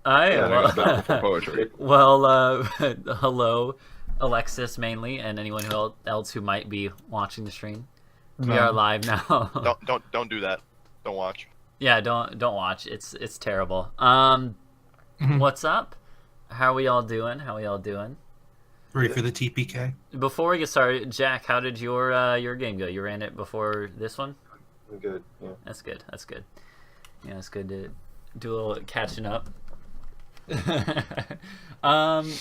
Yeah, I got that before well, poetry. well, hello, Alexis mainly, and anyone else who might be watching the stream. We are No. live now. Don't do that. Don't watch. Yeah, don't watch. It's terrible. Mhm. What's up? How we all doing? How we all doing? Ready for the TPK? Before we get started, Jack, how did your game go? You ran it before this one? I'm good. Yeah. That's good. That's good. Yeah, it's good to do a little catching up. um.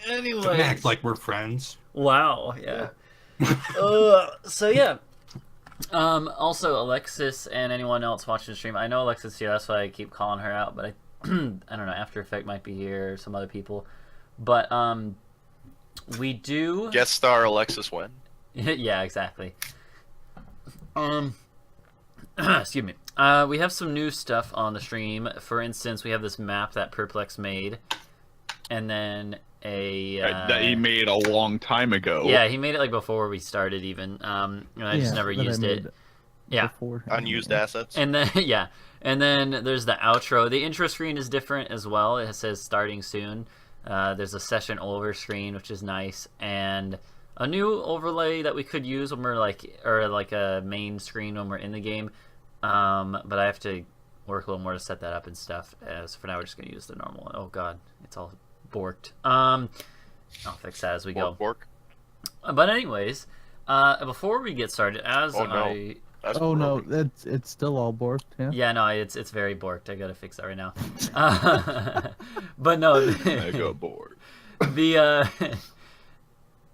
Don't Anyway. act like we're friends. Wow. Yeah. So yeah. Also, Alexis and anyone else watching the stream. I know Alexis here. That's why I keep calling her out. But I I don't know. After Effect might be here. Or some other people. But we do. Guest star Alexis Wen. Yeah. Exactly. Excuse me. We have some new stuff on the stream. For instance, we have this map that Perplex made, and then That he made a long time ago. yeah, he made it like before we started even. And I just never used it. Yeah, Beforehand, Unused yeah. assets. and then yeah, and then there's the outro. The intro screen is different as well. It says starting soon. There's a session over screen, which is nice, and a new overlay that we could use when we're like a main screen when we're in the game. But I have to work a little more to set that up and stuff. So for now, we're just gonna use the normal one. Oh god, it's all borked. I'll fix that as we go. Bork. But anyways, before we get started, as Oh, no. I That's Oh no, broken. it's still all borked. Yeah. yeah no it's very borked. I gotta fix that right now. But no, Mega board. the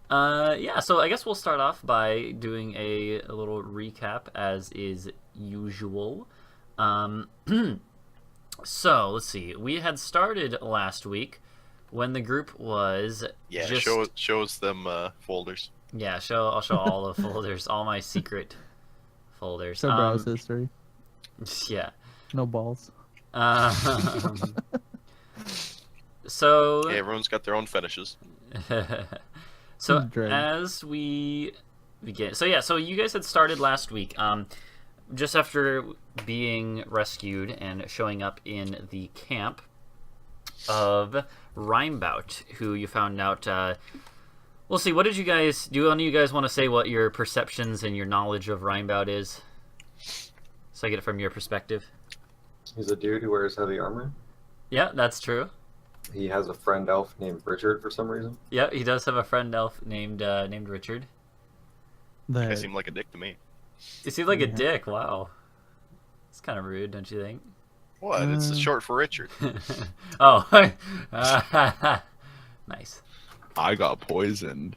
yeah. So I guess we'll start off by doing a little recap as is usual. So let's see. We had started last week when the group was Yeah, just shows them folders. yeah. I'll show all the folders, all my secret folders. So browse history. Yeah. No balls. Um, so Yeah, everyone's got their own fetishes. so Dread. as we begin, so yeah, so you guys had started last week, just after being rescued and showing up in the camp of Rhymebout, who you found out. We'll see. What did you guys do? Any of you guys want to say what your perceptions and your knowledge of Rhymebout is? So I get it from your perspective. He's a dude who wears heavy armor. Yeah, that's true. He has a friend elf named Richard for some reason. Yeah, he does have a friend elf named Richard. They The seem like a dick to me. You seem like a Yeah. dick. Wow, it's kind of rude, don't you think? What? It's short for Richard. Oh, nice. I got poisoned.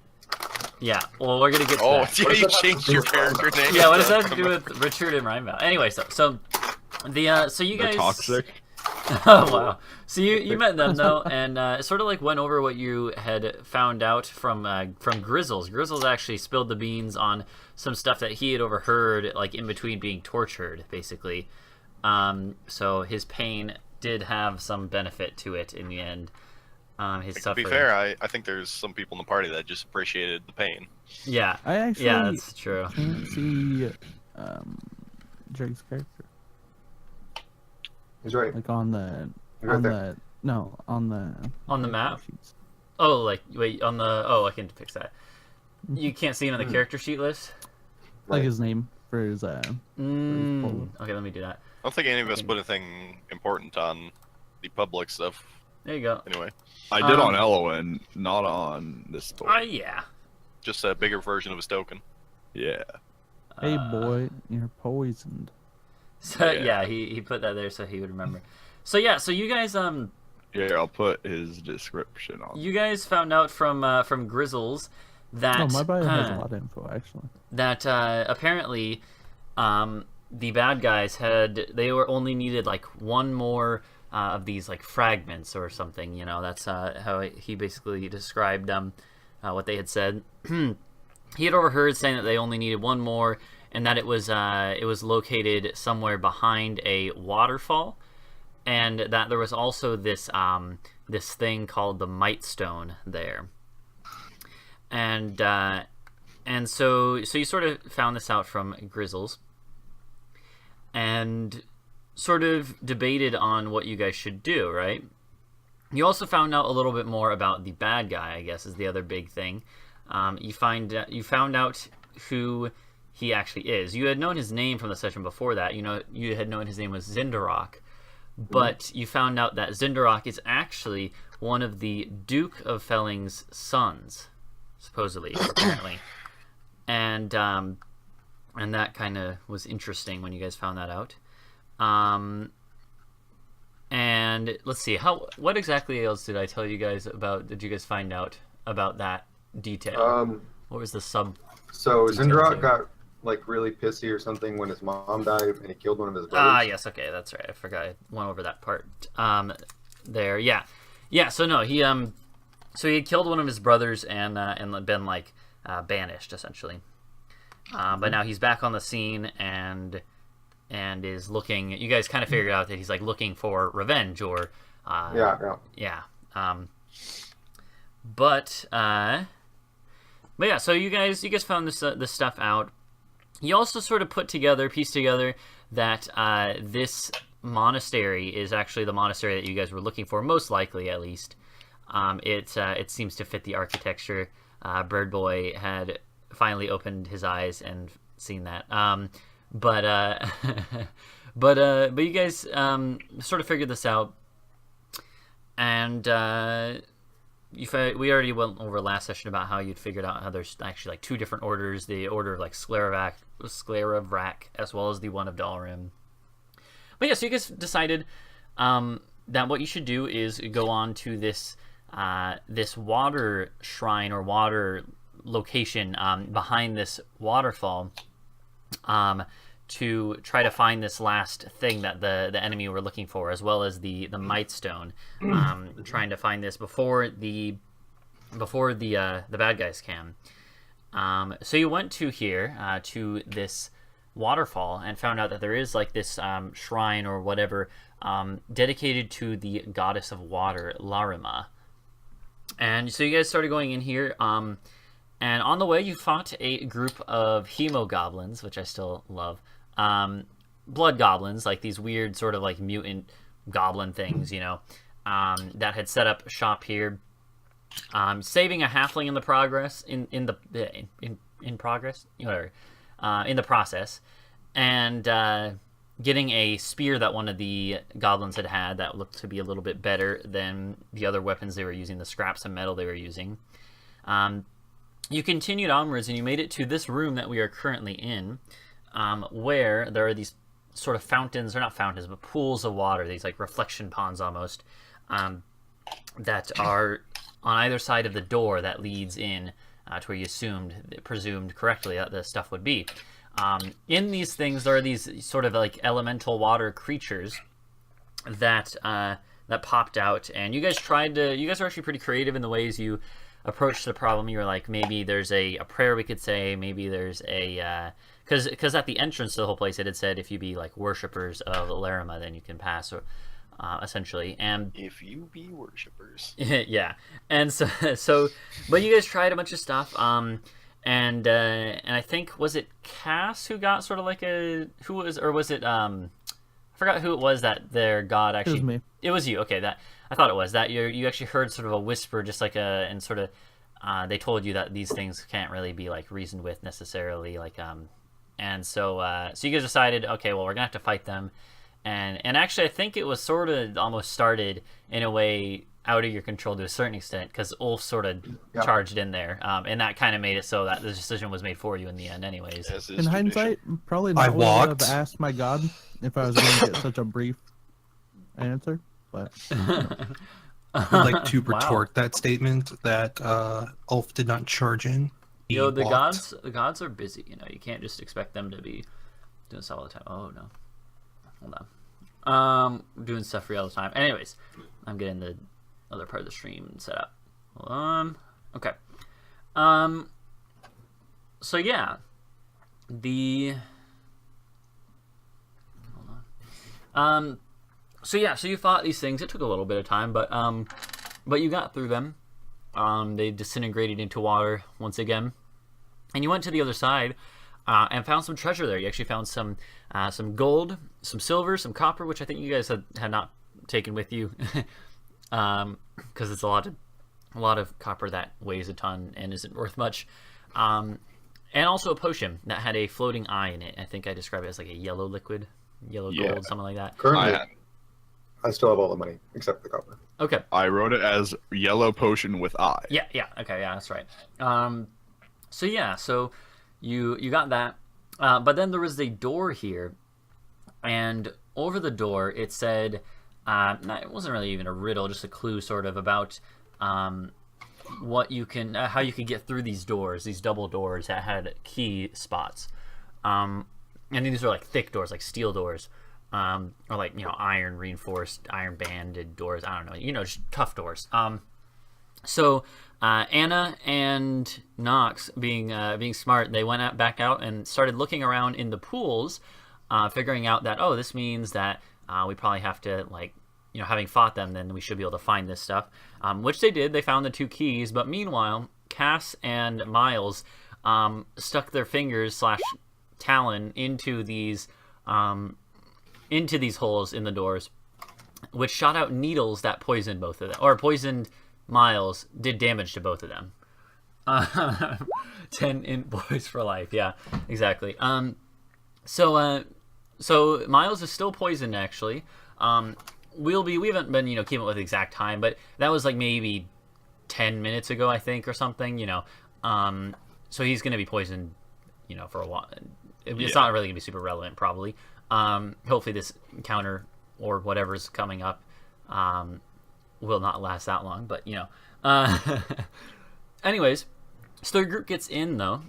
Yeah. Well, we're gonna get to Oh, that. yeah, you changed your character name. Yeah, what does that have to do with Richard and Rhymebout? Anyway, so the so you They're guys toxic. Oh wow! So you met them though, and sort of like went over what you had found out from Grizzles. Grizzles actually spilled the beans on some stuff that he had overheard, like in between being tortured, basically. So his pain did have some benefit to it in the end. His To be suffering. fair, I think there's some people in the party that just appreciated the pain. Yeah. I actually Yeah, that's true. can't see Drake's character He's right. like on the He's right on there. the no on the On the map? sheets. Oh, like wait on the. Oh, I can fix that. You can't see him on the character sheet list. Like Right. his name for his Okay, let me do that. I don't think any of us put anything important on the public stuff. There you go. Anyway, I did on Um, Elowen, not on this store. Yeah. just a bigger version of his token. Yeah. Hey boy, you're poisoned. So Yeah. yeah, he put that there so he would remember. So yeah, so you guys Yeah, I'll put his description on. you guys found out from Grizzles that Oh, my bio has a lot of info actually. that apparently the bad guys they were only needed like one more of these like fragments or something, you know. That's how he basically described what they had said. He had overheard saying that they only needed one more, and that it was located somewhere behind a waterfall, and that there was also this this thing called the Might Stone there, and so you sort of found this out from Grizzles, and sort of debated on what you guys should do, right? You also found out a little bit more about the bad guy, I guess, is the other big thing. You found out who he actually is. You had known his name from the session before that. You had known his name was Zindarok, but you found out that Zindarok is actually one of the Duke of Felling's sons, supposedly, apparently, and that kind of was interesting when you guys found that out. And let's see, what exactly else did I tell you guys about? Did you guys find out about that detail? What was the sub? So Zindarok got like really pissy or something when his mom died, and he killed one of his brothers. Ah, yes, okay, that's right. I forgot. I went over that part. There, yeah. So no, he had killed one of his brothers and been like banished essentially. But now he's back on the scene and is looking. You guys kind of figured out that he's like looking for revenge or yeah. But yeah. So you guys found this stuff out. You also sort of pieced together that this monastery is actually the monastery that you guys were looking for, most likely at least. It seems to fit the architecture. Bird Boy had finally opened his eyes and seen that. But you guys sort of figured this out, and we already went over last session about how you'd figured out how there's actually like two different orders: the order of like Skleravrak, as well as the one of Dalrim. But yeah, so you guys decided that what you should do is go on to this water shrine or water location behind this waterfall to try to find this last thing that the enemy were looking for, as well as the Might Stone. Trying to find this before the bad guys can. So you went to here to this waterfall and found out that there is like this shrine or whatever dedicated to the goddess of water, Larima. And so you guys started going in here. And on the way, you fought a group of hemogoblins, which I still love. Blood goblins, like these weird sort of like mutant goblin things, that had set up shop here. Saving a halfling in the process, and getting a spear that one of the goblins had that looked to be a little bit better than the other weapons they were using, the scraps of metal they were using. You continued onwards and you made it to this room that we are currently in, where there are these sort of fountains, or not fountains, but pools of water, these like reflection ponds almost, that are on either side of the door that leads in to where you presumed correctly that the stuff would be. In these things, there are these sort of like elemental water creatures that popped out, and you guys are actually pretty creative in the ways you approached the problem. You were like, maybe there's a prayer we could say, maybe there's a because at the entrance to the whole place it had said if you be like worshippers of Larima then you can pass, or essentially. And if you be worshippers, yeah. And so but you guys tried a bunch of stuff, and I think, was it Kass who got sort of like I forgot who it was that their god actually. It was me. It was you. Okay, that I thought it was that you actually heard sort of a whisper, just like and sort of they told you that these things can't really be like reasoned with necessarily, like and so you guys decided, okay, well, we're gonna have to fight them, and actually I think it was sort of almost started in a way out of your control to a certain extent, because Ulf sort of charged in there, and that kind of made it so that the decision was made for you in the end anyways. In hindsight, probably not would have asked my god if I was going to get such a brief answer, but I'd like to retort that statement that Ulf did not charge in. The gods are busy, you can't just expect them to be doing stuff all the time. Oh no, hold on, doing stuff for you all the time. Anyways, I'm getting the other part of the stream set up. Hold on. Okay. So yeah, so you fought these things. It took a little bit of time, but you got through them. They disintegrated into water once again, and you went to the other side, and found some treasure there. You actually found some gold, some silver, some copper, which I think you guys had not taken with you, because it's a lot of copper that weighs a ton and isn't worth much. And also a potion that had a floating eye in it. I think I described it as like a yellow liquid, yellow gold, something like that. Currently, I still have all the money except the copper. Okay. I wrote it as yellow potion with eye. Yeah. Okay, yeah, that's right. So you got that. But then there was a door here, and over the door it said, it wasn't really even a riddle, just a clue sort of about what you can, how you could get through these doors, these double doors that had key spots. And these are like thick doors, like steel doors, or like, iron reinforced, iron banded doors. I don't know, just tough doors. So Anna and Nox, being smart, they went back out and started looking around in the pools, figuring out that, this means that we probably have to, like, having fought them, then we should be able to find this stuff, which they did. They found the 2 keys, but meanwhile, Kass and Miles stuck their fingers / talon into these holes in the doors, which shot out needles that poisoned both of them, or poisoned Miles, did damage to both of them. 10 int boys for life. Yeah, exactly. So Miles is still poisoned, actually. We haven't been, keeping up with the exact time, but that was like maybe 10 minutes ago, I think, or something, so he's going to be poisoned, for a while. It's not really going to be super relevant, probably. Hopefully this encounter or whatever's coming up will not last that long, but anyways, so the group gets in, though,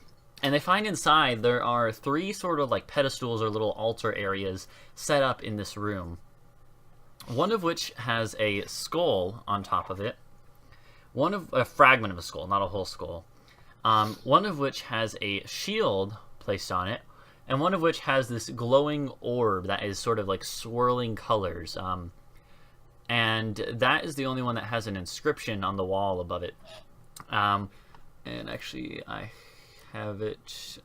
and they find inside there are 3 sort of like pedestals or little altar areas set up in this room, one of which has a skull on top of it, a fragment of a skull, not a whole skull, one of which has a shield placed on it, and one of which has this glowing orb that is sort of like swirling colors, and that is the only one that has an inscription on the wall above it. And actually, I have it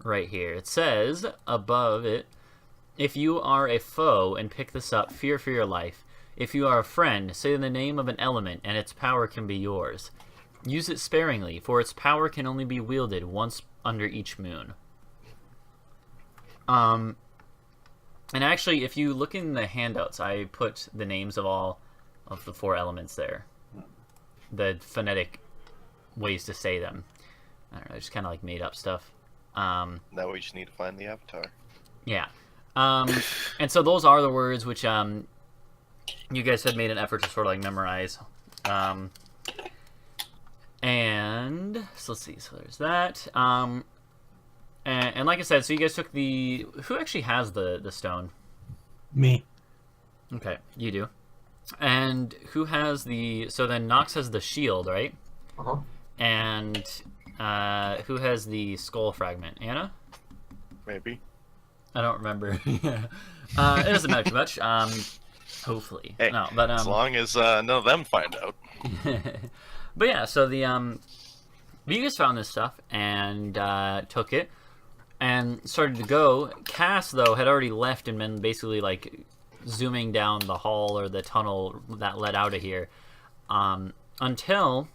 right here. It says above it, "If you are a foe and pick this up, fear for your life. If you are a friend, say the name of an element and its power can be yours. Use it sparingly, for its power can only be wielded once under each moon." And actually, if you look in the handouts, I put the names of all of the 4 elements there. The phonetic ways to say them. I don't know, just kind of like made up stuff. Now we just need to find the avatar. Yeah. And so those are the words which you guys had made an effort to sort of like memorize. And so let's see. So there's that. And like I said, so you guys took the... Who actually has the stone? Me. Okay, you do. And who has the... So then Nox has the shield, right? Uh-huh. And who has the skull fragment? Anna? Maybe. I don't remember. It doesn't matter too much. Hopefully. Hey, no, but as long as none of them find out. But yeah, so the but you guys found this stuff and took it and started to go. Kass, though, had already left and been basically like zooming down the hall or the tunnel that led out of here, until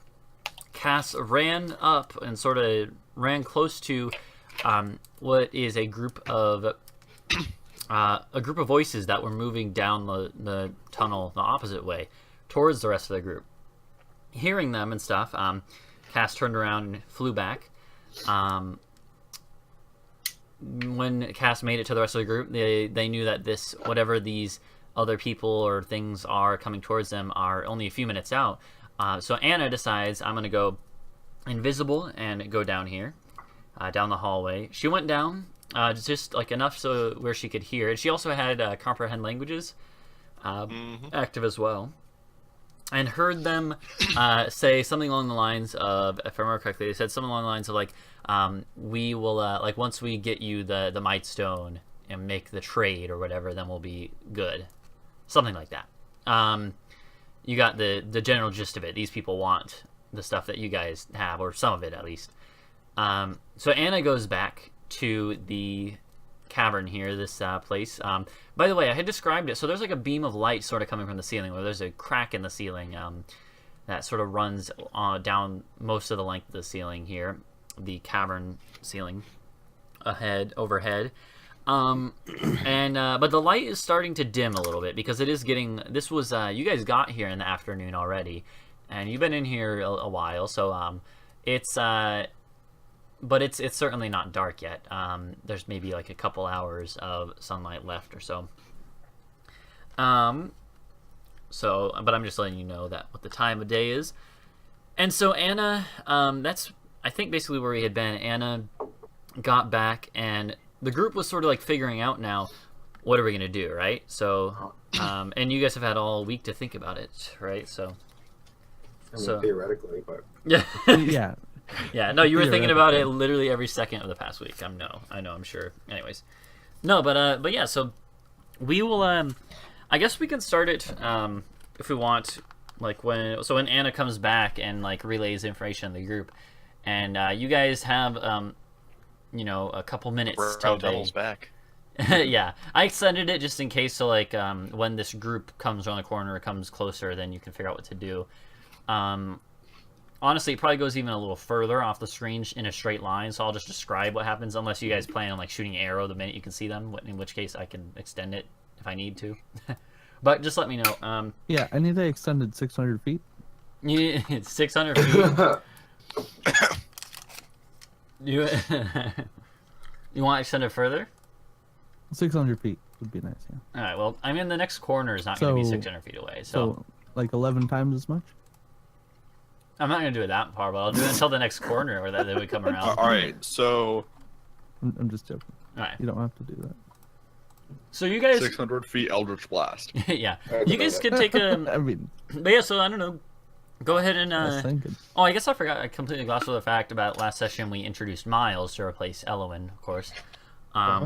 Kass ran up and sort of ran close to what is a group of voices that were moving down the tunnel the opposite way towards the rest of the group. Hearing them and stuff, Kass turned around and flew back. When Kass made it to the rest of the group, they knew that whatever these other people or things are coming towards them are only a few minutes out. So Anna decides, I'm going to go invisible and go down here, down the hallway. She went down just like enough so where she could hear it. She also had comprehend languages active as well, and heard them say something along the lines of, if I remember correctly, they said something along the lines of like, we will like once we get you the Might Stone and make the trade or whatever, then we'll be good, something like that. You got the general gist of it. These people want the stuff that you guys have, or some of it at least. So Anna goes back to the cavern here, this place. By the way, I had described it. So there's like a beam of light sort of coming from the ceiling, where there's a crack in the ceiling that sort of runs down most of the length of the ceiling here, the cavern ceiling overhead. But the light is starting to dim a little bit because it is getting. This was you guys got here in the afternoon already, and you've been in here a while, so it's. But it's certainly not dark yet. There's maybe like a couple hours of sunlight left or so. But I'm just letting you know that what the time of day is. And so Anna, that's I think basically where we had been. Anna got back, and the group was sort of like figuring out now, what are we gonna do, right? So, and you guys have had all week to think about it, right? So, I mean, theoretically, but yeah, Yeah. yeah. No, you were thinking about it literally every second of the past week. I know, I'm sure. Anyways, no, but yeah. So we will. I guess we can start it if we want. Like when Anna comes back and like relays information in the group, and you guys have a couple minutes till doubles back. Yeah, I extended it just in case. So like when this group comes around the corner, it comes closer, then you can figure out what to do. Honestly, it probably goes even a little further off the screen in a straight line, so I'll just describe what happens, unless you guys plan on like shooting an arrow the minute you can see them, in which case I can extend it if I need to. But just let me know. Yeah, I need to extend it 600 feet. It's 600 feet. You want to extend it further? 600 feet would be nice, yeah. All right, well, I mean, the next corner is not going to be 600 feet away, so like 11 times as much? I'm not going to do it that far, but I'll do it until the next corner where they would come around. All right, so I'm just joking. All right. You don't have to do that. So you guys... 600 feet Eldritch Blast. Yeah. You guys can take a... I mean... But yeah, so I don't know. Go ahead and... I was thinking. Oh, I guess I forgot. I completely glossed over the fact about last session we introduced Miles to replace Elowin, of course.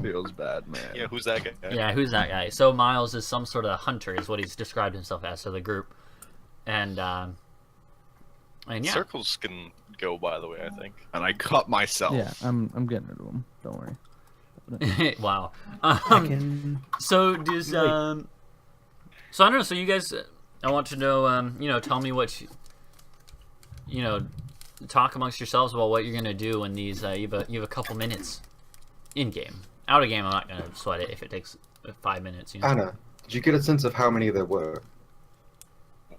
Feels bad, man. Yeah, who's that guy? Yeah, who's that guy? So Miles is some sort of hunter, is what he's described himself as to the group. And yeah. Circles can go, by the way, I think. And I cut myself. Yeah, I'm getting rid of them. Don't worry. Wow. So does so I don't know. So you guys, I want to know. Tell me what talk amongst yourselves about what you're gonna do when these. You have a couple minutes in game. Out of game, I'm not gonna sweat it if it takes 5 minutes. Anna, did you get a sense of how many there were?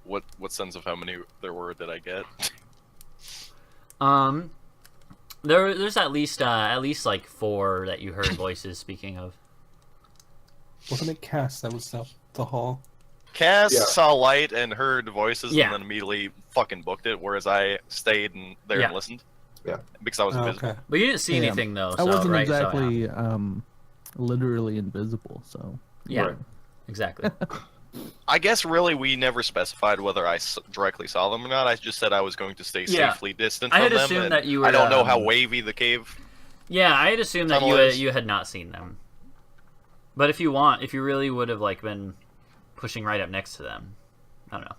What sense of how many there were did I get? There's at least like 4 that you heard voices speaking of. Wasn't it Kass that was the hall? Kass Yeah. saw light and heard voices Yeah. and then immediately fucking booked it, whereas I stayed there Yeah. and listened. Yeah. Because I was invisible. Okay. But you didn't see Yeah. anything though. I So, wasn't right? exactly So, yeah. literally invisible, so... Yeah, Right. exactly. I guess really we never specified whether I directly saw them or not. I just said I was going to stay Yeah. safely distant I from had them. assumed and that you I were, don't know how wavy the cave. Yeah, I had assumed that Tunnel is. you had not seen them. But if you really would have like been pushing right up next to them, I don't know.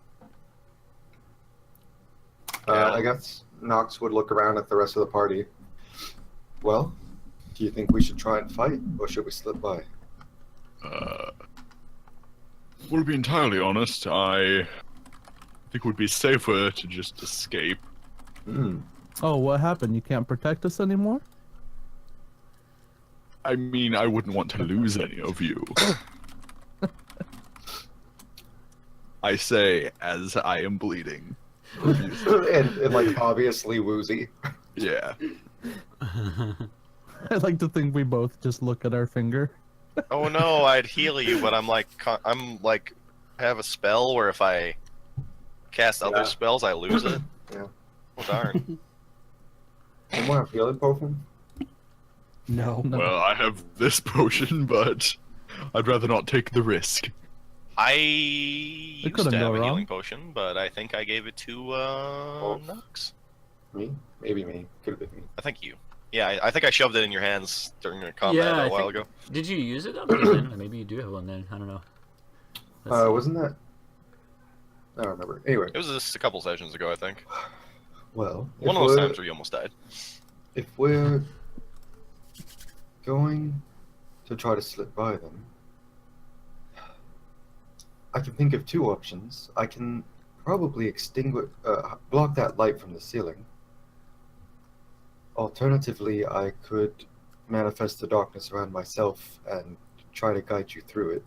I guess Nox would look around at the rest of the party. Well, do you think we should try and fight, or should we slip by? Well, to be entirely honest, I think it would be safer to just escape. Oh, what happened? You can't protect us anymore? I mean, I wouldn't want to lose any of you. I say as I am bleeding. and like obviously woozy. Yeah. I'd like to think we both just look at our finger. Oh no, I'd heal you, but I'm like have a spell where if I cast other Yeah. spells, I lose it. Yeah. Oh darn. Someone have healing potion? No. No. Well, I have this potion, but I'd rather not take the risk. I used couldn't to go have a wrong. healing potion, but I think I gave it to Nox. Me? Maybe me. Could have been me. I think you. Yeah, I think I shoved it in your hands during a combat Yeah, I a while think- ago. Did you use it? Then? Maybe you do have one then. I don't know. Let's see. Wasn't that? I don't remember. Anyway, It was just a couple sessions ago, I think. well, One of those times where you almost died. if we're going to try to slip by them, I can think of two options. I can probably block that light from the ceiling. Alternatively, I could manifest the darkness around myself and try to guide you through it.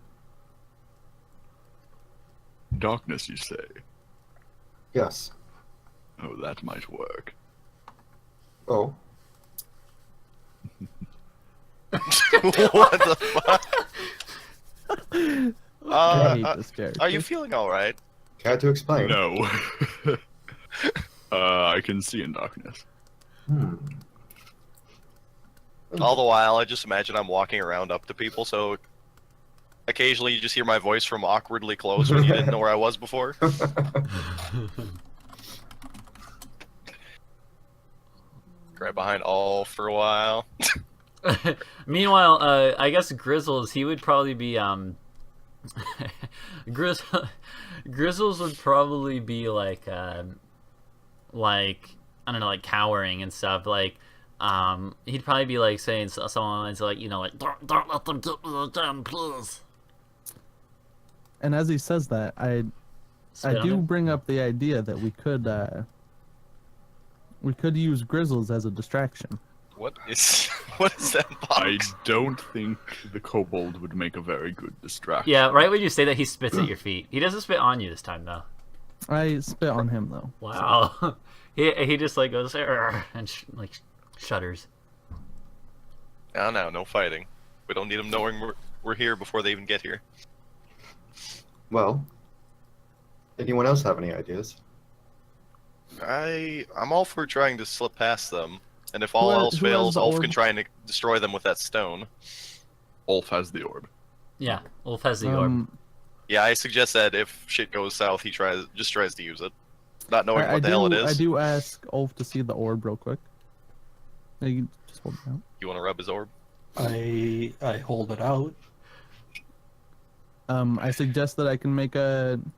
Darkness, you say? Yes. Oh, that might work. Oh. What the fuck? I hate this character. Are you feeling alright? Care to explain? No. I can see in darkness. All the while, I just imagine I'm walking around up to people, so occasionally you just hear my voice from awkwardly close when you didn't know where I was before. Right behind all for a while. Meanwhile, I guess Grizzles, he would probably be Grizzles would probably be like I don't know, like cowering and stuff. Like he'd probably be like saying someone like, you know, like don't let them get me again, please. And as he says that, I do bring up the idea that we could use Grizzles as a distraction. What is that box? I don't think the kobold would make a very good distraction. Yeah, right when you say that, he spits at your feet. He doesn't spit on you this time, though. I spit on him, though. Wow. So. he just like goes and like shudders. No fighting. We don't need them knowing we're here before they even get here. Well, anyone else have any ideas? I'm all for trying to slip past them, and if all else fails, Ulf can try and destroy them with that stone. Ulf has the orb. Yeah, Ulf has the orb. Yeah, I suggest that if shit goes south, he tries to use it, not knowing what the hell it is. I do ask Ulf to see the orb real quick. You just hold it out. You want to rub his orb? I hold it out. I suggest that I can make an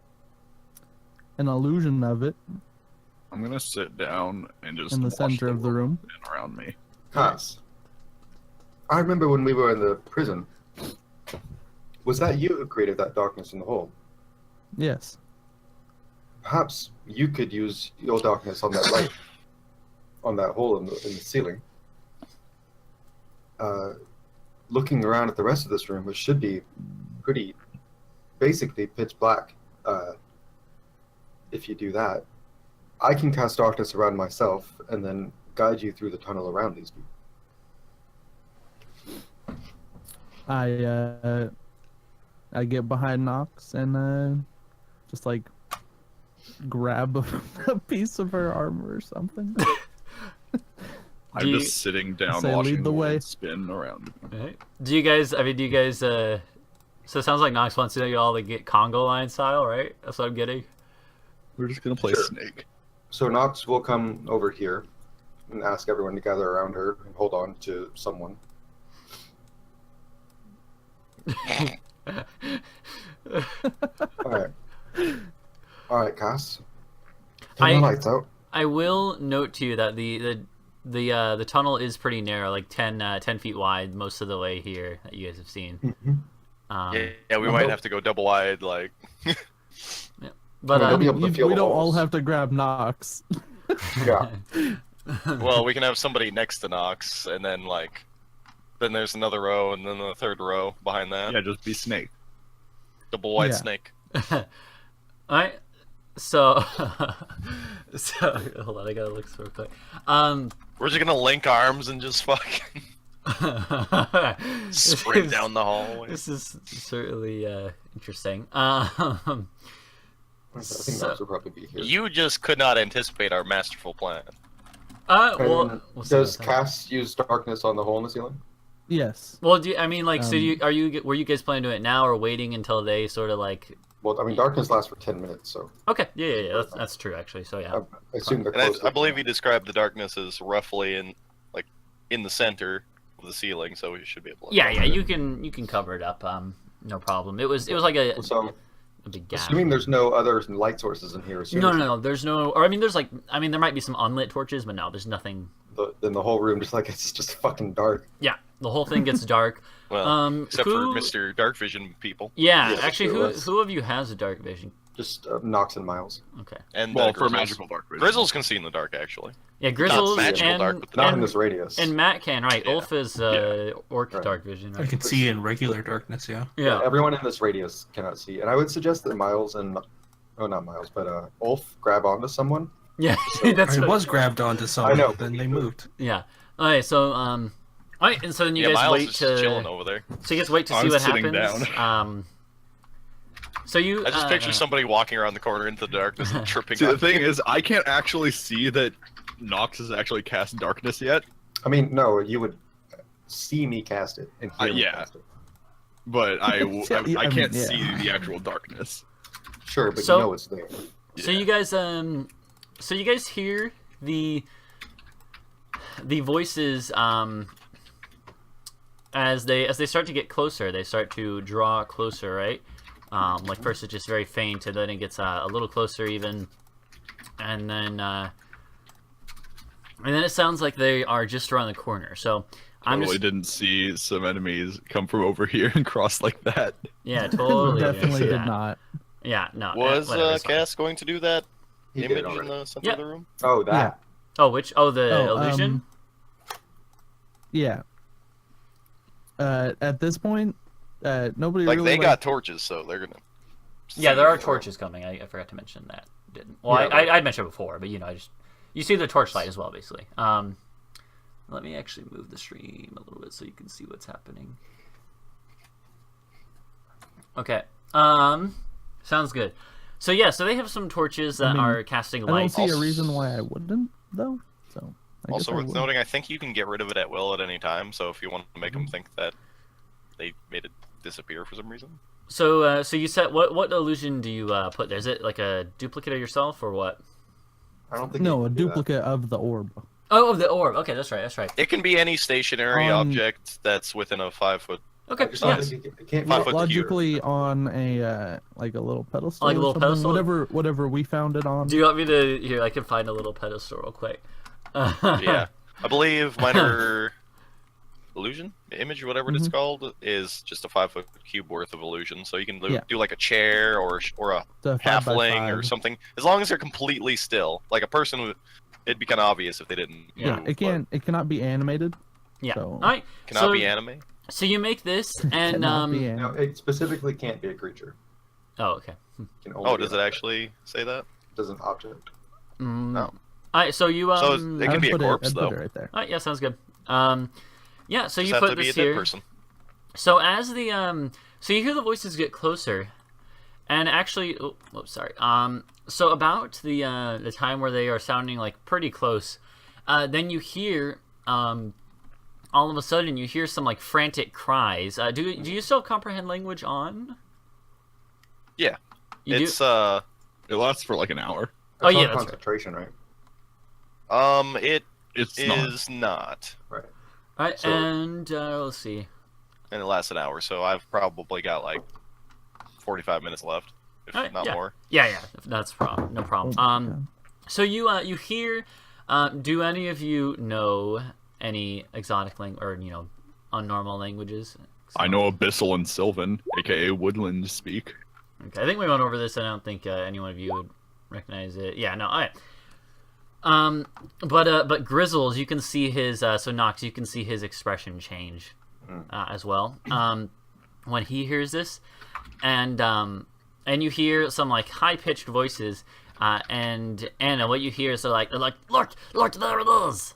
illusion of it. I'm gonna sit down and just in the watch center of the room and around me. Kass, I remember when we were in the prison. Was that you who created that darkness in the hole? Yes. Perhaps you could use your darkness on that light, on that hole in the ceiling. Looking around at the rest of this room, which should be basically pitch black. If you do that, I can cast darkness around myself and then guide you through the tunnel around these people. I get behind Nox and just like grab a piece of her armor or something. I'm just sitting down watching the world spin around me. Right. Do you guys so it sounds like Nox wants to all to get Congo line style, right? That's what I'm getting. We're just gonna play Snake. So Nox will come over here and ask everyone to gather around her and hold on to someone. All right, Kass. Turn the lights out. I will note to you that the tunnel is pretty narrow, like 10 feet wide most of the way here that you guys have seen. Yeah, we might have to go double wide, like. Yeah. But we don't all have to grab Nox. Yeah. Well, we can have somebody next to Nox, and then then there's another row, and then the third row behind that. Yeah, just be Snake. Double wide Snake. Alright. So hold on, I gotta look real quick. We're just gonna link arms and just fucking sprint down the hallway. This is certainly interesting. I think Nox will probably be here. You just could not anticipate our masterful plan. We'll does Kass use darkness on the hole in the ceiling? Yes. Well, were you guys planning to do it now or waiting until they sort of like? Well, I mean, darkness lasts for 10 minutes, so. Okay, yeah, that's true actually. So yeah. I assume they're And close. I believe you described the darkness as roughly in the center of the ceiling, so we should be able to. Yeah, you can cover it up. No problem. It was like a big gap. Assuming there's no other light sources in here. No. There's no. Or there might be some unlit torches, but no, there's nothing then the whole room it's just fucking dark. Yeah, the whole thing gets dark. Well, except who- for Mr. Dark Vision people Yeah, Yeah, actually, sure was. who of you has a dark vision? Just Nox and Miles. Okay. and Well, for Grizzles. magical dark vision. Grizzles can see in the dark actually. Yeah, Grizzles magical and, dark, but Not in and, this radius. and Matt can, right? Yeah. Ulf is orc Right. dark vision, I right? can see in regular darkness, yeah. Yeah. Everyone in this radius cannot see. And I would suggest that Miles and not Miles, but Ulf grab onto someone. Yeah, that's I what, was grabbed onto someone, know, then but they you moved. yeah. Okay, so alright, and so then you Yeah, guys Miles wait is just chilling to over there. so you guys wait to see I'm what sitting happens. So you I just picture somebody walking around the corner into the darkness and tripping. See, the on thing me. is, I can't actually see that Nox has actually cast darkness yet, I mean, no, you would see me cast it and hear me yeah. cast it. but I Yeah, I mean, can't yeah. see the actual darkness. Sure, but So- you know it's there. So you guys hear the voices as they start to get closer, they start to draw closer, right? Like first it's just very faint, and then it gets a little closer even, and then it sounds like they are just around the corner. So I'm Totally just didn't see some enemies come from over here and cross like that. yeah, totally Definitely yeah. did not. Yeah, no. Was whatever, it's fine. Cass going to do that He did image in already. the center Yeah. of the room? Oh, that. Oh, which? Oh, the Oh, illusion. Yeah. At this point, nobody Like really they got torches, so they're gonna. Yeah, see there are it. torches coming. I forgot to mention that. Didn't. Well, Yeah, I mentioned before, but you see the torchlight as well, basically. Let me actually move the stream a little bit so you can see what's happening. Okay. Sounds good. So yeah, so they have some torches that I mean, are casting I don't light. see a reason why I wouldn't, though. So. I guess Also I worth would. noting, I think you can get rid of it at will at any time. So if you want to make them think that they made it disappear for some reason. So so you said what illusion do you put there? Is it like a duplicate of yourself or what? I don't think No, you a can do that. duplicate of the orb. Oh, of the orb. Okay, that's right. That's right. It can be any stationary object that's within a 5 foot. Okay. I just Yeah. don't think it can't be 5 foot Logically, on a like a little pedestal. Like a or little something, pedestal? Whatever we found it on. Do you want me to? Here, I can find a little pedestal real quick. Yeah, I believe minor illusion image or whatever it's called is just a 5 foot cube worth of illusion. So you can Yeah. do like a chair or a The 5 by halfling or 5. something, as long as they're completely still. Like a person would, it'd be kind of obvious if they didn't. Yeah, move, It can. It cannot be animated. Yeah. So- All right. but Cannot so, be anime. So you make this, and Cannot be No, animated. it specifically can't be a creature. oh, okay. It can only Oh, be does an it object. actually say that? It does an object. No. No. All right. So you So all it can be a I'd put corpse I'd though. Put it right there. right. Yeah, sounds good. Yeah. So Just you have put to be a this dead here. person. So as the so you hear the voices get closer, and actually, sorry. So about the time where they are sounding like pretty close, then you hear all of a sudden you hear some like frantic cries. Do you still comprehend language on? Yeah. You do? It's It lasts for like an hour. Oh, It's yeah, on that's right. concentration, right? it It's is not. Right. All right, so- and let's see. And it lasts an hour, so I've probably got like 45 minutes left, if Alright, not yeah. more. Yeah, that's no problem. Yeah. So you hear. Do any of you know any exotic language or unnormal languages? I know Abyssal and Sylvan, aka Woodland speak. Okay, I think we went over this. I don't think any one of you would recognize it. Yeah, no, all right. But Grizzles, you can see his. So Nox, you can see his expression change as well. When he hears this, and you hear some like high pitched voices. And Anna, what you hear is they're like, look, there it is.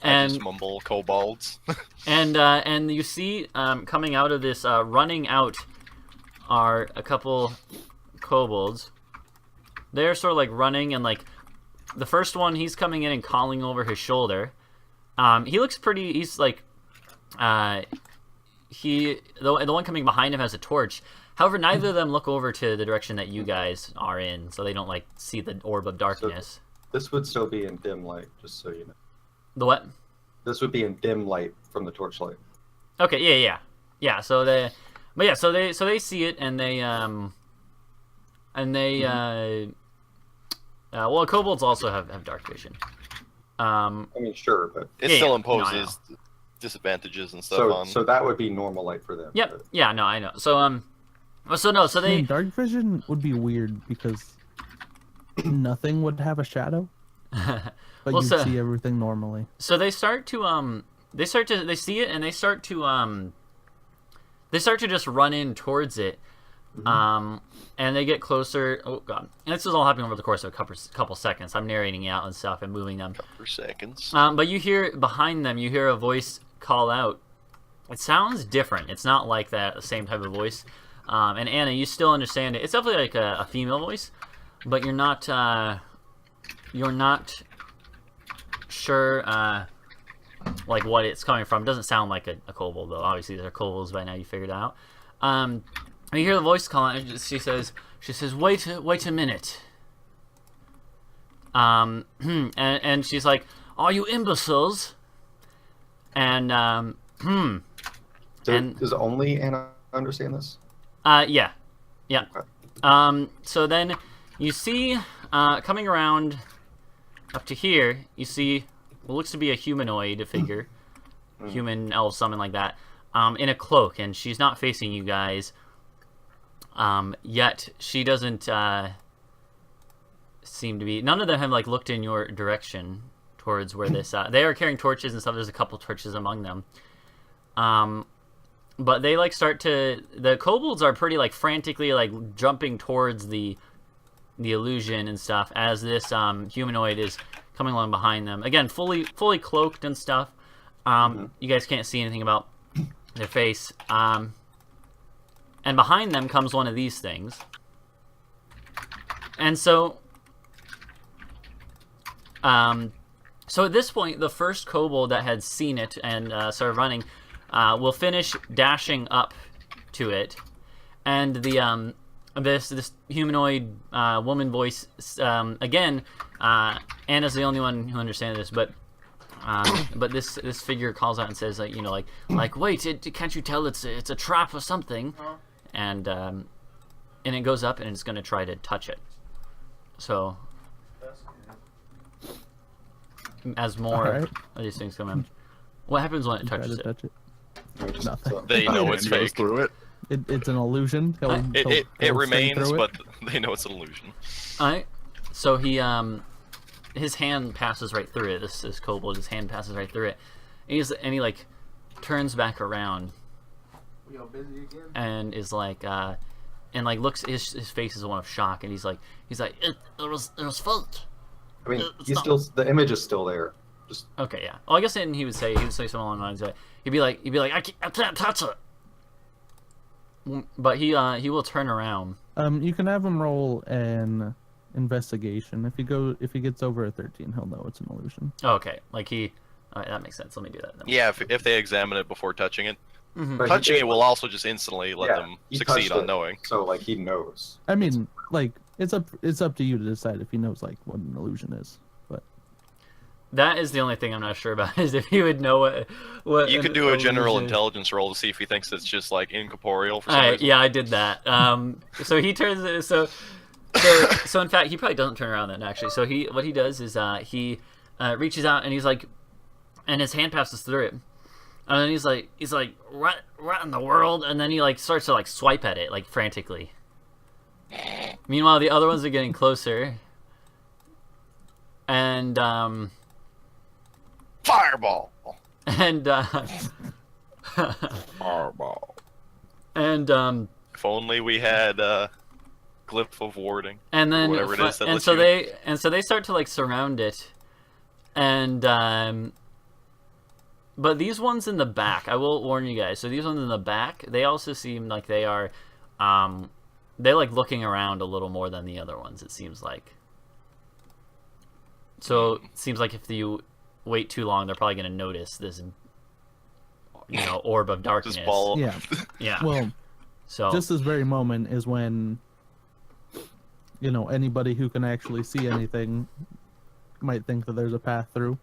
I just mumble kobolds. And you see coming out of this, running out, are a couple kobolds. They're sort of like running, and like the first one, he's coming in and calling over his shoulder. He looks pretty. He's like, the one coming behind him has a torch. However, neither of them look over to the direction that you guys are in, so they don't like see the orb of darkness. This would still be in dim light, just so you know. The what? This would be in dim light from the torchlight. Okay, yeah. So they see it, and well, kobolds also have dark vision. I mean, sure, but It Yeah, still yeah. imposes No, disadvantages and stuff so on. so that would be normal light for them. Yep. but- Yeah. No, I know. So so I they mean, dark vision would be weird because nothing would have a shadow, but Well, you'd so- see everything normally. So they start to they see it and they start to just run in towards it. And they get closer. Oh god. And this is all happening over the course of a couple seconds. I'm narrating it out and stuff and moving them. For seconds. But you hear behind them, you hear a voice call out. It sounds different. It's not like that the same type of voice. And Anna, you still understand it. It's definitely like a female voice, but you're not sure like what it's coming from. It doesn't sound like a kobold though. Obviously they're kobolds by now. You figured it out. You hear the voice calling. She says, wait a minute. And she's like, are you imbeciles? And Does only Anna understand this? yeah. Okay. So then you see coming around up to here, you see what looks to be a humanoid figure, human, elf, something like that, in a cloak, and she's not facing you guys. Yet she doesn't seem to be. None of them have like looked in your direction towards where this. They are carrying torches and stuff. There's a couple torches among them. But they like start to. The kobolds are pretty like frantically like jumping towards the illusion and stuff as this humanoid is coming along behind them. Again, fully cloaked and stuff. You guys can't see anything about their face. And behind them comes one of these things. And so at this point, the first kobold that had seen it and started running will finish dashing up to it. And the this humanoid woman voice, again, Anna's the only one who understands this, but this figure calls out and says, like, you know, like wait, can't you tell it's a trap or something? And it goes up and it's going to try to touch it. So as more Alright. of these things come in, what happens when it Try touches to it? touch it. Just- Nothing. so- They know it's It goes fake. through it. It's an illusion. It He'll stay remains, through it. but they know it's an illusion. Alright, so he his hand passes right through it. This kobold, his hand passes right through it, and he like turns back around and is like and like looks. His face is one of shock, and he's like it was fault. I mean, It's he's not- still the image is still there. Just Okay, yeah. Well, I guess then he would say something along the lines of he'd be like I can't touch it. But he will turn around. You can have him roll an investigation. If he gets over a 13, he'll know it's an illusion. Oh, okay, like he. All right, that makes sense. Let me do that then. Yeah, if they examine it before touching it. Mhm. But he Touching did- it will also just instantly let Yeah, them he succeed touched on it. knowing. So like he knows. I mean, like it's up to you to decide if he knows like what an illusion is. But That is the only thing I'm not sure about is if he would know what. You an could do a general illusion is. intelligence roll to see if he thinks it's just like incorporeal for some Alright, reason. yeah, I did that. So he turns it. So in fact, he probably doesn't turn around then actually. So what he does is he reaches out and he's like, and his hand passes through it, and then he's like, what in the world? And then he like starts to like swipe at it like frantically. Meanwhile, the other ones are getting closer, and Fireball! and Fireball. and If only we had glyph of warding. and then whatever it is that and lets so you- they start to like surround it, and but these ones in the back, I will warn you guys. So these ones in the back, they also seem like they are they're like looking around a little more than the other ones, it seems like. So it seems like if you wait too long, they're probably going to notice this, you know, orb of darkness. Just ball. yeah, Yeah. well, So just this very moment is when anybody who can actually see anything might think that there's a path through.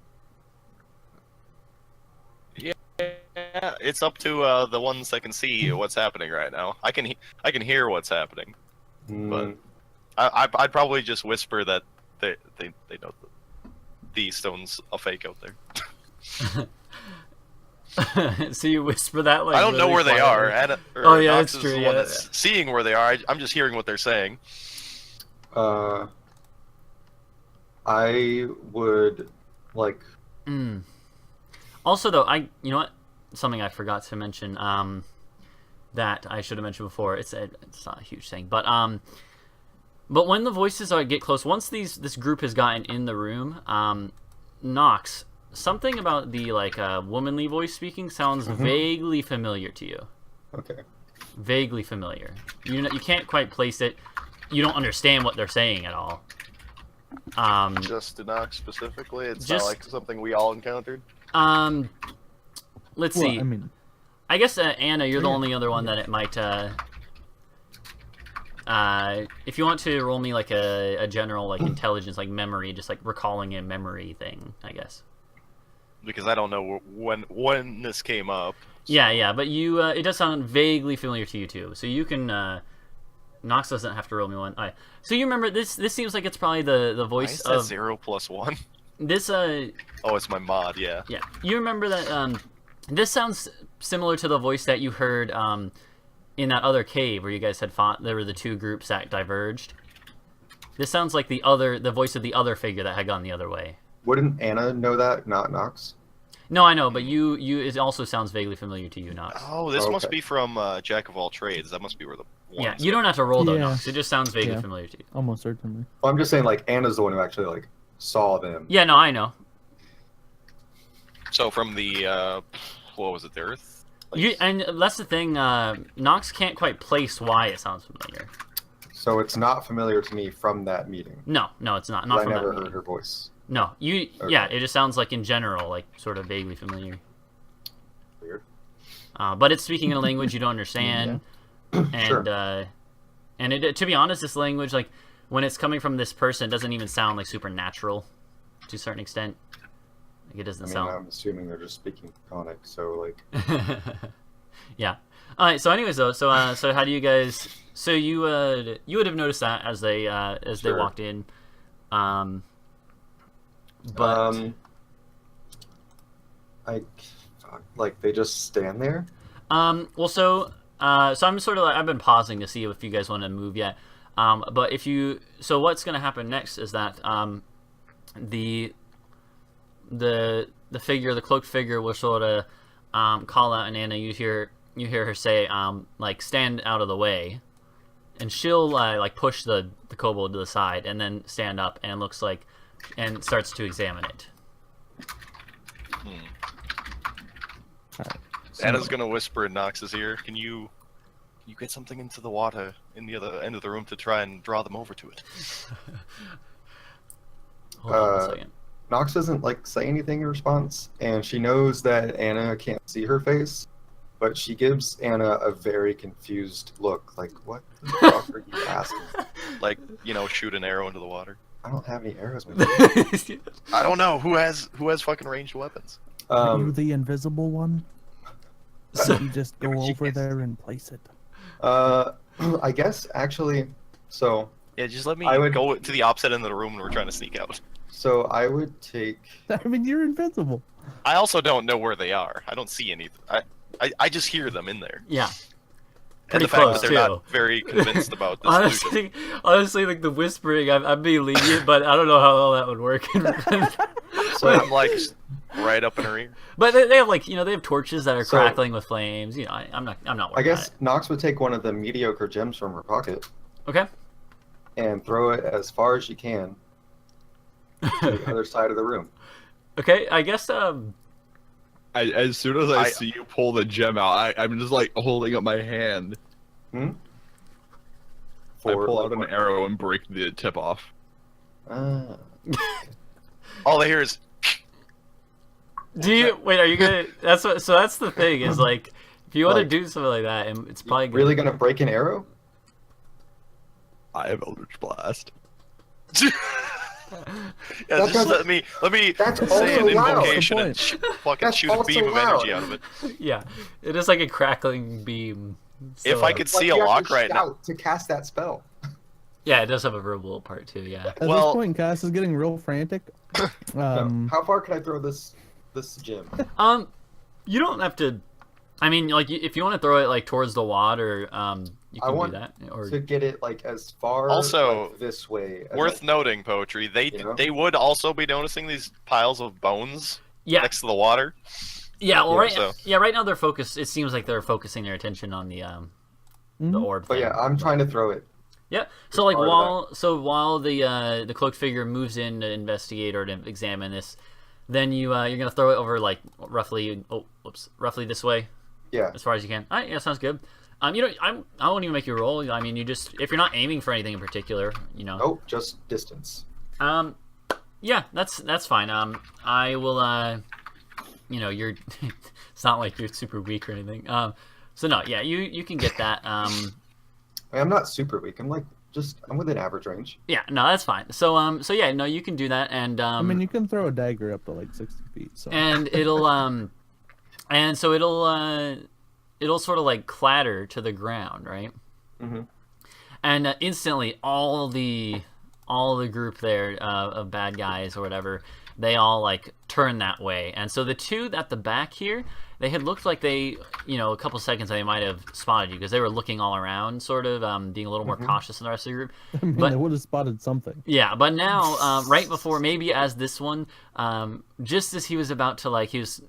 Yeah, it's up to the ones that can see what's happening right now. I can hear what's happening. But I'd probably just whisper that they know the stones a fake out there. So you whisper that like I don't know really where they are. quietly. Or Oh, yeah, Nox that's is true, the one yeah. that's seeing where they are. I'm just hearing what they're saying. I would like. Also, though, you know what? Something I forgot to mention. That I should have mentioned before. It's not a huge thing, but when the voices get close, once this group has gotten in the room, Nox, something about the womanly voice speaking sounds vaguely familiar to you. Okay. Vaguely familiar. You can't quite place it. You don't understand what they're saying at all. Just to Nox specifically, it's Just- not like something we all encountered. Let's see. Well, I mean, I guess Anna, you're the only other one that it might. If you want to roll me like a general intelligence, memory, just recalling a memory thing, I guess. Because I don't know when this came up. Yeah, but you, it does sound vaguely familiar to you too. So you can. Nox doesn't have to roll me one. All right. So you remember this? This seems like it's probably the Why voice is that of 0 + 1? this. Oh, it's my mod. Yeah. Yeah, you remember that. This sounds similar to the voice that you heard in that other cave where you guys had fought. There were the two groups that diverged. This sounds like the voice of the other figure that had gone the other way. Wouldn't Anna know that, not Nox? No, I know, but it also sounds vaguely familiar to you, Nox. Oh, this must Okay. be from Jack of all trades. That must be where the Yeah, ones you don't have to roll though, Yeah. Nox. It just sounds vaguely Yeah. familiar to you. almost certainly. Well, I'm just saying, Anna's the one who actually saw them. Yeah, no, I know. So from the what was it, the Earth? And that's the thing. Nox can't quite place why it sounds familiar. So it's not familiar to me from that meeting. No, it's not. Not I from never that heard meeting. her voice. No, you. Okay. Yeah, it just sounds like in general, sort of vaguely familiar. Weird. But it's speaking in a language you don't understand, and Sure. and to be honest, this language, when it's coming from this person, it doesn't even sound supernatural, to a certain extent. It doesn't I mean, sound. I'm assuming they're just speaking Draconic, so Yeah. All right. So, anyways, though, so how do you guys? So you would have noticed that as they Sure. walked in, but they just stand there. well, so I'm sort of I've been pausing to see if you guys want to move yet. But so what's going to happen next is that the figure, the cloaked figure, will sort of call out, and Anna, you hear her say stand out of the way, and she'll push the kobold to the side, and then stand up and looks and starts to examine it. Anna's gonna whisper in Nox's ear. Can you get something into the water in the other end of the room to try and draw them over to it? Hold on a second. Nox doesn't say anything in response, and she knows that Anna can't see her face, but she gives Anna a very confused look. What the fuck are you asking? Shoot an arrow into the water. I don't have any arrows with me. I don't know who has fucking ranged weapons. Are you the invisible one? So- You just go she over can't- there and place it. I guess actually, so Yeah, just let me I would- go to the opposite end of the room when we're trying to sneak out. I would take. I mean, you're invisible. I also don't know where they are. I don't see anything. I just hear them in there. Yeah. And the Pretty fact close, that they're too. not very convinced about this illusion. honestly, the whispering, I'm being lenient, but I don't know how well that would work. So I'm right up in her ear. But they have they have torches that are So- crackling with flames. I'm not I worried guess about Nox would take one of the mediocre gems from her pocket it. Okay. and throw it as far as she can to the other side of the room. Okay, I guess As soon as I see you pull the gem out, I'm just holding up my hand. I pull out an arrow and break the tip off. All I hear is are you gonna that's the thing is if you want to do something like that, and it's probably really gonna break an arrow? I have Eldritch Blast. Yeah, just let me That's say an also loud. invocation and That's fucking That's shoot a also beam of loud. energy out of it. Yeah, it is like a crackling beam. If I could see a You have lock to right now, shout to cast that spell. Yeah, it does have a verbal part too. Yeah. At this point, Kass is getting real frantic. How far can I throw this gem? You don't have to. I mean, like, if you want to throw it like towards the water, you can do that. Or to get it like as far Also, like, this way. Worth noting, Poetry. They would also be noticing these piles of bones next to the water. Yeah. Well, right now they're focused. It seems like they're focusing their attention on the orb. But yeah, I'm trying to throw it. Yeah. So like while the cloaked figure moves in to investigate or to examine this, then you're gonna throw it over like roughly this way. Yeah. As far as you can. All right. Yeah. Sounds good. I won't even make you roll. I mean, you just if you're not aiming for anything in particular, you know. Oh, just distance. Yeah, that's fine. I will. You're. It's not like you're super weak or anything. So no, yeah, you can get that. I'm not super weak. I'm within average range. Yeah, no, that's fine. So yeah, no, you can do that, and I mean, you can throw a dagger up to like 60 feet. So. And it'll it'll sort of like clatter to the ground, right? Mm-hmm. And instantly, all the group there of bad guys or whatever, they all like turn that way. And so the two at the back here, they had looked like they, a couple seconds they might have spotted you because they were looking all around, sort of being a little more cautious than the rest of the group. I mean, but they would have spotted something. Yeah, but now, right before, maybe as this one, just as he was about to he was,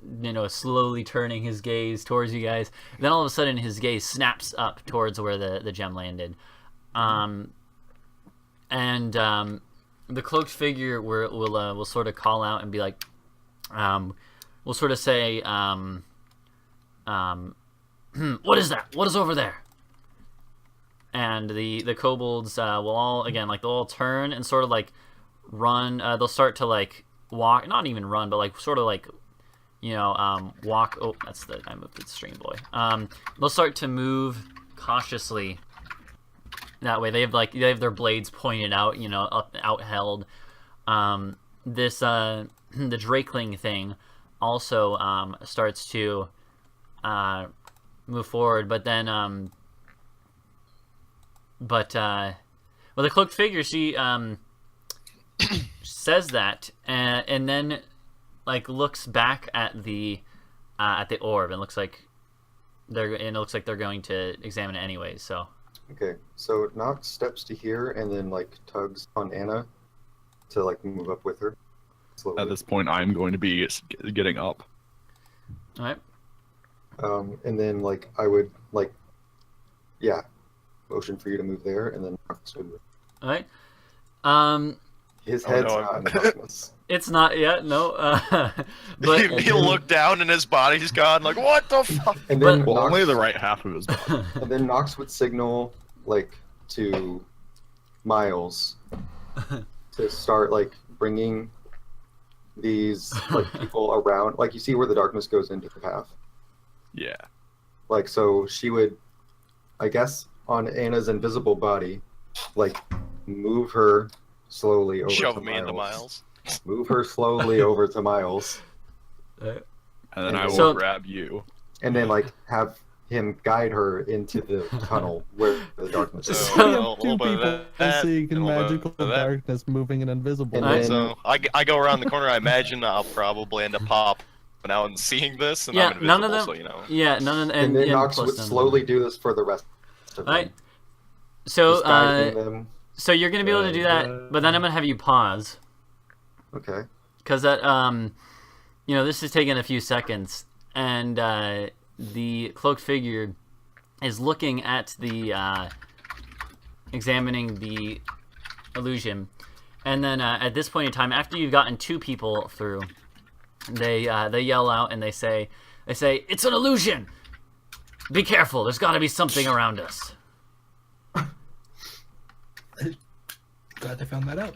slowly turning his gaze towards you guys, then all of a sudden his gaze snaps up towards where the gem landed. The cloaked figure will sort of call out and be like, we'll sort of say, what is that? What is over there? And the kobolds will all, again, they'll all turn and sort of run. They'll start to walk, not even run, but sort of walk. Oh, I moved the stream boy. They'll start to move cautiously. That way, they have their blades pointed out, out held. This the Drakeling thing also starts to move forward, but then the cloaked figure, she says that and then looks back at the orb and looks like they're going to examine it anyways. So. Okay, so Nox steps to here and then tugs on Anna to move up with her. Slowly. At this point, I'm going to be getting up. All right. And then I would motion for you to move there, and then Nox would. All right. His head's not in the darkness. It's not yet, no. But he'll look down and his body's gone. What the fuck? And then only the right half of his body. And then Nox would signal to Miles to start bringing these people around. You see where the darkness goes into the path. Yeah. So she would, I guess, on Anna's invisible body, move her slowly over Shove to me into Miles. Move her slowly over to Miles. And then I will grab you. And then have him guide her into the tunnel where the darkness is. So two people seeing in magical darkness moving in invisible. And so I go around the corner. I imagine I'll probably end up popping out and seeing this, and I'm invisible, none of them. So, Yeah, none of them. And then Nox would slowly do this for the rest of them. Right. So so you're gonna be able to do that, but then I'm gonna have you pause. Okay. Because that this is taking a few seconds, and the cloaked figure is looking at the examining the illusion, and then at this point in time, after you've gotten two people through, they yell out and they say it's an illusion. Be careful. There's got to be something around us. Glad they found that out.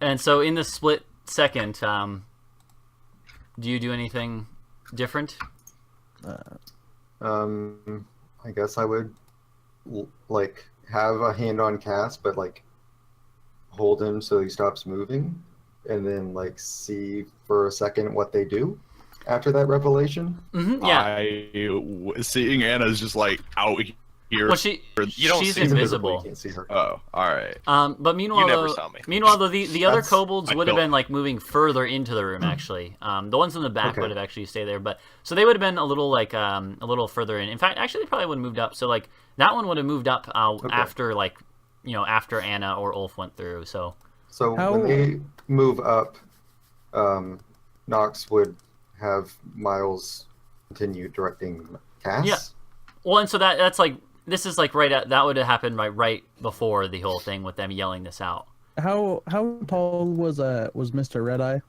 And so in the split second, do you do anything different? I guess I would have a hand on Kass, but hold him so he stops moving, and then see for a second what they do after that revelation. Mm-hmm, yeah. Seeing Anna's just out Here. Well, You don't she's see- She's invisible. You can't see her. Oh, all right. But meanwhile, You never though, saw me. the other That's- kobolds I would have don't- been like moving further into the room. Actually, the ones in the back Okay. would have actually stayed there. But so they would have been a little like a little further in. In fact, actually, they probably would have moved up. So like that one would have moved up after like after Anna or Ulf went through. So So How- when they move up, Nox would have Miles continue directing Kass. Yeah. well, and so that's like this is like that would have happened right before the whole thing with them yelling this out. How tall was Mr. Red Eye?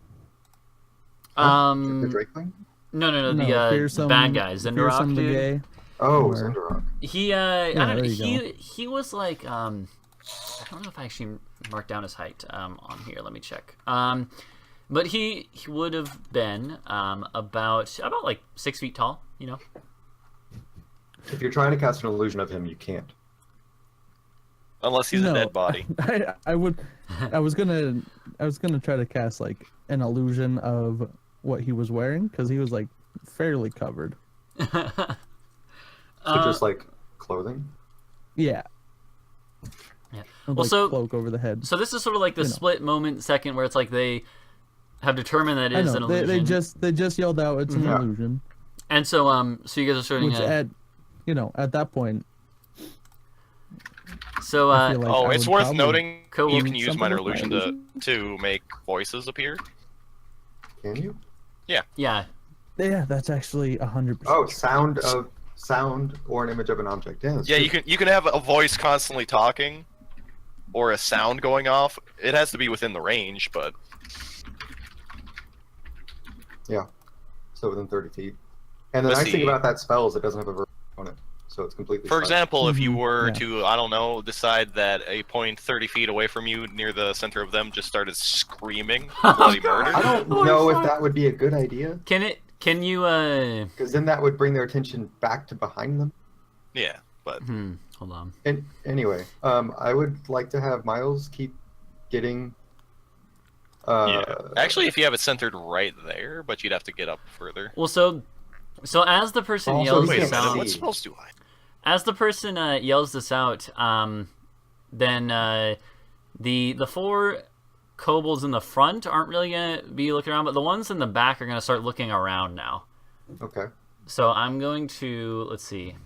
The Um, Drakeling? no, the Fearsome, bad guys, the Fearsome Narok the dude. gay. Oh, Or- Zendorok. He I don't know, there you he was like I don't know if I actually marked down his height on here. Let me check. But he would have been about like 6 feet tall. If you're trying to cast an illusion of him, you can't. Unless he's a No. dead body. I was gonna try to cast like an illusion of what he was wearing because he was like fairly covered. So just like clothing. Yeah. Yeah. With, Well, like, so- cloak over the head. So this is sort of like the split moment second where it's like they have determined that it I is an know illusion. they just yelled out it's an Yeah. illusion, And so so you guys are starting which at that point. so I feel like Oh, I it's would worth probably noting Cool. you can use Something minor with my illusion illusion? to make voices appear. Can you? yeah. Yeah, that's actually 100%. Oh, sound or an image of an object. Yeah, that's Yeah, true. you can have a voice constantly talking, or a sound going off. It has to be within the range, but So within 30 feet. And the Let's nice thing see. about that spell is it doesn't have a verb on it, so it's completely. for silent. example, if you Mhm, were yeah. to, I don't know, decide that a point 30 feet away from you, near the center of them, just started screaming bloody murder. I don't Holy know if fuck. that would be a good idea, Can you because then that would bring their attention back to behind them. Yeah, but hold on. And anyway, I would like to have Miles keep getting. Yeah. actually, if you have it centered right there, but you'd have to get up further. Well, so as the person Also, yells we Wait a this can't minute, out, what see. spells do I? as the person yells this out, then the four kobolds in the front aren't really gonna be looking around, but the ones in the back are gonna start looking around now. Okay. So I'm going to let's see.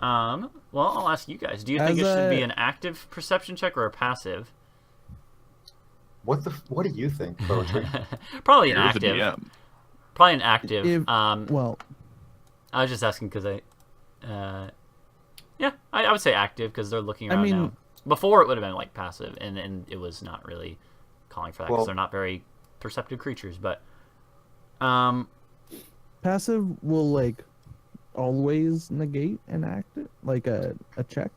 Well, I'll ask you guys. Do you think As it should be a- an active perception check or a passive? What do you think, Poetry? Probably an You're the active. DM. Probably an active. If- I Well, was just asking because I would say active because they're looking around mean- now. Before it would have been like passive, and it was not really calling for that because Well- they're not very perceptive creatures. But passive will like always negate an active, like a check.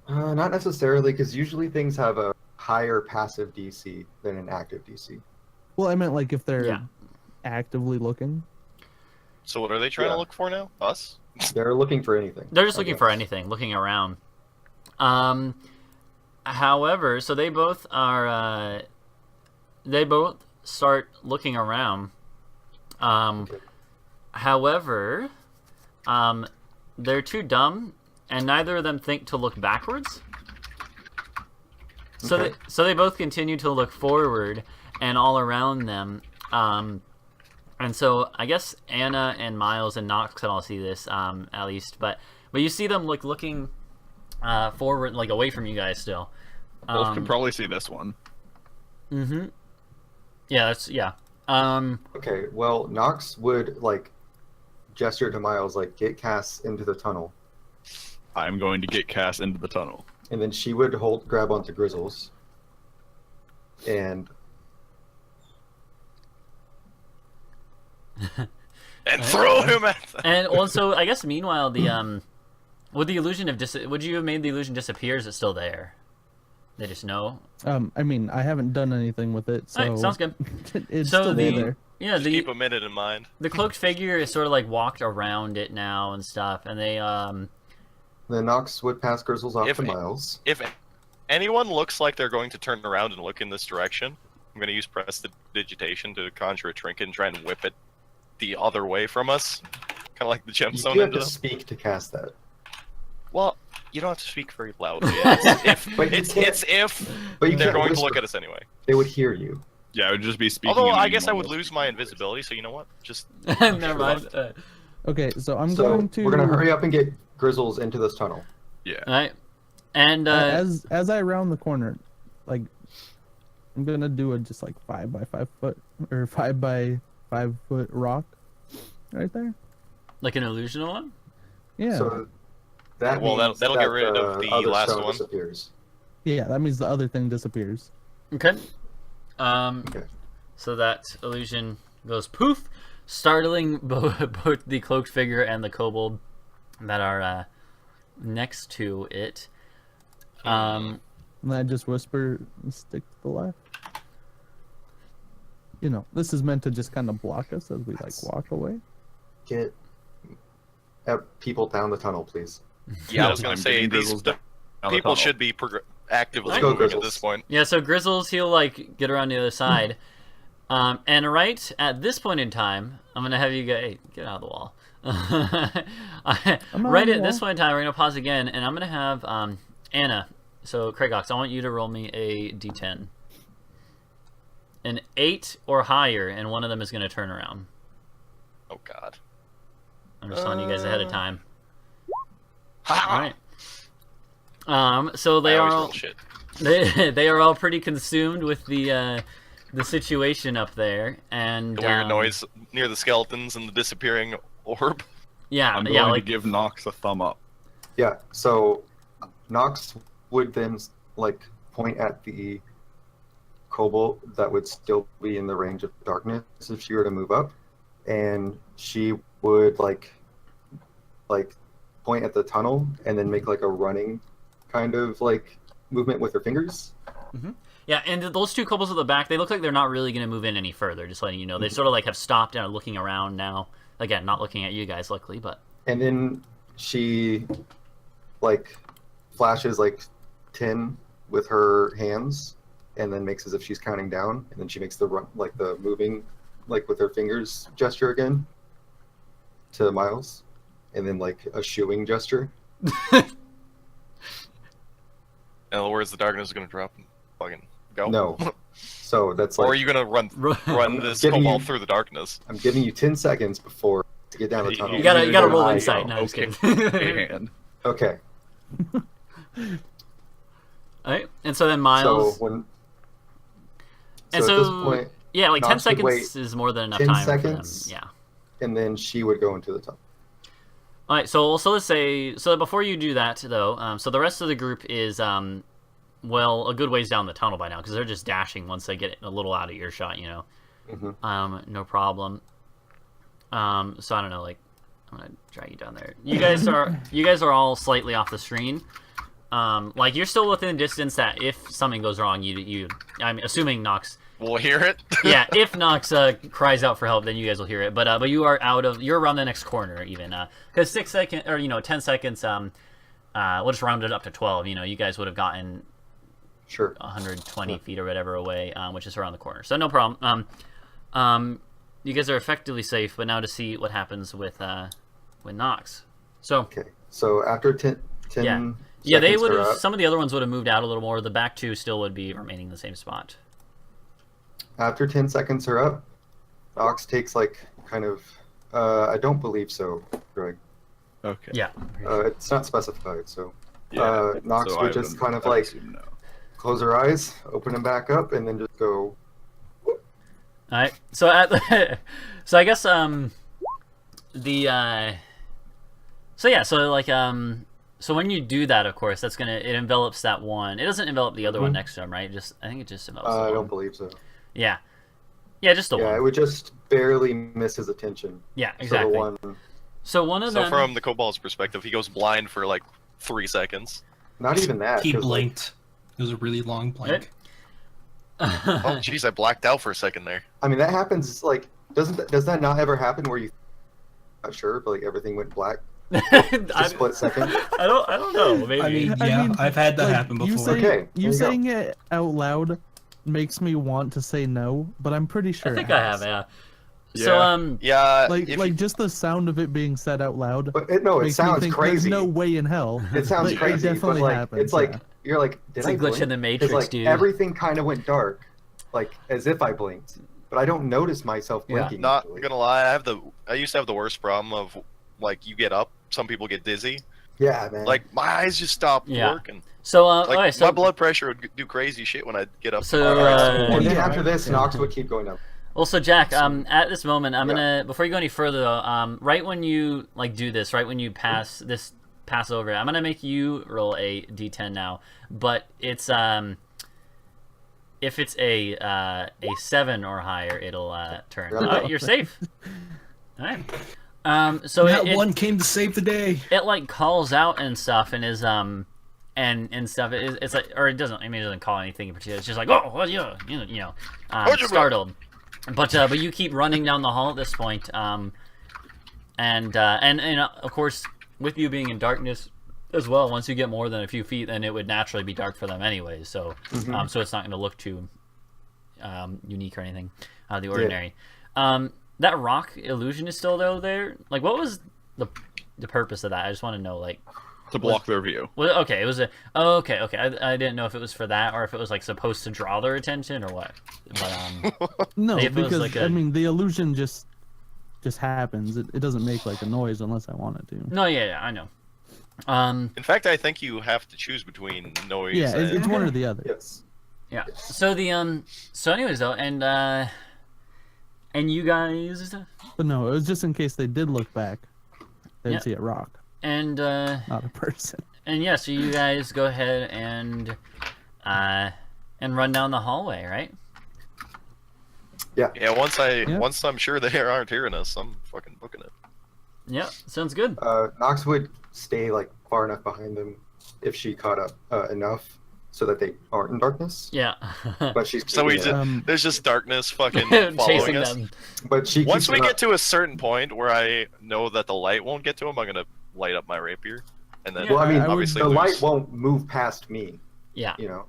Not necessarily, because usually things have a higher passive DC than an active DC. Well, I meant like if they're Yeah. actively looking. So what are they trying Yeah. to look for now? Us? They're looking for anything. they're just I looking for guess. anything, looking around. However, so they both are. They both start looking around. However, they're too dumb, and neither of them think to look backwards. So Okay. they both continue to look forward and all around them. And so I guess Anna and Miles and Nox can all see this, at least. But you see them looking forward, like away from you guys still. Wolf can probably see this one. Mm-hmm. Yeah, yeah. Okay, well, Nox would like gesture to Miles, like get Kass into the tunnel, I'm going to get Kass into the tunnel. and then she would grab onto Grizzles, and And throw him at them! And also, I guess meanwhile, the would the illusion of would you have made the illusion disappear? Is it still there? They just know. I mean, I haven't done anything with it, so Alright, sounds good. it's So still the- there. Yeah, Just keep a minute in mind. the cloaked figure is sort of like walked around it now and stuff, and they then Nox would pass Grizzles off If- to Miles. If anyone looks like they're going to turn around and look in this direction, I'm going to use prestidigitation to conjure a trinket and try and whip it the other way from us. Kind of like the You gemstone do have into to them. speak to cast that. Well, you don't have to speak very loudly. It's if But you they're can't going to whisper. look at us anyway. They would hear you. Yeah, I would just be speaking. Although in I a guess I would normal lose my invisibility, so you know what? Just Never mind. Okay, so I'm So going to. we're gonna hurry up and get Grizzles into this tunnel. Yeah. All right, and as I round the corner, like I'm gonna do a just like 5 by 5 foot or 5 by 5 foot rock, right there. like an illusional one. Yeah. So that Well, means that'll that get rid of the other last stone one. disappears. Yeah, that means the other thing disappears. Okay. Okay. So that illusion goes poof, startling both the cloaked figure and the kobold that are next to it. And I just whisper, stick to the left. You know, this is meant to just kind of block us as we like walk away. Get people down the tunnel, please. Yeah, I was gonna I'm say getting these Grizzles down the people tunnel. should be actively Let's go, moving at Grizzles. this point. Yeah, so Grizzles, he'll like get around the other side. And right at this point in time, I'm gonna have you guys hey, get out of the wall. Right at this point in time, we're gonna pause again, and I'm gonna have Anna. So Craigox, I want you to roll me a d10. An 8 or higher, and one of them is gonna turn around. Oh God. I'm just telling you guys ahead of time. Ha! All right. So they I are always all roll shit. they are all pretty consumed with the situation up there, and The weird noise near the skeletons and the disappearing orb. Yeah, I'm yeah, going like to give Nox a thumb up. Yeah. So Nox would then like point at the kobold that would still be in the range of darkness if she were to move up, and she would like point at the tunnel and then make like a running kind of like movement with her fingers. yeah, and those two kobolds at the back, they look like they're not really going to move in any further. Just letting you know, they sort of like have stopped and are looking around now. Again, not looking at you guys, luckily, but And then she like flashes like 10 with her hands and then makes as if she's counting down, and then she makes the run like the moving like with her fingers gesture again to Miles, and then like a shooing gesture. In other words, the darkness is gonna drop and fucking go. No. So that's Or like are you gonna run this Giving kobold you- through the darkness? I'm giving you 10 seconds before to get down the tunnel. you gotta Then roll I insight. go. No, just Okay. kidding. And Okay. All right, and so then So Miles, when and at so this point, yeah, like 10 Knox would seconds wait is more than enough 10 time seconds. for them. Yeah. and then she would go into the tunnel. All right, so let's say before you do that though, so the rest of the group is well a good ways down the tunnel by now because they're just dashing once they get a little out of earshot, you know. No problem. So I don't know, like I'm gonna drag you down there. You guys are all slightly off the screen. Like you're still within distance that if something goes wrong, you I'm assuming Nox. We'll hear it. Yeah, if Nox cries out for help, then you guys will hear it. But you're around the next corner even. Because 6 seconds or 10 seconds. We'll just round it up to 12. You know, you guys would have gotten Sure. 120 feet or whatever away, which is around the corner. So no problem. You guys are effectively safe. But now to see what happens with Nox. So Okay. So after 10 yeah, they seconds would are have. up, Some of the other ones would have moved out a little more. The back two still would be remaining in the same spot. After 10 seconds are up, Nox takes like kind of. I don't believe so, Greg. okay. Yeah. It's not specified, so Yeah. Nox so would I just would- kind of I would like assume no. close her eyes, open them back up, and then just go. All right. So so I guess so when you do that, of course, it envelops that one. It doesn't envelop the other one next to him, right? I think it just envelops. the I one. don't believe so. Yeah. Yeah, just the Yeah, one. it would just barely miss his attention. Yeah, So exactly. the one, So one of So them. from the kobold's perspective, he goes blind for like 3 seconds. not even that. He 'cause, like, blinked. It was a really long blink. Oh, jeez, I blacked out for a second there. I mean, that happens. Like, does that not ever happen where you not sure, but like everything went black just a I split second? don't know. Maybe. I mean, yeah, I've had that like, happen you before. saying- Okay, there You you go. saying it out loud makes me want to say no, but I'm pretty sure I think it I has. have, yeah. So Yeah, Like just the sound of it being said out loud. But it makes me sounds think crazy. There's no way in hell. It sounds But crazy, definitely but like happens, it's like yeah. you're like, did It's I a glitch in blink? the 'Cause, Matrix, like, dude. everything kind of went dark, like as if I blinked, but I don't notice myself Yeah. blinking. not usually. gonna lie, I used to have the worst problem of like you get up, some people get dizzy. Yeah, man. Like my eyes just stop Yeah. working. so Like okay, so my blood pressure would do crazy shit when I get up. So, and then yeah. after this, Nox would keep going up. Also, Jack, at this moment, I'm Yeah. gonna before you go any further though, right when you like do this, right when you pass over, I'm gonna make you roll a d10 now, but it's if it's a 7 or higher, it'll turn. Yeah. You're safe. All right. So That it one came to save the day. it like calls out and stuff and is and stuff. It's like, or it doesn't. I mean, it doesn't call anything in particular. It's just like, oh, well, yeah, startled. But you keep running down the hall at this point. And of course, with you being in darkness as well, once you get more than a few feet, then it would naturally be dark for them anyway. So, so it's not going to look too unique or anything out of the ordinary. That rock illusion is still there. Like, what was the purpose of that? I just want to know, like. To block their view. Well, okay, it was a. Oh, okay. I didn't know if it was for that or if it was like supposed to draw their attention or what. But No, if it was because like a- I mean the illusion just happens. It doesn't make like a noise unless I want it to. No, yeah, I know. In fact, I think you have to choose between noise. Yeah, it's and... one or the other. Yes. Yeah. So the So anyways though, and you guys But no, it was just in case they did look back, they'd Yeah. see a rock, and not a person. and yeah, so you guys go ahead and run down the hallway, right? Yeah, once Yeah. I'm sure they aren't hearing us, I'm fucking booking it. Yeah, sounds good. Nox would stay like far enough behind them if she caught up enough so that they aren't in darkness. Yeah. But she's So we keeping it- just there's just darkness fucking Chasing following us. them. But she Once keeps we it get up. to a certain point where I know that the light won't get to him, I'm gonna light up my rapier, and then Well, I mean, I would- obviously the lose. light won't move past me. Yeah. You know.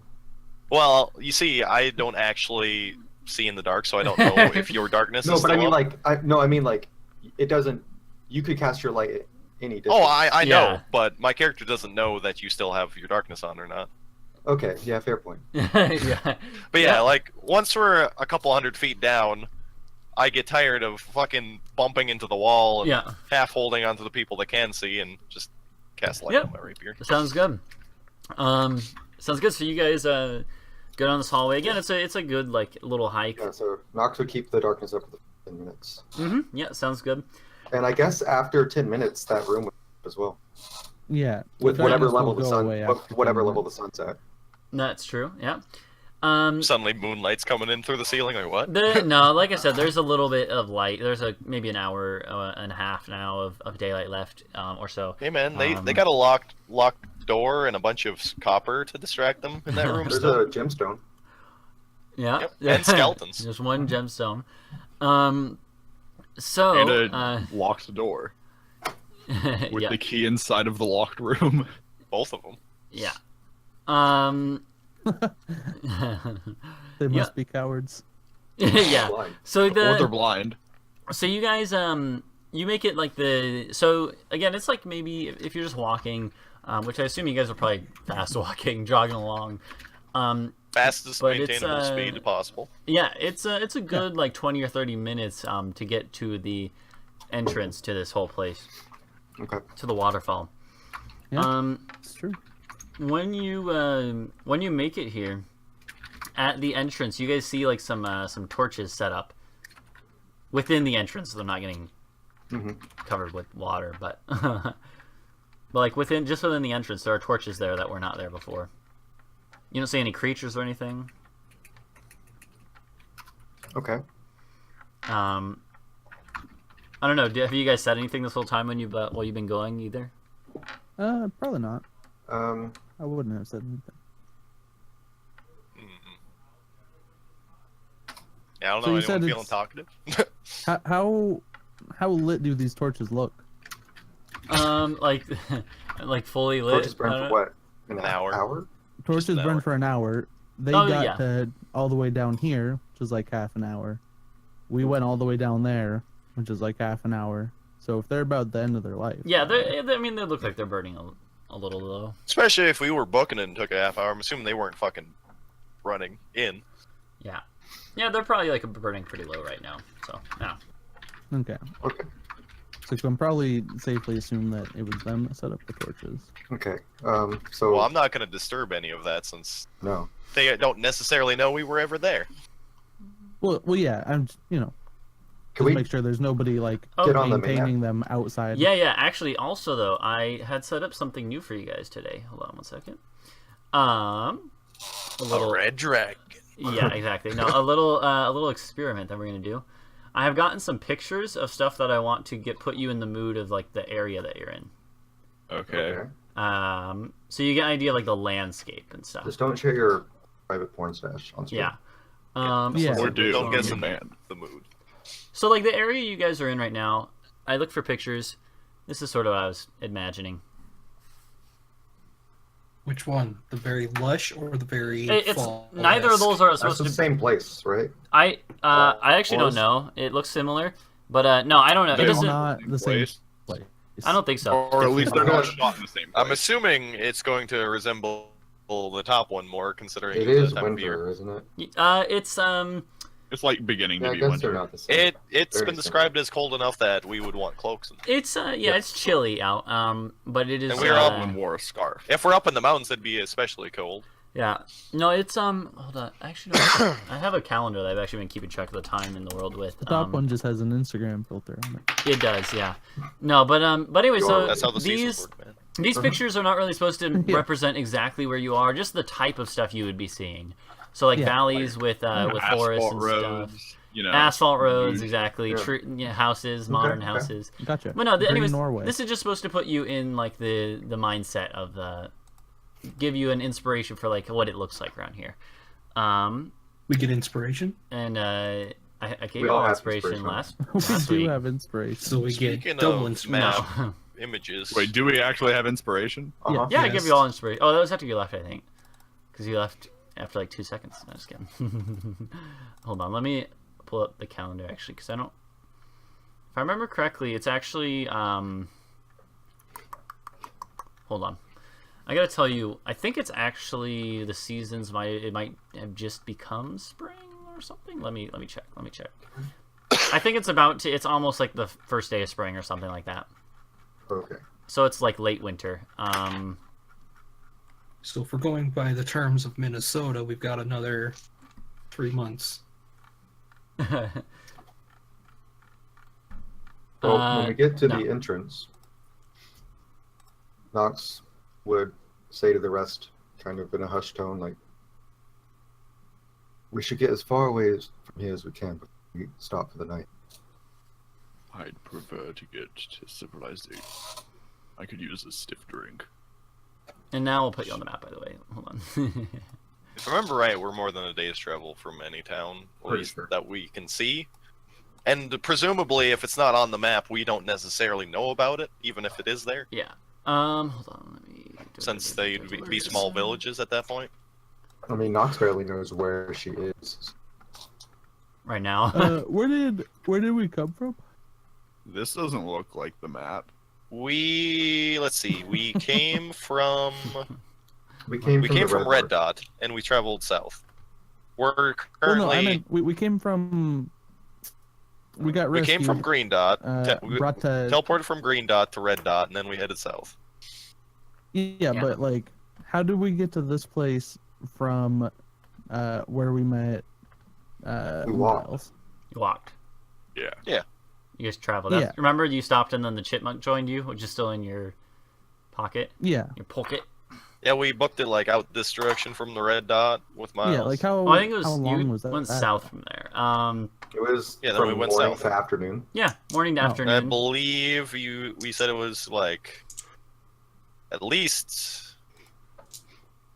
Well, you see, I don't actually see in the dark, so I don't know if your darkness No, is but I still mean, up. like, it doesn't. You could cast your light at any distance. Oh, I Yeah. know, but my character doesn't know that you still have your darkness on or not. Okay, yeah, fair point. Yeah. But yeah, Yeah. like once we're a couple hundred feet down, I get tired of fucking bumping into the wall and Yeah. half holding onto the people that can see and just cast light Yep. on my rapier. Sounds good. Sounds good. So you guys go down this hallway again. It's a good like little hike. Yeah, so Nox would keep the darkness up for 10 minutes. Yeah, sounds good. And I guess after 10 minutes, that room would as well. Yeah. With the whatever darkness will level the go sun, away after whatever 10 level the minutes. sun's at. That's true. Yeah. Suddenly moonlight's coming in through the ceiling or what? No, like I said, there's a little bit of light. There's maybe an hour and a half now of daylight left, or so. Hey man, they got a locked door and a bunch of copper to distract them in that room There's still. a gemstone. Yeah. Yep, and skeletons. There's one gemstone. So. And it locks the door with yeah. the key inside of the locked room. Both of them. Yeah. They Yeah. must be cowards. Yeah. Blind. So Or they're the blind. so you guys you make it like the so again it's like maybe if you're just walking, which I assume you guys are probably fast walking, jogging along. Fastest But it's, maintainable speed possible. Yeah, it's a good like 20 or 30 minutes to get to the entrance to this whole place, Okay. to the waterfall. Yeah. It's true. When you make it here, at the entrance, you guys see like some torches set up within the entrance. So they're not getting covered with water, but but like within the entrance, there are torches there that were not there before. You don't see any creatures or anything. Okay. I don't know. Have you guys said anything this whole time while you've been going either? Probably not. Um, I wouldn't have said anything. Yeah, I don't So know you said anyone feeling it's- talkative. How lit do these torches look? Like like fully lit. torches burn I don't for know. what? An hour. hour? Torches an burn hour. for an hour. They Oh, got yeah. to all the way down here, which is like half an hour. we went all the way down there, which is like half an hour. So if they're about the end of their life. Yeah, I mean, they look like they're burning a little low. Especially if we were booking it and took a half hour. I'm assuming they weren't fucking running in. Yeah. Yeah, they're probably like burning pretty low right now. So, yeah. Okay. Okay. So we can probably safely assume that it was them that set up the torches. Okay. So Well, I'm not going to disturb any of that since no. they don't necessarily know we were ever there. Well, yeah. I'm, Can just we make sure there's nobody like get on the map? maintaining them outside. Yeah. Actually, also though, I had set up something new for you guys today. Hold on one second. A little red dragon. Yeah, exactly. No, a little experiment that we're gonna do. I have gotten some pictures of stuff that I want to put you in the mood of like the area that you're in. Okay. So you get an idea of like the landscape and stuff. Just don't share your private porn stash on stream. Yeah. Yeah. Or do. Don't get in band. the mood. So like the area you guys are in right now, I looked for pictures. This is sort of what I was imagining. Which one? The very lush or the very It's fall? neither of those are That's supposed the to. same place, right? I actually don't Forest? know. It looks similar, but no, I don't know. It They're doesn't. not the same Place. place. I don't think so. Or at least they're not shot in the same place. I'm assuming it's going to resemble the top one more, considering It the is time of year. winter, isn't it? It's It's like beginning Yeah, to I be guess winter. they're not the same. It's Very been described as cold enough that we would want cloaks. it's it's chilly out. But it is. And we're I up often wore a scarf. If we're up in the mountains, it'd be especially cold. Yeah. No, it's hold on. Actually, no, I have a calendar that I've actually been keeping track of the time in the world with. The top one just has an Instagram filter on it. It does, yeah. No, but anyway, so That's how the seasons these work, man. these pictures are not really supposed to Yeah. represent exactly where you are, just the type of stuff you would be seeing. So like Yeah. valleys with forests Asphalt and roads, stuff. you know. Asphalt roads, huge. exactly. Yeah. Houses, modern okay. houses. Gotcha. But no, Green anyways, Norway. this is just supposed to put you in like the mindset of give you an inspiration for like what it looks like around here. We get inspiration, And I gave We you all all have inspiration inspiration. last we do week. have inspiration. so we Speaking get double of inspiration. No. Images. Wait, do we actually have inspiration? Uh-huh. Yeah, I Yes. give you all inspiration. Oh, that was after you left, I think. Because you left after like 2 seconds. No, just kidding. Hold on, let me pull up the calendar actually, because I don't. If I remember correctly, it's actually. Hold on. I gotta tell you, I think it's actually the seasons might have just become spring or something. Let me check. I think it's almost like the first day of spring or something like that. Okay. So it's like late winter. So if we're going by the terms of Minnesota, we've got another 3 months. Well, when we get to no. the entrance, Knox would say to the rest, kind of in a hushed tone, like, we should get as far away from here as we can before we stop for the night. I'd prefer to get to civilization. I could use a stiff drink. And now we'll put you on the map, by the way. Hold on. If I remember right, we're more than a day's travel from any town, at Pretty least sure. that we can see. And presumably, if it's not on the map, we don't necessarily know about it, even if it is there, Yeah. Hold on. Let me. since they'd be small villages at that point. I mean, Knox barely knows where she is. Right now. Where did we come from? This doesn't look like the map. Let's see, we came from We came from the Red Dot, and we traveled south. We're Oh currently no, I meant we came from. We got we rescued. came from Green Dot, we brought to. teleported from Green Dot to Red Dot, and then we headed south. Yeah, but like, how did we get to this place from where we met? We walked. Miles? You walked. Yeah. You guys traveled. Yeah. Remember, you stopped and then the chipmunk joined you, which is still in your pocket, Yeah, your pocket. Yeah, we booked it like out this direction from the Red Dot with Miles. yeah. Like how? Well, I think it was how long you was that? went south from there. It was Yeah, then from we went morning south. to afternoon. Yeah, morning to Oh. I afternoon. believe we said it was like at least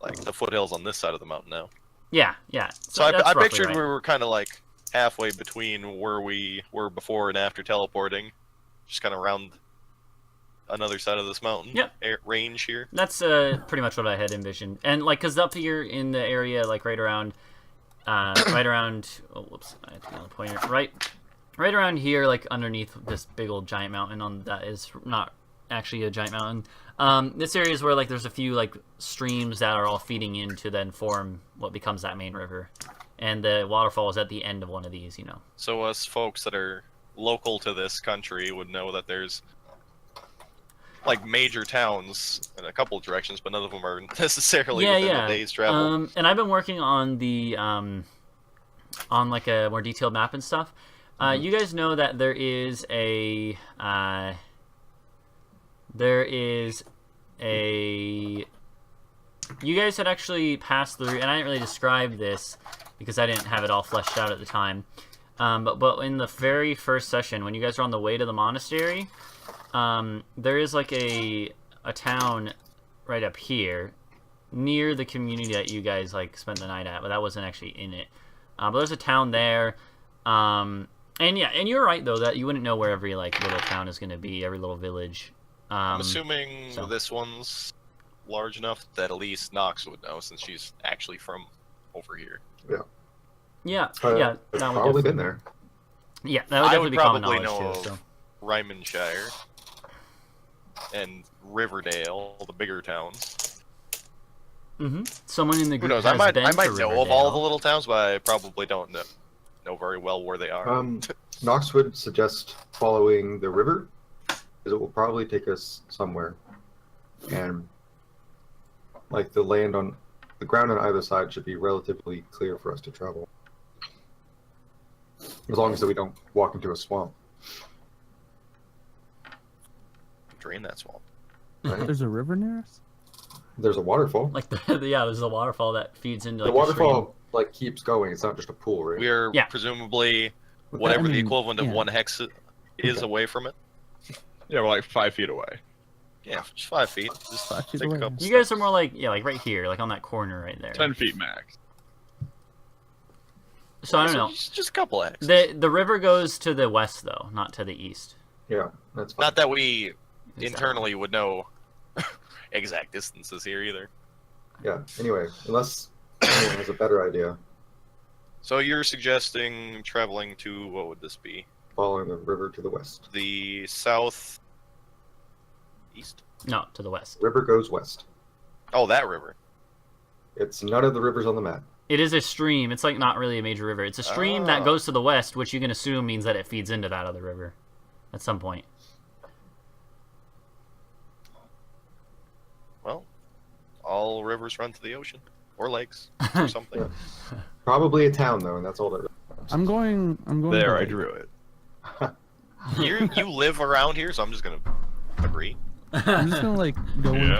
like the foothills on this side of the mountain now. Yeah. So I that's roughly pictured right. we were kind of like halfway between where we were before and after teleporting, just kind of around another side of this mountain Yep. range here. That's pretty much what I had envisioned. And like, cause up here in the area, like right around. Oh, whoops! I had to be on the pointer. Right right around here, like underneath this big old giant mountain on that is not actually a giant mountain. This area is where like there's a few like streams that are all feeding in to then form what becomes that main river, and the waterfall is at the end of one of these. So us folks that are local to this country would know that there's like major towns in a couple of directions, but none of them are necessarily within a day's travel. And I've been working on the on like a more detailed map and stuff. You guys know that there is a you guys had actually passed through, and I didn't really describe this because I didn't have it all fleshed out at the time. But in the very first session, when you guys are on the way to the monastery, there is like a town right up here near the community that you guys like spent the night at, but that wasn't actually in it. But there's a town there, and you're right though that you wouldn't know where every like little town is going to be, every little village. I'm assuming this one's large enough that at least Nox would know, since she's actually from over here. Yeah, I've that would probably been there. Yeah, that would I definitely would be common probably knowledge know too. So. Rymanshire and Riverdale, the bigger towns. Someone in the Who group knows? has I might been know to of all Riverdale. the little towns, but I probably don't know very well where they are. Nox would suggest following the river, because it will probably take us somewhere. And like the ground on either side should be relatively clear for us to travel. As long as we don't walk into a swamp. Drain that swamp. Right? There's a river near us? There's a waterfall. Like there's a waterfall that feeds into like The waterfall like keeps going. It's not just a pool, right? We are presumably whatever the equivalent of 1 hex is away from it. Yeah, we're like 5 feet away. Yeah, just 5 feet. Just 5 feet take a away. couple You guys steps. are more like like right here, like on that corner right there. 10 feet max. So I don't know. Just a couple hexes. The river goes to the west though, not to the east. Yeah, that's fine. Not that we internally would know exact distances here either. Yeah, anyway, unless anyone has a better idea, So you're suggesting traveling to, what would this be? following the river to the west. The south east? No, to the west. River goes west. Oh, that river. It's none of the rivers on the map. It is a stream. It's like not really a major river. It's a stream that goes to the west, which you can assume means that it feeds into that other river at some point. Well, all rivers run to the ocean. Or lakes. Or something. Yeah. Probably a town though, and that's all that. I'm going. There, to, I like, drew it. You live around here, so I'm just gonna agree. I'm just gonna like go Yeah.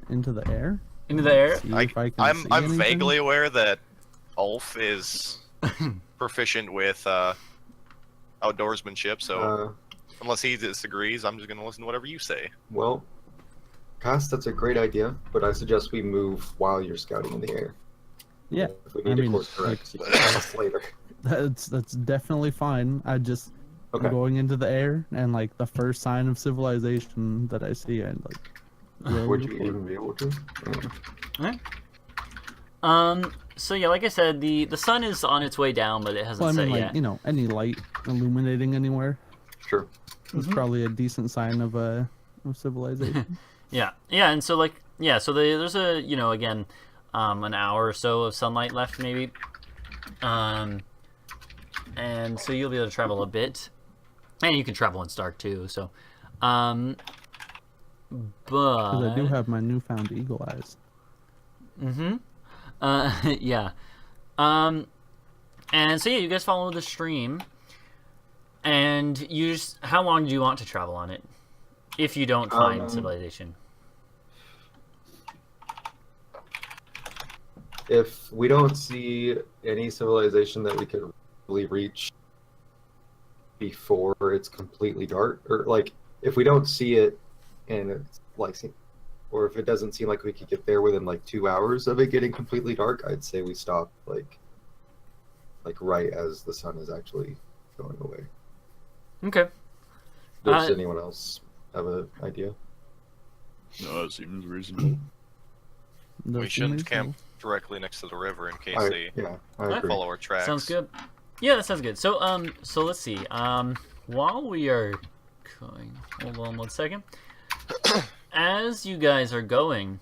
into the air. Into the air. See if I can I'm see I'm anything. vaguely aware that Ulf is proficient with outdoorsmanship, so unless he disagrees, I'm just gonna listen to whatever you say. Well, Kass, that's a great idea, but I suggest we move while you're scouting in the air. Yeah, If we need to course correct, you can tell us later. that's definitely fine. I'm Okay. going into the air, and like the first sign of civilization that I see, I like. will Would you report. even be able to? So yeah, like I said, the sun is on its way down, but it hasn't Well, I set mean, yet. like any light illuminating anywhere Sure. is probably a decent sign of civilization. Yeah, and so like so there's a again an hour or so of sunlight left maybe, and so you'll be able to travel a bit, and you can travel in dark too. So, but Because I do have my newfound eagle eyes. yeah, and so yeah, you guys follow the stream, and how long do you want to travel on it, if you don't find civilization? If we don't see any civilization that we could really reach before it's completely dark, or like if we don't see it and it's like, or if it doesn't seem like we could get there within like 2 hours of it getting completely dark, I'd say we stop like right as the sun is actually going away. Okay. Does anyone else have an idea? No, that seems reasonable. Those We shouldn't humans, camp directly next to the river in case I they agree. follow our tracks. Sounds good. Yeah, that sounds good. So so let's see. While we are going, hold on one second. As you guys are going,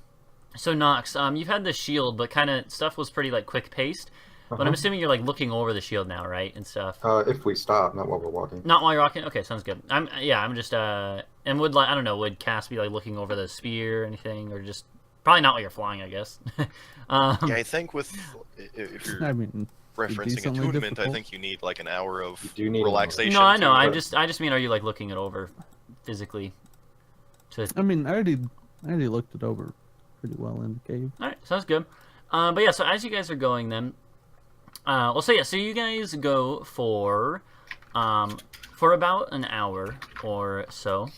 so Nox, you've had the shield, but kind of stuff was pretty like quick paced. But I'm assuming you're like looking over the shield now, right, and stuff. If we stop, not while we're walking. Not while you're walking. Okay, sounds good. I'm just and would like I don't know, would Kass be like looking over the spear or anything, or just probably not while you're flying, I guess. Yeah, I think if you're I mean, referencing decently attunement, difficult. I think you need like an hour of You do need an hour. relaxation. No, I know. to- I just mean, are you like looking it over physically? I mean, I already looked it over pretty well in the cave. All right, sounds good. But yeah, so as you guys are going, then, so you guys go for about an hour or so,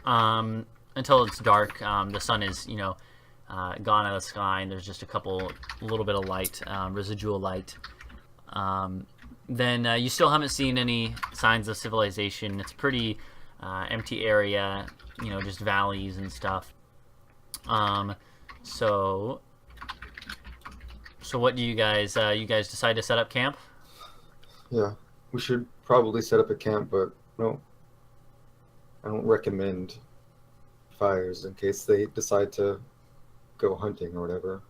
until it's dark. The sun is, gone out of the sky, and there's just a little bit of light, residual light. Then you still haven't seen any signs of civilization. It's a pretty empty area, just valleys and stuff. So what do you guys decide to set up camp? Yeah, we should probably set up a camp, but no, I don't recommend fires in case they decide to go hunting or whatever.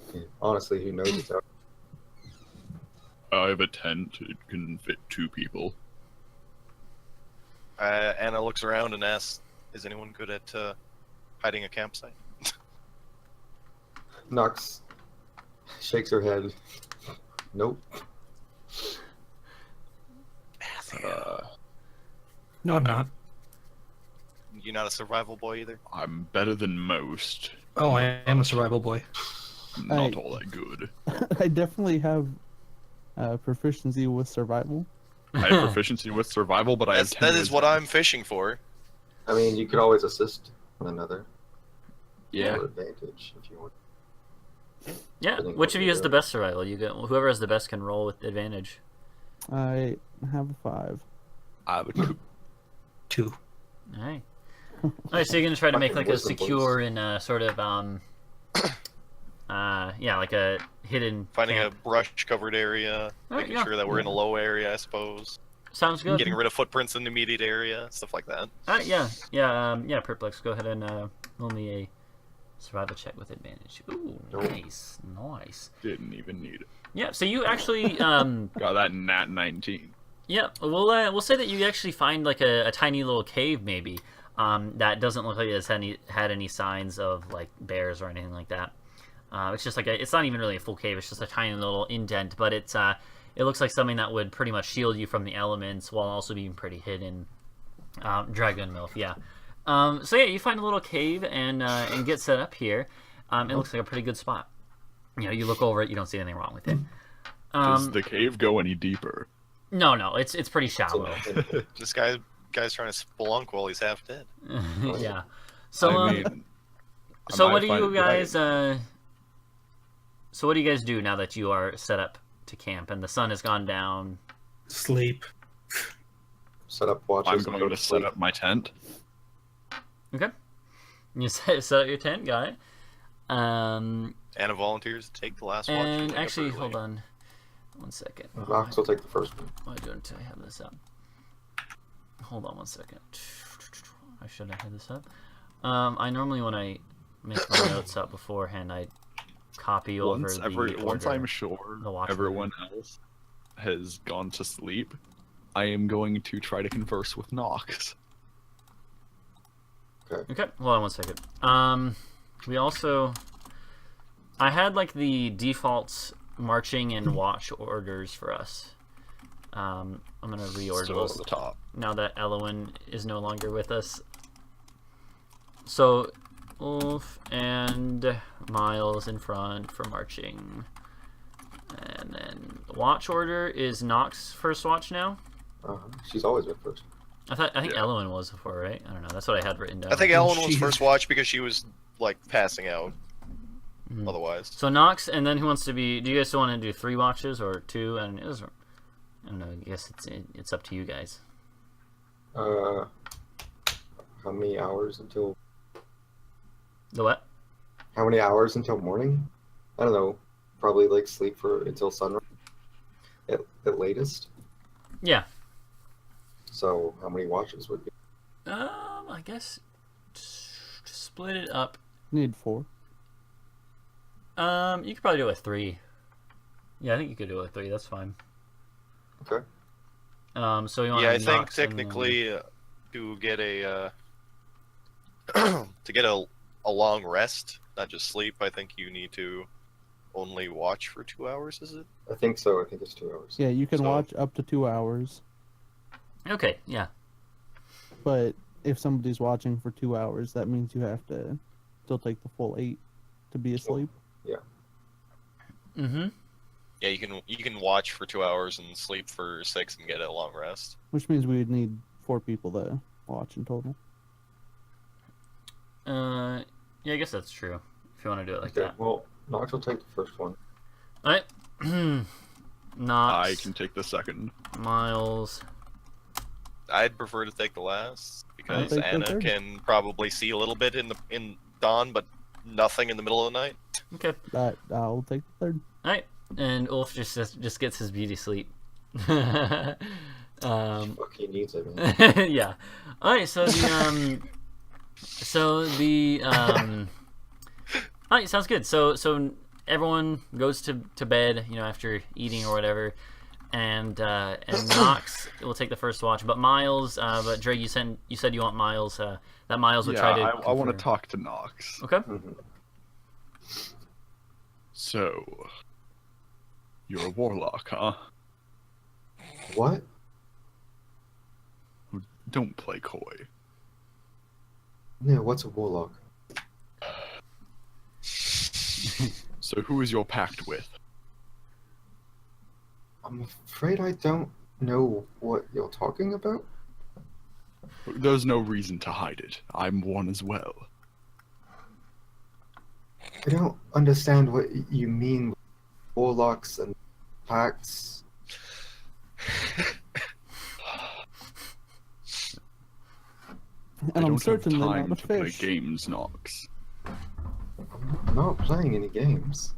I mean, honestly, who knows what's out? I have a tent. It can fit 2 people. Anna looks around and asks, "Is anyone good at hiding a campsite?" Nox shakes her head. Nope. No, I'm not. You're not a survival boy either. I'm better than most. Oh, I am a survival boy. Not all that good. I definitely have proficiency with survival. I have proficiency with survival, but I have 10 That is what I'm fishing for. I mean, you could always assist one another. Yeah. For advantage if you want. Yeah, which of you has the best survival? Whoever has the best can roll with advantage. I have a 5. I have a 2. 2. All right. All right, so you're gonna try to make like a Wisdom secure and sort of like a hidden Finding camp. a brush-covered area, Alright, making yeah. sure that we're in a low area, I suppose. Sounds good. Getting rid of footprints in the immediate area, stuff like that. Yeah. Perplex, go ahead and roll me a survival check with advantage. Ooh, nice. Didn't even need it. Yeah, so you actually Got that nat 19. yeah, we'll say that you actually find like a tiny little cave maybe that doesn't look like it's had any signs of like bears or anything like that. It's just like it's not even really a full cave. It's just a tiny little indent, but it looks like something that would pretty much shield you from the elements while also being pretty hidden. Dragon Milf, yeah. So yeah, you find a little cave and get set up here. It looks like a pretty good spot. You look over it, you don't see anything wrong with it. Does the cave go any deeper? No, it's pretty shallow. This guy's trying to spelunk while he's half dead. Yeah. So I mean, so I what do find you it guys so what do you guys do now that you are set up to camp and the sun has gone down? Sleep. Set up watches. I'm and going go to sleep. set up my tent. Okay. You set up your tent, got it. Anna volunteers to take the last watch. And actually, hold on one second. Nox will take the first one. Why don't I have this up? Hold on one second. I should have had this up. I normally, when I make my notes up beforehand, I copy over Once I'm sure the watch everyone else has gone to sleep, I am going to try to converse with Nox. Okay, hold on one second. We also... I had, like, the defaults marching and watch orders for us. I'm gonna reorder Still those at the top. now that Elowen is no longer with us. So, Ulf and Miles in front for marching. And then the watch order is Nox first watch now. She's always been first. I think Elowen was before, right? I don't know. That's what I had written down. I think Ellen was Jeez. first watch because she was like passing out. Mhm. Otherwise, So Nox, and then who wants to be? Do you guys want to do 3 watches or 2? And it doesn't. I don't know. I guess it's up to you guys. How many hours until? The what? How many hours until morning? I don't know. Probably like sleep until sunrise. at latest. Yeah. So how many watches would be? I guess just split it up. Need 4. You could probably do it with 3. Yeah, I think you could do it with 3. That's fine. Okay. So you want? Yeah, I think technically to get a to get a long rest, not just sleep, I think you need to only watch for 2 hours. Is it? I think so. I think it's 2 hours. Yeah, you can So- watch up to 2 hours, Okay. Yeah. but if somebody's watching for 2 hours, that means you have to still take the full 8 to be asleep. Mm-hmm. Yeah, you can watch for 2 hours and sleep for 6 and get a long rest. Which means we would need 4 people to watch in total. Yeah, I guess that's true. If you want to do it like Okay. that. Well, Nox will take the first one. All right. Nox. I can take the second. Miles. I'd prefer to take the last because take the Anna third. can probably see a little bit in dawn, but nothing in the middle of the night. Okay. I'll take the third. All right. And Ulf just gets his beauty sleep. Fuck, he needs it, man. Yeah. All right. So the all right, sounds good. So everyone goes to bed, after eating or whatever, and Nox will take the first watch. But Miles, but Dre, you said you want Miles. That Miles would try to. I want to confirm. talk to Nox. Okay. Mhm. So, you're a warlock, huh? What? Don't play coy. Yeah, what's a warlock? So who is your pact with? I'm afraid I don't know what you're talking about. There's no reason to hide it. I'm one as well. I don't understand what you mean with warlocks and pacts. And I I'm don't have certain they're time not a to play fish. games, Nox. I'm not playing any games.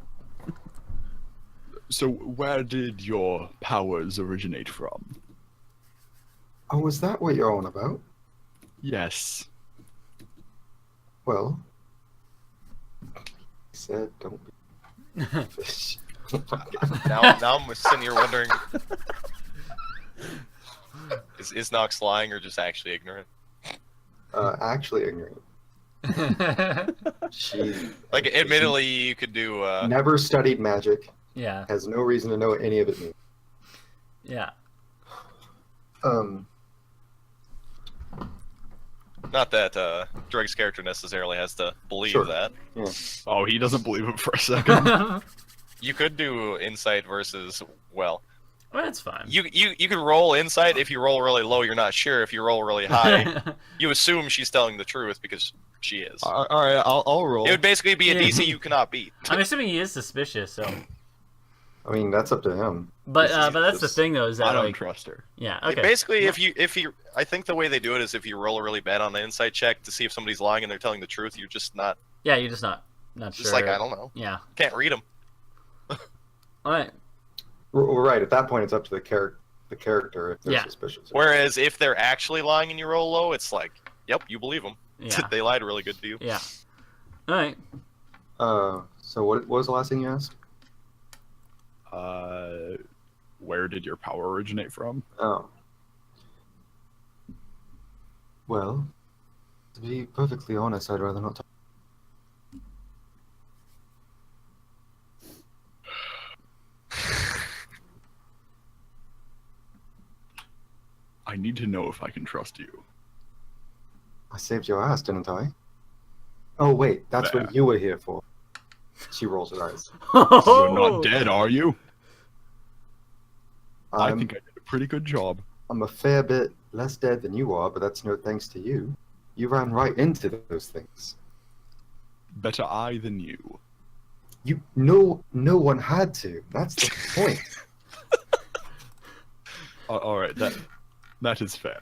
So where did your powers originate from? Oh, is that what you're on about? Yes. Well, he said don't be a fish. Now I'm sitting here wondering, is Nox lying or just actually ignorant? Actually ignorant. She Like, admittedly, you could do. never studied magic, Yeah. has no reason to know what any of it means. Yeah. Not that Drake's character necessarily has to believe Sure. that. Yeah. Oh, he doesn't believe it for a second. You could do insight versus, well, Well, that's fine. you could roll insight. If you roll really low, you're not sure. If you roll really high, you assume she's telling the truth because she is. All right, I'll roll. It would basically be a Yeah. DC you cannot beat. I'm assuming he is suspicious. So, I mean, that's up to him. but This is that's the just- thing though, is that I don't like, trust her. yeah. Okay. Basically, if you, I think the way they do it is if you roll a really bad on the insight check to see if somebody's lying and they're telling the truth, you're just not, Yeah, you're just not just sure. like, I don't know, Yeah. can't read them. All right. We're right. At that point, it's up to the character if they're Yeah. suspicious. Whereas if they're actually lying and you roll low, it's like, yep, you believe them. Yeah. They lied really good to you. Yeah. All right. So what was the last thing you asked? Where did your power originate from? Oh. Well, to be perfectly honest, I'd rather not talk. I need to know if I can trust you. I saved your ass, didn't I? Oh wait, that's Fair. what you were here for. She rolls her eyes. You're not dead, are you? I I'm, think I did a pretty good job. I'm a fair bit less dead than you are, but that's no thanks to you. You ran right into those things. Better I than you. No one had to. That's the point. All right, that is fair.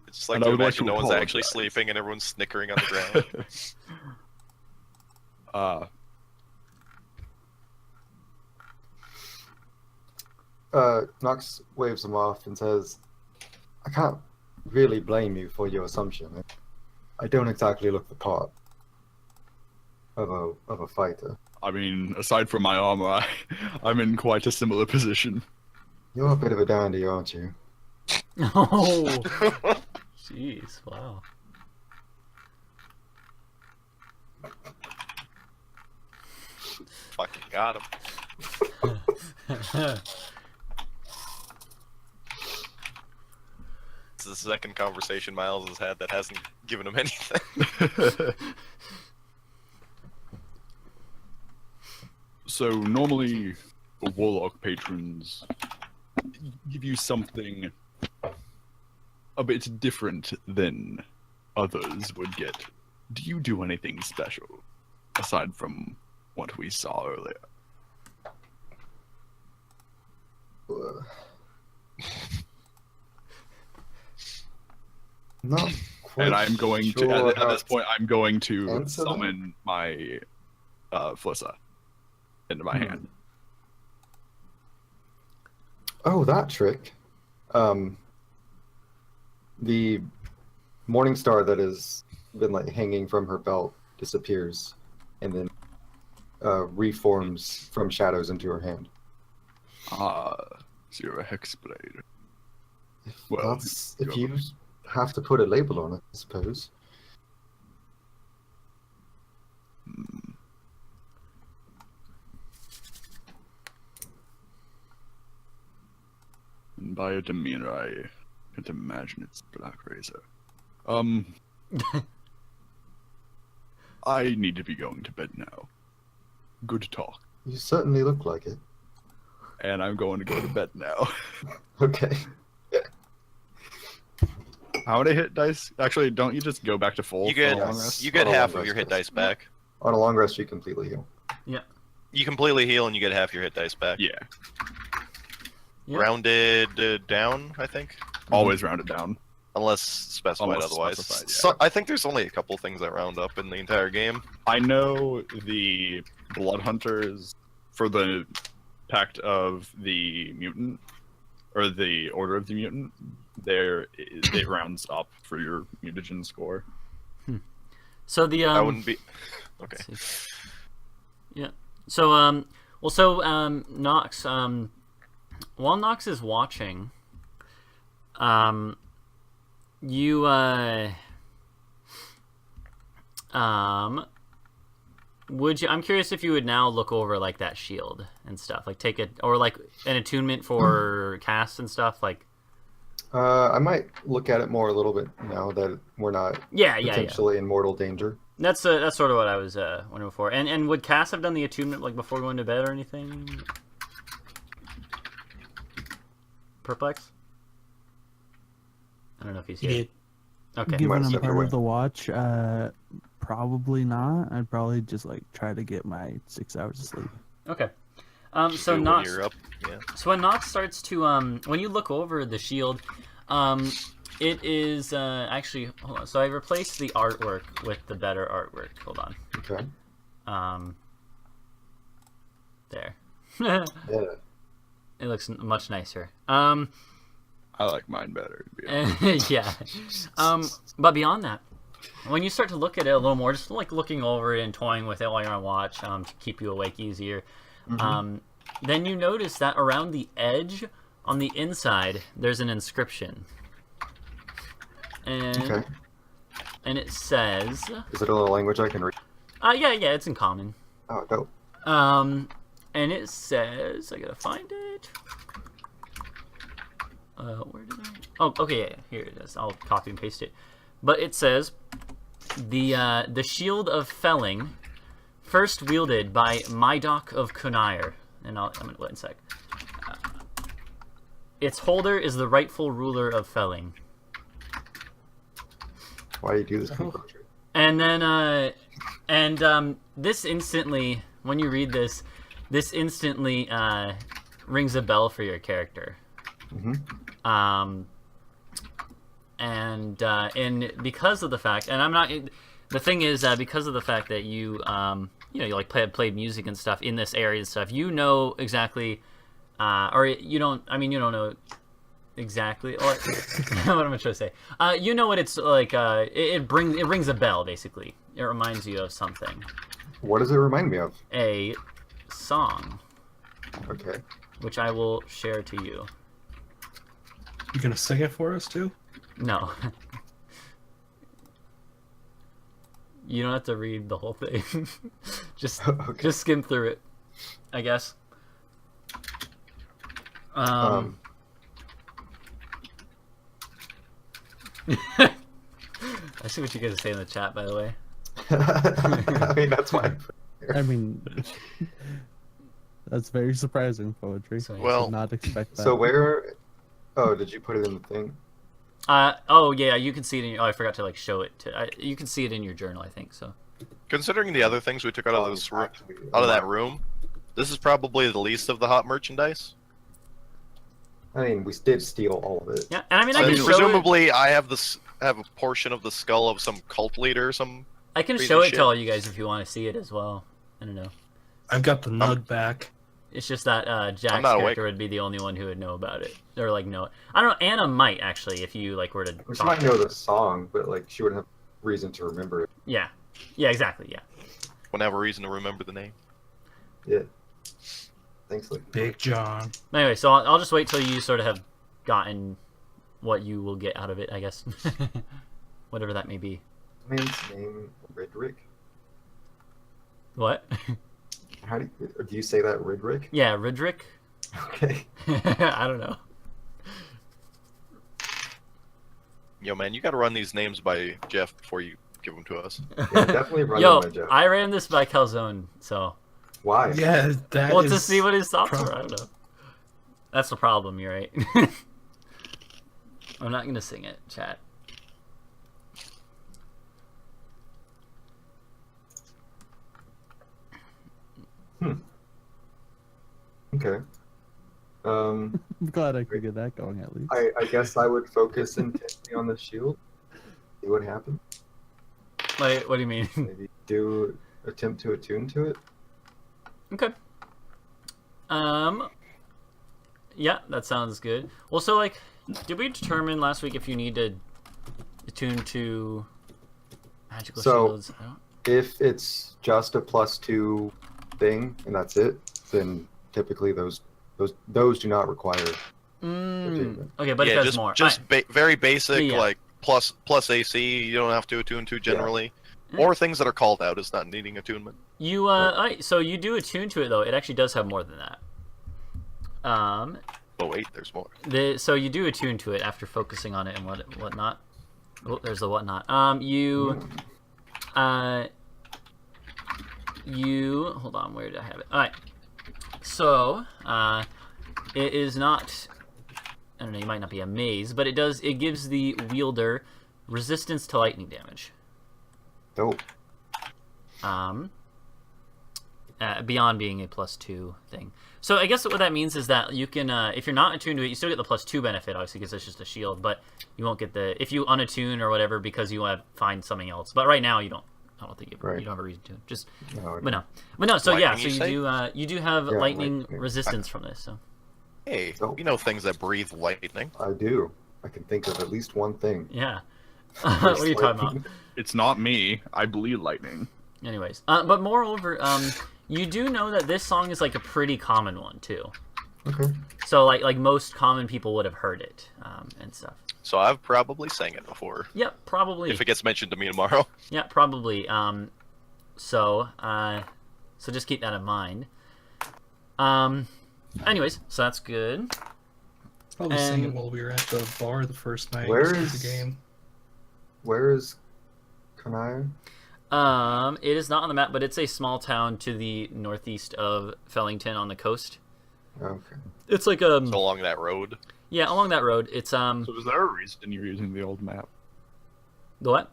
It's just like And to I would like imagine to no one's actually apologize. sleeping and everyone's snickering on the ground. Knox waves him off and says, "I can't really blame you for your assumption. I don't exactly look the part of a fighter. I mean, aside from my armor, I'm in quite a similar position. You're a bit of a dandy, aren't you?" Oh, jeez, wow. Fucking got him. It's the second conversation Miles has had that hasn't given him anything. So normally, warlock patrons give you something a bit different than others would get. Do you do anything special aside from what we saw earlier? Not quite. And I'm going sure to, at how this point, I'm going to answer that? summon my Flissa into my hand. Oh, that trick. The morning star that has been like hanging from her belt disappears, and then reforms from shadows into her hand. Ah, so you're a hexblade. Well, if you have to put a label on it, I suppose. And by your demeanor, I can't imagine it's Black Razor. I need to be going to bed now. Good talk. You certainly look like it. And I'm going to go to bed now. Okay. How many hit dice? Actually, don't you just go back to full? You for a get long rest? you get On a half long of your hit rest, dice back. On a long rest, you completely heal. You completely heal and you get half your hit dice back. Yeah, Yep. Rounded down, I think, always rounded down. unless specified Unless otherwise. specified, yeah. So, I think there's only a couple things that round up in the entire game. I know the Blood Hunters for the Pact of the Mutant, or the Order of the Mutant, it rounds up for your mutagen score. So the I wouldn't be. Okay. let's see. Yeah. So Nox, while Nox is watching, you would you? I'm curious if you would now look over like that shield and stuff, like take it, or like an attunement for Kass and stuff, like. I might look at it more a little bit now that we're not Yeah. potentially in mortal danger. That's sort of what I was wondering before. And would Kass have done the attunement like before going to bed or anything? Perplex? I don't know if he's He here. did. Okay. Might Given have I'm stepped part away. of the watch, probably not. I'd probably just like try to get my 6 hours of sleep. Okay. So Do when Nox. you're up. Yeah. So when Nox starts to when you look over the shield, it is actually, hold on. So I replaced the artwork with the better artwork. Hold on. Okay. There. Yeah. It looks much nicer. I like mine better. To be honest. Yeah. But beyond that, when you start to look at it a little more, just like looking over it and toying with it while you're on watch, to keep you awake easier, then you notice that around the edge, on the inside, there's an inscription. And Okay. and it says, Is it a language I can read? yeah, it's in common. Oh, dope. And it says, I gotta find it. Where did I? Oh, okay, yeah, here it is. I'll copy and paste it. But it says, the Shield of Felling, first wielded by Maidoc of Kunair. And I'm gonna wait a sec. Its holder is the rightful ruler of Felling. Why do you do this kind of poetry? And then, this instantly, when you read this instantly rings a bell for your character. Mm-hmm. And because of the fact, and I'm not, the thing is, because of the fact that you, you like played music and stuff in this area and stuff, you know exactly or you don't. I mean, you don't know exactly. Or what am I trying to say? You know what it's like. It rings a bell basically. It reminds you of something. What does it remind me of? A song, Okay. which I will share to you. You gonna sing it for us too? No. You don't have to read the whole thing. just Okay. just skim through it, I guess. I see what you guys say in the chat, by the way. I mean, that's fine. I mean, that's very surprising poetry. So, Well, Did not expect that. So where? Oh, did you put it in the thing? oh yeah, you can see it in your, oh, I forgot to like show it to, you can see it in your journal, I think, so. Considering the other things we took out of this room, Actually, out of that room, this is probably the least of the hot merchandise. I mean, we did steal all of it. Yeah, and I mean, I And can show it, presumably, I have a portion of the skull of some cult leader or some. I can crazy show it shit. to all you guys if you want to see it as well. I don't know. I've got the nug back. It's just that Jack's not awake. character would be the only one who would know about it, or like know it. I don't know. Anna might actually, if you like were to. She talk might to know her. the song, but like she wouldn't have reason to remember it. Yeah, yeah, exactly. Yeah. Wouldn't have a reason to remember the name. Yeah. Thanks, Lee. Big John. Anyway, so I'll just wait till you sort of have gotten what you will get out of it, I guess. Whatever that may be. Man's name Ridrick. What? How do you say that, Ridrick? Yeah, Ridrick. Okay. I don't know. Yo, man, you gotta run these names by Jeff before you give them to us. Yeah, definitely run Yo, them by Jeff. I ran this by Calzone, so Why? Yeah, that well is... to see what his thoughts prob- were. I don't know. That's the problem. You're right. I'm not gonna sing it, chat. Okay. I'm glad I could get that going at least. I guess I would focus intently on the shield. See what happens. Like, what do you mean? Maybe do attempt to attune to it. Okay. Yeah, that sounds good. Well, so like, did we determine last week if you need to attune to magical So- shields? I don't... If it's just a +2 thing and that's it, then typically those do not require. Okay, but it yeah, does just more. just very basic, Yeah. like plus AC. You don't have to attune to generally, Yeah. or things that are called out as not needing attunement. You alright, so you do attune to it though. It actually does have more than that. Oh wait, there's more. So you do attune to it after focusing on it and whatnot. Oh, there's the whatnot. You hold on. Where did I have it? All right. So it is not. I don't know. You might not be amazed, but it does. It gives the wielder resistance to lightning damage. Dope. Beyond being a +2 thing. So I guess what that means is that you can, if you're not attuned to it, you still get the +2 benefit, obviously, because it's just a shield, but you won't get the, if you unattune or whatever, because you want to find something else. But right now, you don't. I don't think you Right. don't have a reason to. Just, No, but no. So yeah, Lightning, so you you do have Yeah, lightning lightning. resistance from this. So Hey, Oh. you know things that breathe lightning. I do. I can think of at least one thing. yeah. What are you talking about? It's not me. I bleed lightning. Anyways, but moreover, you do know that this song is like a pretty common one too. Okay. So like most common people would have heard it and stuff. So I've probably sang it before. Yep, probably. If it gets mentioned to me tomorrow. Yeah, probably. So just keep that in mind. Anyways, so that's good. Probably sang it And- while we were at the bar the first night. Where of is- the game? Where is Kanaya? It is not on the map, but it's a small town to the northeast of Fellington on the coast. Okay. It's like So along that road. yeah, along that road. It's So is there a reason you're using the old map? the what?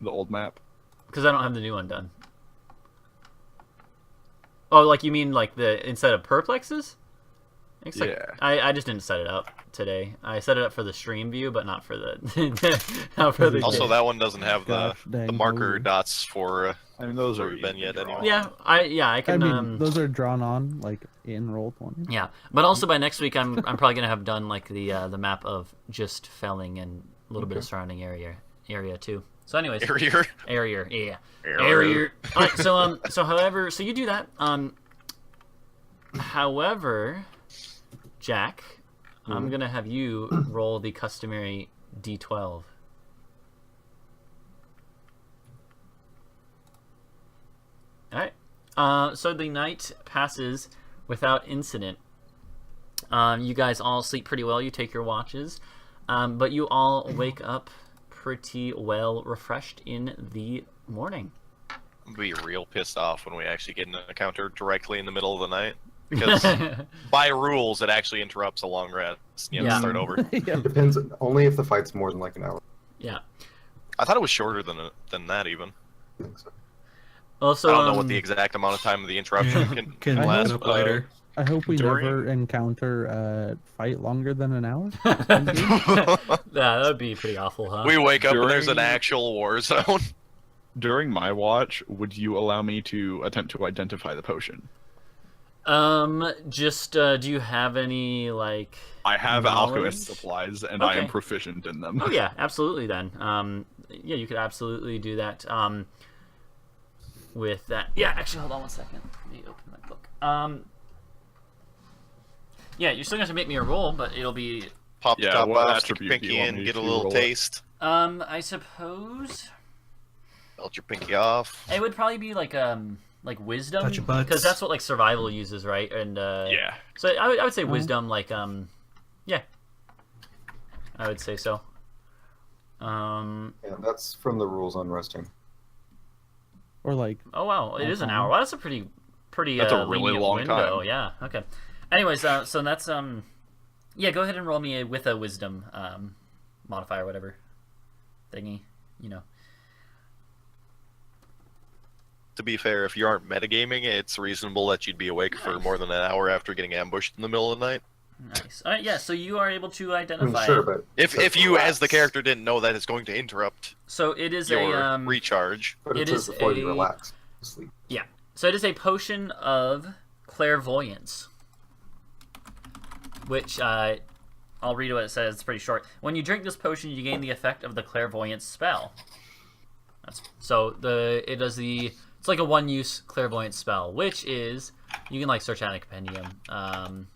The old map? Because I don't have the new one done. Oh, like you mean like the instead of perplexes? It's like, Yeah. I just didn't set it up today. I set it up for the stream view, but not for the not for the Also, game. that one doesn't have Gosh the dang marker Lord. dots for I mean, those are been yet easy to anyway. draw. I can. I mean, those are drawn on like in Roll20. Yeah, but also by next week, I'm probably gonna have done like the map of just Felling and a little bit of surrounding area too. So, anyways, area, yeah, area. All right, so however, so you do that. However, Jack, I'm gonna have you roll the customary D12. Alright. So the night passes without incident. You guys all sleep pretty well. You take your watches. But you all wake up pretty well refreshed in the morning. I'll be real pissed off when we actually get an encounter directly in the middle of the night. Because by rules, it actually interrupts a long rest. You have to start over. It depends. Only if the fight's more than like an hour. Yeah. I thought it was shorter than that, even. I think so. Also, I don't know what the exact amount of time of the interruption can look last. it up later. I hope we During- never encounter a fight longer than an hour. yeah, that would be pretty awful, huh? We wake up and there's an During- actual war zone. During my watch, would you allow me to attempt to identify the potion? Just do you have any like? I have Knowledge? alchemist supplies, and I am Okay. proficient in them. Oh yeah, absolutely. Then, yeah, you could absolutely do that. With that, yeah. Actually, hold on one second. Let me open my book. Yeah, you're still gonna have to make me a roll, but it'll be. Pop the Yeah, top what off, stick your attribute do pinky you want in, me get a to little roll it? taste. I suppose Melt your pinky off. it would probably be like wisdom, Touch your butts. because that's what like survival uses, right? And Yeah. So I would say wisdom, like yeah, I would say so. Yeah, that's from the rules on resting. Or like, Oh wow, it is an hour. Wow, that's a pretty That's a really lenient long window. time. Yeah. Okay. Anyways, so that's yeah. Go ahead and roll me with a wisdom modifier, whatever thingy. You know. To be fair, if you aren't metagaming, it's reasonable that you'd be awake for more than an hour after getting ambushed in the middle of the night. Nice. All right. Yeah. So you are able to I mean, identify. sure, but If you, as the character, didn't know that it's going to interrupt So it is your a recharge. but it it says is before you a- relax, sleep. yeah. So it is a potion of clairvoyance, which I'll read what it says. It's pretty short. When you drink this potion, you gain the effect of the clairvoyance spell. It's like a one-use clairvoyance spell, which is you can like search out in a compendium.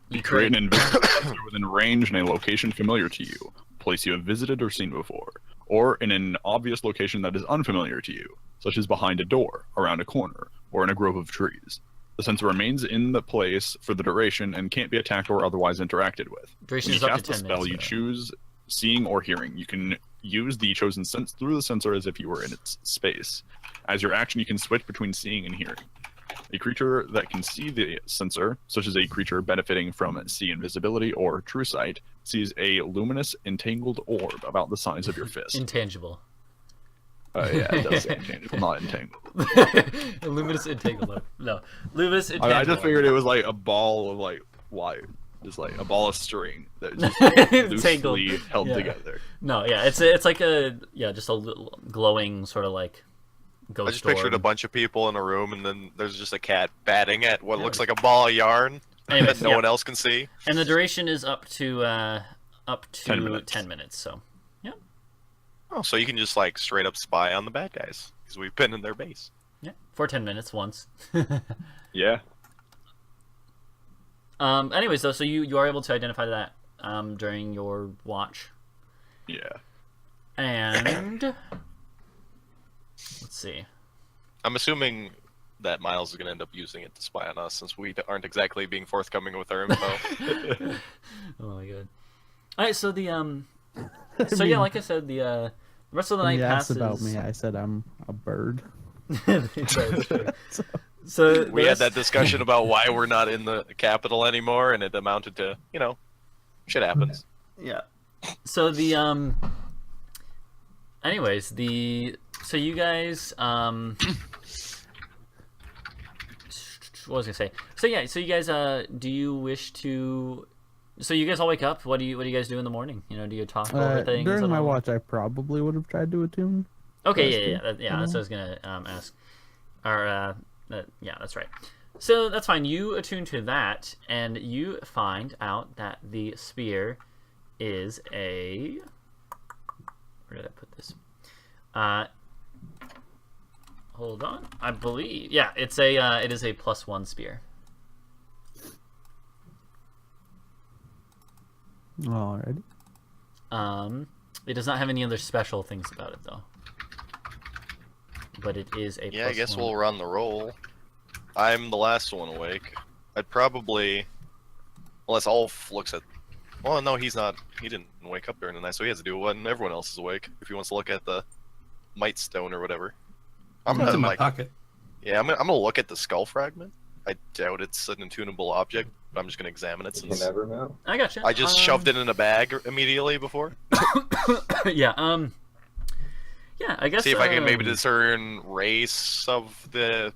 You create an invisible monster within range in a location familiar to you, a place you have visited or seen before, or in an obvious location that is unfamiliar to you, such as behind a door, around a corner, or in a grove of trees. The sensor remains in the place for the duration and can't be attacked or otherwise interacted with. Duration When is you up to cast the 10 spell, minutes. you choose seeing or hearing. You can use the chosen sense through the sensor as if you were in its space. As your action, you can switch between seeing and hearing. A creature that can see the sensor, such as a creature benefiting from see invisibility or true sight, sees a luminous, entangled orb about the size of your fist. Intangible. Yeah, it does say intangible, not entangled. Luminous entangled. No, luminous entangled. I just figured it was like a ball of like wire, just like a ball of string that just Entangled. loosely held Yeah. together. No, yeah, it's like a just a little glowing sort of like ghost I just pictured a orb. bunch of people in a room, and then there's just a cat batting at what looks like a ball of yarn Anyways, that no yeah. one else can see. And the duration is up to 10 minutes. 10 minutes. So Oh, so you can just like straight up spy on the bad guys because we've been in their base. yeah, for 10 minutes once. Yeah. Anyways, though, so you are able to identify that during your watch, Yeah. and let's see. I'm assuming that Miles is going to end up using it to spy on us since we aren't exactly being forthcoming with our info. Oh my god. All right, so the so yeah, like I said, the rest of the when night you asked passes. about me, I said I'm a bird. So We the had rest- that discussion about why we're not in the capital anymore, and it amounted to, shit happens. Yeah. So the anyways, so you guys what was I gonna say? So yeah, so you guys do you wish to so you guys all wake up? What do you guys do in the morning? Do you talk over things? During at my all? watch, I probably would have tried to attune. Okay, yeah. That's what I was gonna ask. Or yeah, that's right. So that's fine. You attune to that, and you find out that the spear is a. Where did I put this? Hold on. I believe, yeah, it's a it is a +1 spear. Alrighty. It does not have any other special things about it though. But it is a Yeah, I guess +1. we'll run the roll. I'm the last one awake. I'd probably, unless Ulf looks at. Well, no, he's not. He didn't wake up during the night, so he has to do it when everyone else is awake. If he wants to look at the Might Stone or whatever. I'm It's gonna in my like. pocket. Yeah, I'm gonna look at the skull fragment. I doubt it's an attunable object, but I'm just gonna examine it You can since never know. I gotcha. I just shoved it in a bag immediately before. Yeah. Yeah. I guess. See if I can maybe discern race of the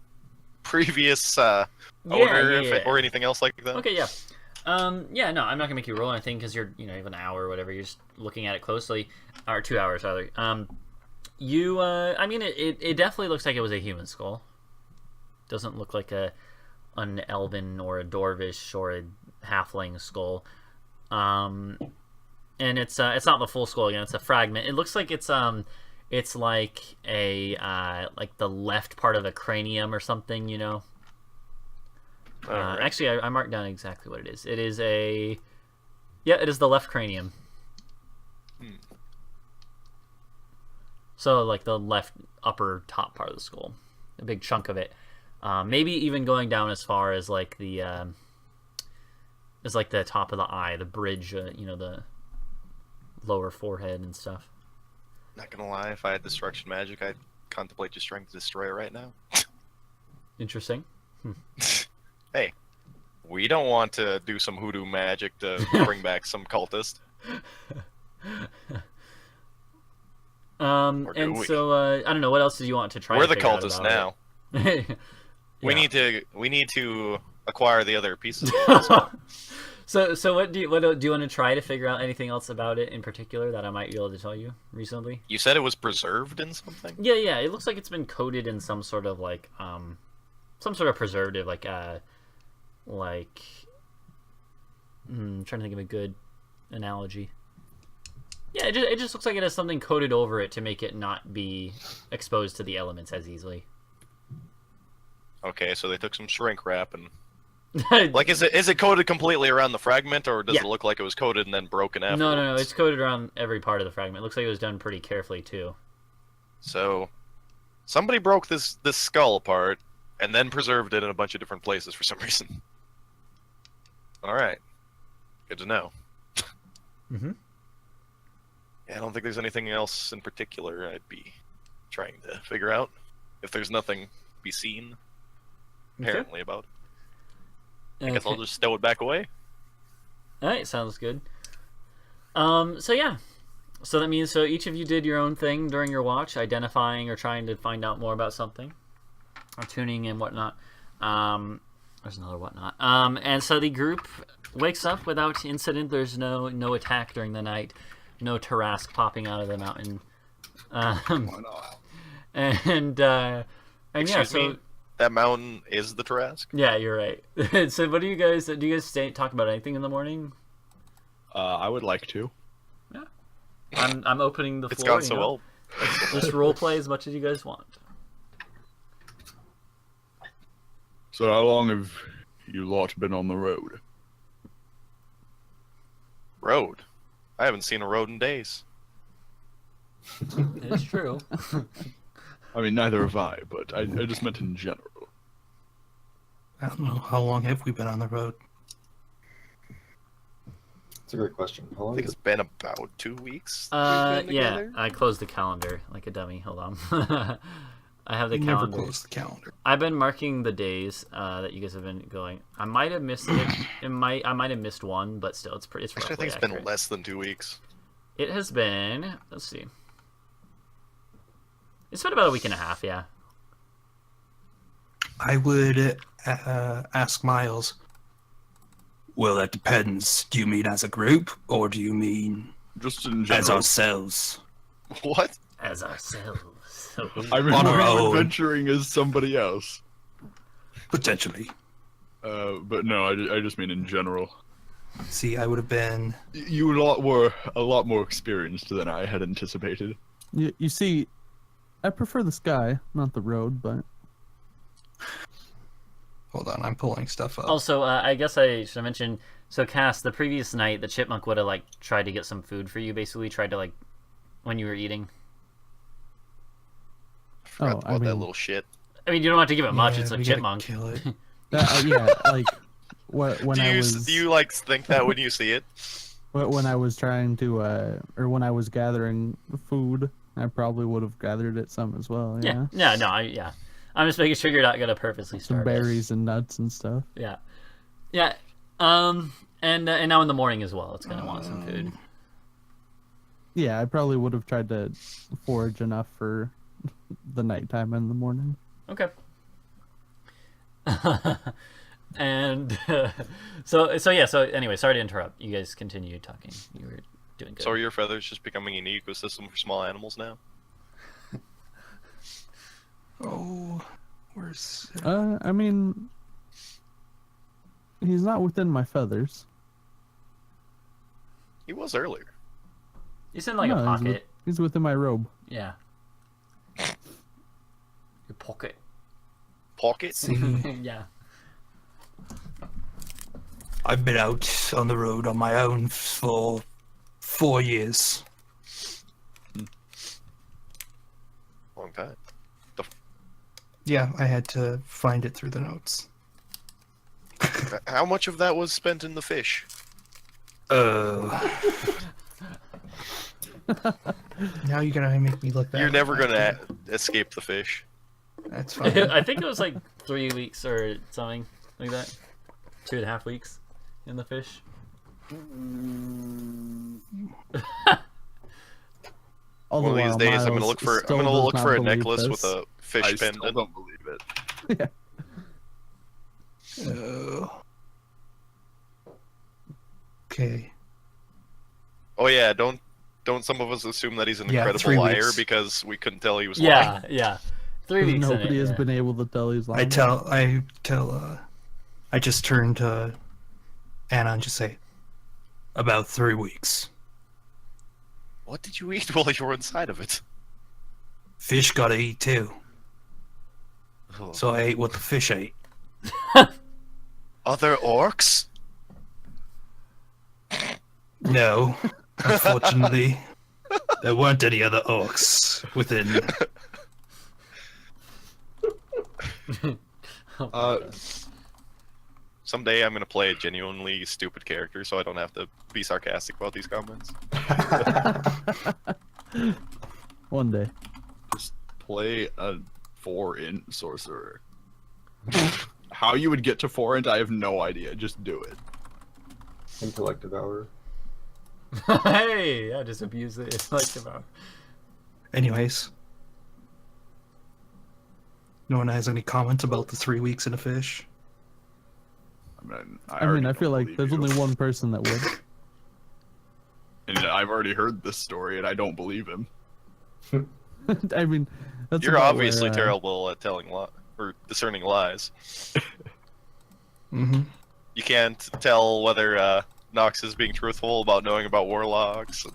previous owner, or anything else like that. Okay. Yeah. Yeah. No, I'm not gonna make you roll anything because you have an hour or whatever. You're just looking at it closely, or 2 hours rather. You. I mean, it definitely looks like it was a human skull. Doesn't look like an elven or a dwarvish or a halfling skull. And it's not the full skull again. It's a fragment. It looks like it's like a like the left part of a cranium or something, Alright. Actually, I marked down exactly what it is. It is it is the left cranium. So like the left upper top part of the skull, a big chunk of it. Maybe even going down as far as like the top of the eye, the bridge, the lower forehead and stuff. Not gonna lie, if I had destruction magic, I'd contemplate just trying to destroy it right now. Interesting. Hey, we don't want to do some hoodoo magic to bring back some cultist. Or do And we? so I don't know what else do you want to try. We're to the figure out cultists about now. it? We Yeah. need to acquire the other pieces. Of it. So what do you want to try to figure out anything else about it in particular that I might be able to tell you reasonably? You said it was preserved in something? Yeah. It looks like it's been coated in some sort of like some sort of preservative, like trying to think of a good analogy. Yeah, it just looks like it has something coated over it to make it not be exposed to the elements as easily. Okay, so they took some shrink wrap and like is it coated completely around the fragment, or does Yeah. it look like it was coated and then broken afterwards? No, it's coated around every part of the fragment. It looks like it was done pretty carefully too. So somebody broke this skull apart and then preserved it in a bunch of different places for some reason. All right, good to know. Mm-hmm. Yeah, I don't think there's anything else in particular I'd be trying to figure out. If there's nothing to be seen apparently about it. I guess I'll just stow it back away. Alright, sounds good. So yeah. So that means each of you did your own thing during your watch, identifying or trying to find out more about something. Or tuning and whatnot. There's another whatnot. And so the group wakes up without incident. There's no attack during the night. No Tarask popping out of the mountain. And yeah, Excuse so me? That mountain is the Tarask? yeah, you're right. So what do you guys talk about anything in the morning? I would like to. I'm opening the It's floor. gone so well. Just role play as much as you guys want. So how long have you lot been on the road? Road? I haven't seen a road in days. It's true. I mean, neither have I, but I just meant in general. I don't know. How long have we been on the road? That's a great question. How I long think is it's been about 2 weeks. we've been Yeah, together. I closed the calendar like a dummy. Hold on. I have the We never calendar. closed the calendar. I've been marking the days that you guys have been going. I might have missed it. I might have missed one, but still, it's Actually, I roughly think it's accurate. been less than 2 weeks. It has been. Let's see. It's been about a week and a half. Yeah. I would ask Miles. Well, that depends. Do you mean as a group, or do you mean Just in as general. ourselves? What? as ourselves. So I mean, On our we're own. adventuring as somebody else. Potentially. But no, I just mean in general. See, I would have been. You were a lot more experienced than I had anticipated. You see, I prefer the sky, not the road, but Hold on, I'm pulling stuff up. also, I guess I should mention. So, Kass, the previous night, the chipmunk would have like tried to get some food for you. Basically, tried to like when you were eating. I forgot Oh, about I that mean- little shit. I mean, you don't have to give it much. Yeah, It's a we gotta chipmunk. Kill it. yeah, like when Do I you was do you like think that when you see it? when I was trying to or when I was gathering food, I probably would have gathered it some as well. Yeah, Yeah. No. Yeah. I'm just making sure you're not gonna purposely some starve it. berries and nuts and stuff. Yeah. Yeah. And now in the morning as well, it's gonna want some food. Yeah, I probably would have tried to forage enough for the nighttime and the morning. Okay. And so anyway, sorry to interrupt. You guys continue talking. You were doing good. So are your feathers just becoming an ecosystem for small animals now? Oh, where's. I mean, he's not within my feathers. He was earlier. He's in like No, a pocket. He's within my robe. Yeah. Your pocket. Pocket? See, Yeah. I've been out on the road on my own for 4 years. Long time. Yeah, I had to find it through the notes. How much of that was spent in the fish? Now you're gonna make me look back. You're never gonna escape the fish. That's fine. I think it was like 3 weeks or something like that. 2.5 weeks in the fish. All One of the these while, days, I'm gonna Miles look for still I'm gonna does look not for a believe necklace this. with a fish I still pendant. don't believe it. Okay. Oh yeah, don't some of us assume that he's an Yeah, incredible 3 liar weeks. because we couldn't tell he was lying. Yeah. 3 weeks. in Nobody it, has yeah. been able to tell he's lying. I just turn to Anna and just say, about 3 weeks. What did you eat while you were inside of it? Fish gotta eat too. So I ate what the fish ate. Other orcs? No, unfortunately, there weren't any other orcs within. Someday I'm gonna play a genuinely stupid character, so I don't have to be sarcastic about these comments. One day. Just play a 4-int sorcerer. How you would get to 4-int, I have no idea. Just do it. Intellect Devourer. Hey, yeah, just abuse it. It's like about. Anyways, no one has any comments about the 3 weeks in a fish. I mean, I feel like believe there's you. only one person that would. And I've already heard this story, and I don't believe him. I mean, that's You're about obviously where, terrible at telling or discerning lies. Mm-hmm. You can't tell whether Nox is being truthful about knowing about warlocks.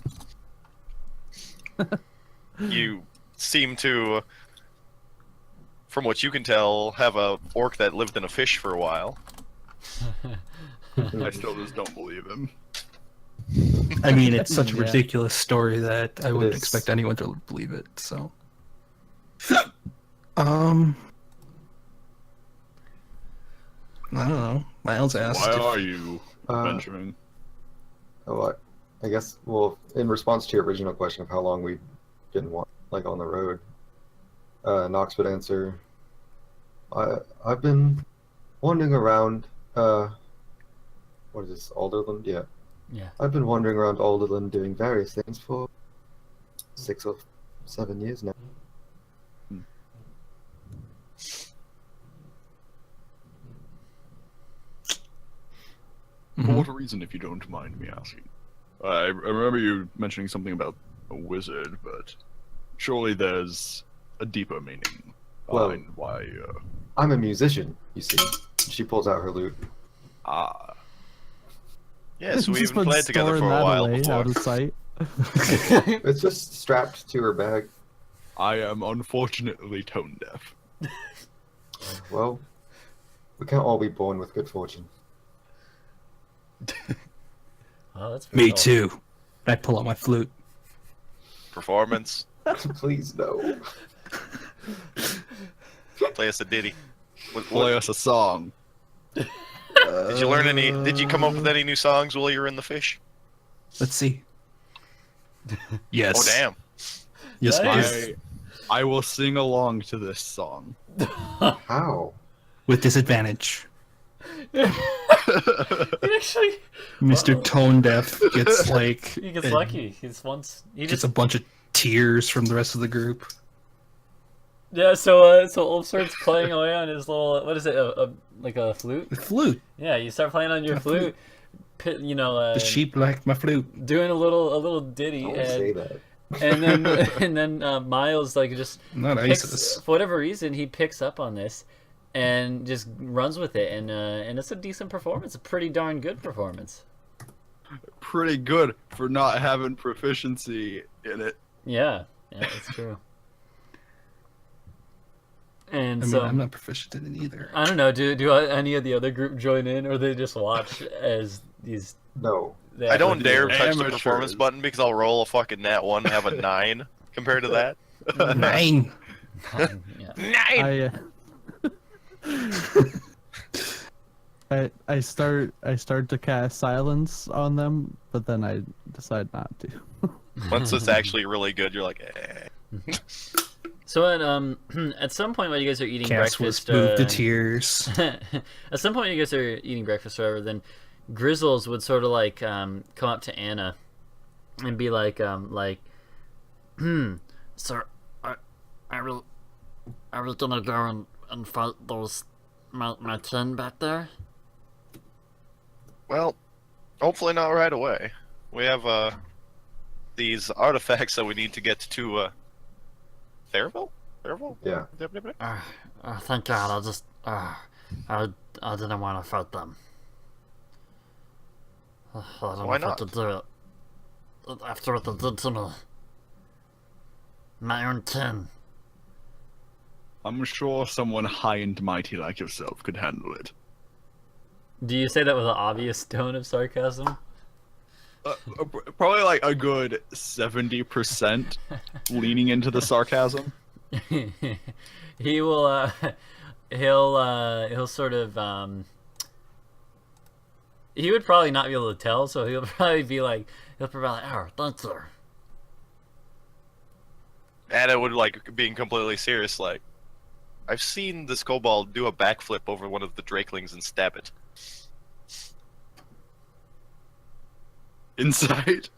You seem to, from what you can tell, have a orc that lived in a fish for a while. I still just don't believe him. I mean, it's such a Yeah. ridiculous story that I wouldn't is. expect anyone to believe it. So, I don't know. Miles asked. Why if- are you venturing? Oh, I guess. Well, in response to your original question of how long we didn't want, like, on the road, Nox would answer. I've been wandering around. What is this? Alderland? Yeah. Yeah. I've been wandering around Alderland doing various things for 6 or 7 years now. For what reason, if you don't mind me asking? I remember you mentioning something about a wizard, but Surely there's a deeper meaning Well- behind why. I'm a musician, you see. She pulls out her lute. Ah, Yes, we Just even been played together storing for a that while away, before. out of sight. It's just strapped to her bag. I am unfortunately tone deaf. Well, we can't all be born with good fortune. Oh, that's pretty Me cool. too. I pull out my flute. Performance. Please, no. Play us a ditty. Play us a song. Did you learn any? Did you come up with any new songs while you were in the fish? Let's see. Yes. Oh damn! Yes, Nice. please. I will sing along to this song. How? With disadvantage. Actually, Mr. Tone Deaf gets like he gets a- lucky. He Gets just a bunch of tears from the rest of the group. yeah. So Ulf starts playing away on his little, what is it? Like a flute? The flute. Yeah, you start playing on your My flute. You know, The sheep like my flute. doing a little ditty, Don't say that. and then Miles like just Not picks, ISIS. for whatever reason he picks up on this and just runs with it, and it's a decent performance, a pretty darn good performance. Pretty good for not having proficiency in it. Yeah, that's true. And I mean, so I'm not proficient in it either. I don't know. Do any of the other group join in, or they just watch as these? No. they I don't actually dare do it? touch the Amateurs. performance button because I'll roll a fucking nat 1 and have a 9 compared to that. 9. Yeah. 9! I start to cast silence on them, but then I decide not to. Once it's actually really good, you're like, eh. So at some point while you guys are eating Cass breakfast, was moved to tears. at some point when you guys are eating breakfast or whatever, then Grizzles would sort of like come up to Anna and be like, Sir, I really gonna go and fight those my kin back there? Well, hopefully not right away. We have these artifacts that we need to get to Therville? Therville? Yeah. Thank God. I just I didn't want to fight them. I don't know Why if I not? could do it. After what they did to me. My own kin. I'm sure someone high and mighty like yourself could handle it. do you say that with an obvious tone of sarcasm? Probably like a good 70% leaning into the sarcasm. He will he'll sort of he would probably not be able to tell, so he'll probably be like Oh, thank you. And it would like being completely serious, like, I've seen this kobold do a backflip over one of the drakelings and stab it. Insight.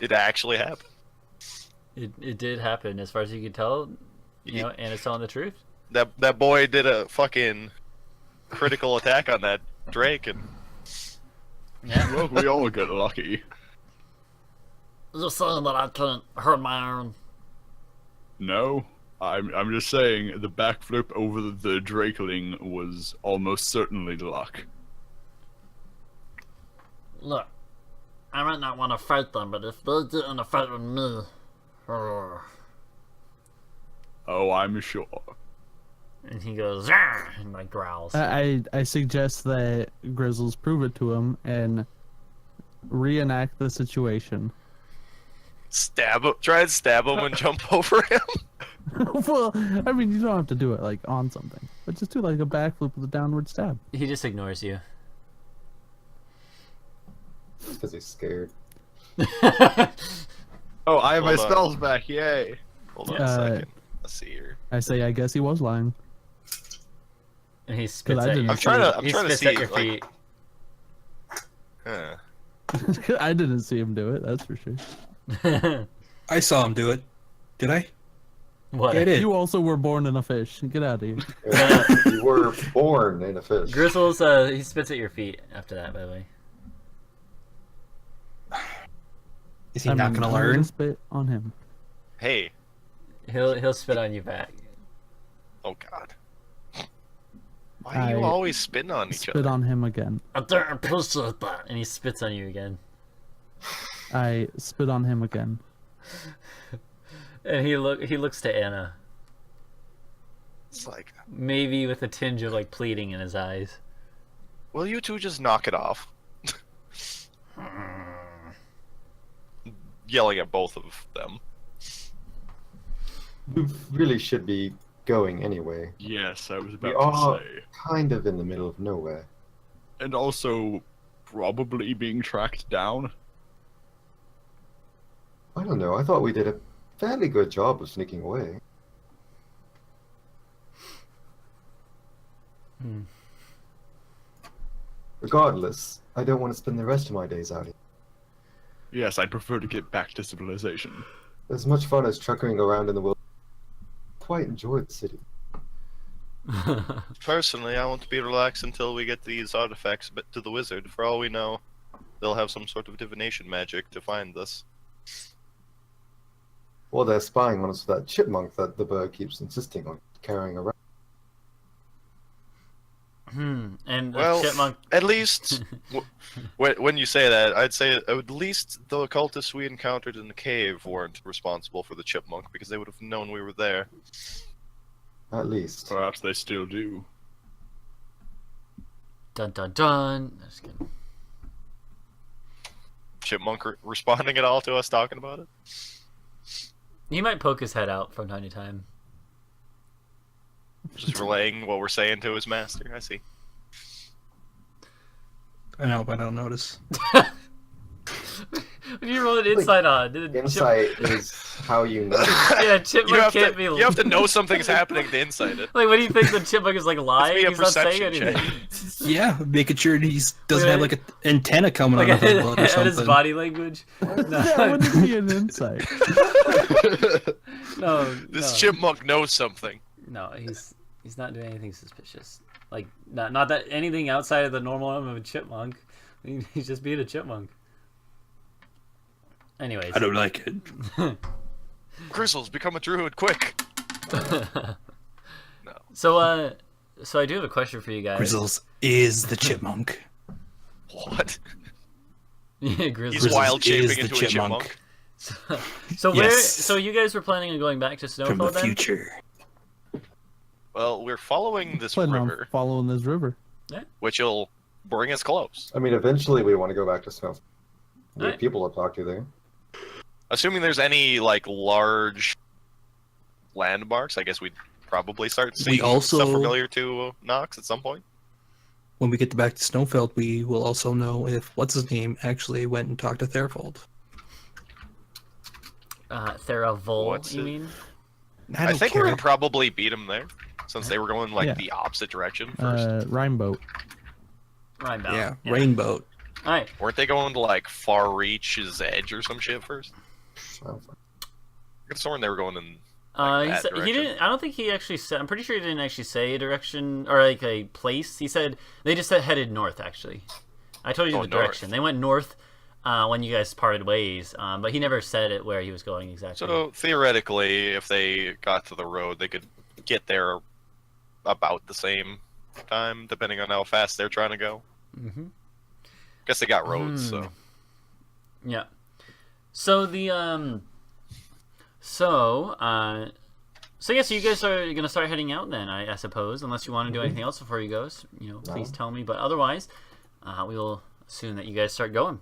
It actually happened. it did happen as far as you can tell, you know, and it's telling the truth. That boy did a fucking critical attack on that drake, and Well, we all get lucky. You're saying that I can't hurt my own. No, I'm just saying the backflip over the drakeling was almost certainly luck. Look, I might not want to fight them, but if they get in a fight with me, Oh, I'm sure. And he goes, "Arr!" and like growls. I suggest that Grizzles prove it to him and reenact the situation. stab him. Try and stab him and jump over him. Well, I mean, you don't have to do it like on something, but just do like a backflip with a downward stab. He just ignores you. Because he's scared. Oh, I have my Hold on. spells back, yay! Hold on a Uh, second. Let's see here. I say, I guess he was lying. And he spits I at didn't your I'm trying feet. to- I'm He trying to spits at see, your like- feet. Huh. I didn't see him do it, that's for sure. I saw him do it. Did I? What? Yeah, I did. You also were born in a fish. Get out of here. You were born in a fish. Grizzles, he spits at your feet after that, by the way. Is he not gonna I'm learn? spit on him. Hey. He'll spit on you back. Oh God. Why do you I always spin on each Spit other? on him again. I don't appreciate that. And he spits on you again. I spit on him again. And he looks to Anna, It's like, maybe with a tinge of like pleading in his eyes. will you two just knock it off? Yelling at both of them. We really should be going anyway. Yes, I was We about are to say. kind of in the middle of nowhere. And also, probably being tracked down. I don't know. I thought we did a fairly good job of sneaking away. Regardless, I don't want to spend the rest of my days out here. Yes, I'd prefer to get back to civilization. As much fun as trucking around in the world, I quite enjoy the city. Personally, I want to be relaxed until we get these artifacts to the wizard. For all we know, they'll have some sort of divination magic to find us. Well, they're spying on us with that chipmunk that the bird keeps insisting on carrying around. And the Well, chipmunk. at least, when you say that, I'd say at least the occultists we encountered in the cave weren't responsible for the chipmunk, because they would have known we were there. At least. Perhaps they still do. Dun dun dun. That's good. Chipmunk responding at all to us talking about it? He might poke his head out from time to time. Just relaying what we're saying to his master, I see. I know, but I don't notice. You roll an insight on. Did it Insight is how you know. Yeah, chipmunk can't be. You have to know something's happening to insight it. Like, what do you think the chipmunk is like lying? be a He's not saying perception anything. Yeah, making sure he doesn't have like an antenna coming Like out of his butt or at his something. body language. That wouldn't be an insight. No, This no. chipmunk knows something. No, he's not doing anything suspicious. Like not that anything outside of the normal of a chipmunk. He's just being a chipmunk. Anyways. I don't like it. Grizzles, become a druid, quick! No. So I do have a question for you guys. Grizzles is the chipmunk. What? Yeah, Grizzly. He's wild is shaping the into a chipmunk. chipmunk. So where? Yes. So you guys were planning on going back to From Snowfeld the then? future. Well, we're following this Planning on river, following this river. which will bring us close. I mean, eventually we want to go back to Snow. We have Alright. people to talk to there. Assuming there's any, like, large landmarks, I guess we'd probably start seeing also- stuff familiar to Nox at some point. When we get back to Snowfeld, we will also know if what's his name actually went and talked to Therfold. Theravol, What's you it? mean? I I don't think care. we're gonna probably beat him there, since they were going, like, Yeah. the opposite direction first. Rhymeboat. Right now. Yeah, Rainbow. All right. Weren't they going to, like, Far Reach's edge or some shit first? Sounds like- I could have sworn they were going in... He that said he direction. didn't. I don't think he actually said. I'm pretty sure he didn't actually say a direction or like a place. He said they just said headed north. Actually, I told you Oh, the direction. north. They went north when you guys parted ways, but he never said it where he was going exactly. So, theoretically, if they got to the road, they could get there about the same time, depending on how fast they're trying to go. Mm-hmm. Guess they got roads, so... Yeah. So the so yeah, so you guys are gonna start heading out then, I suppose, unless you want to do anything else before you go. Please tell me. But otherwise, we will assume that you guys start going.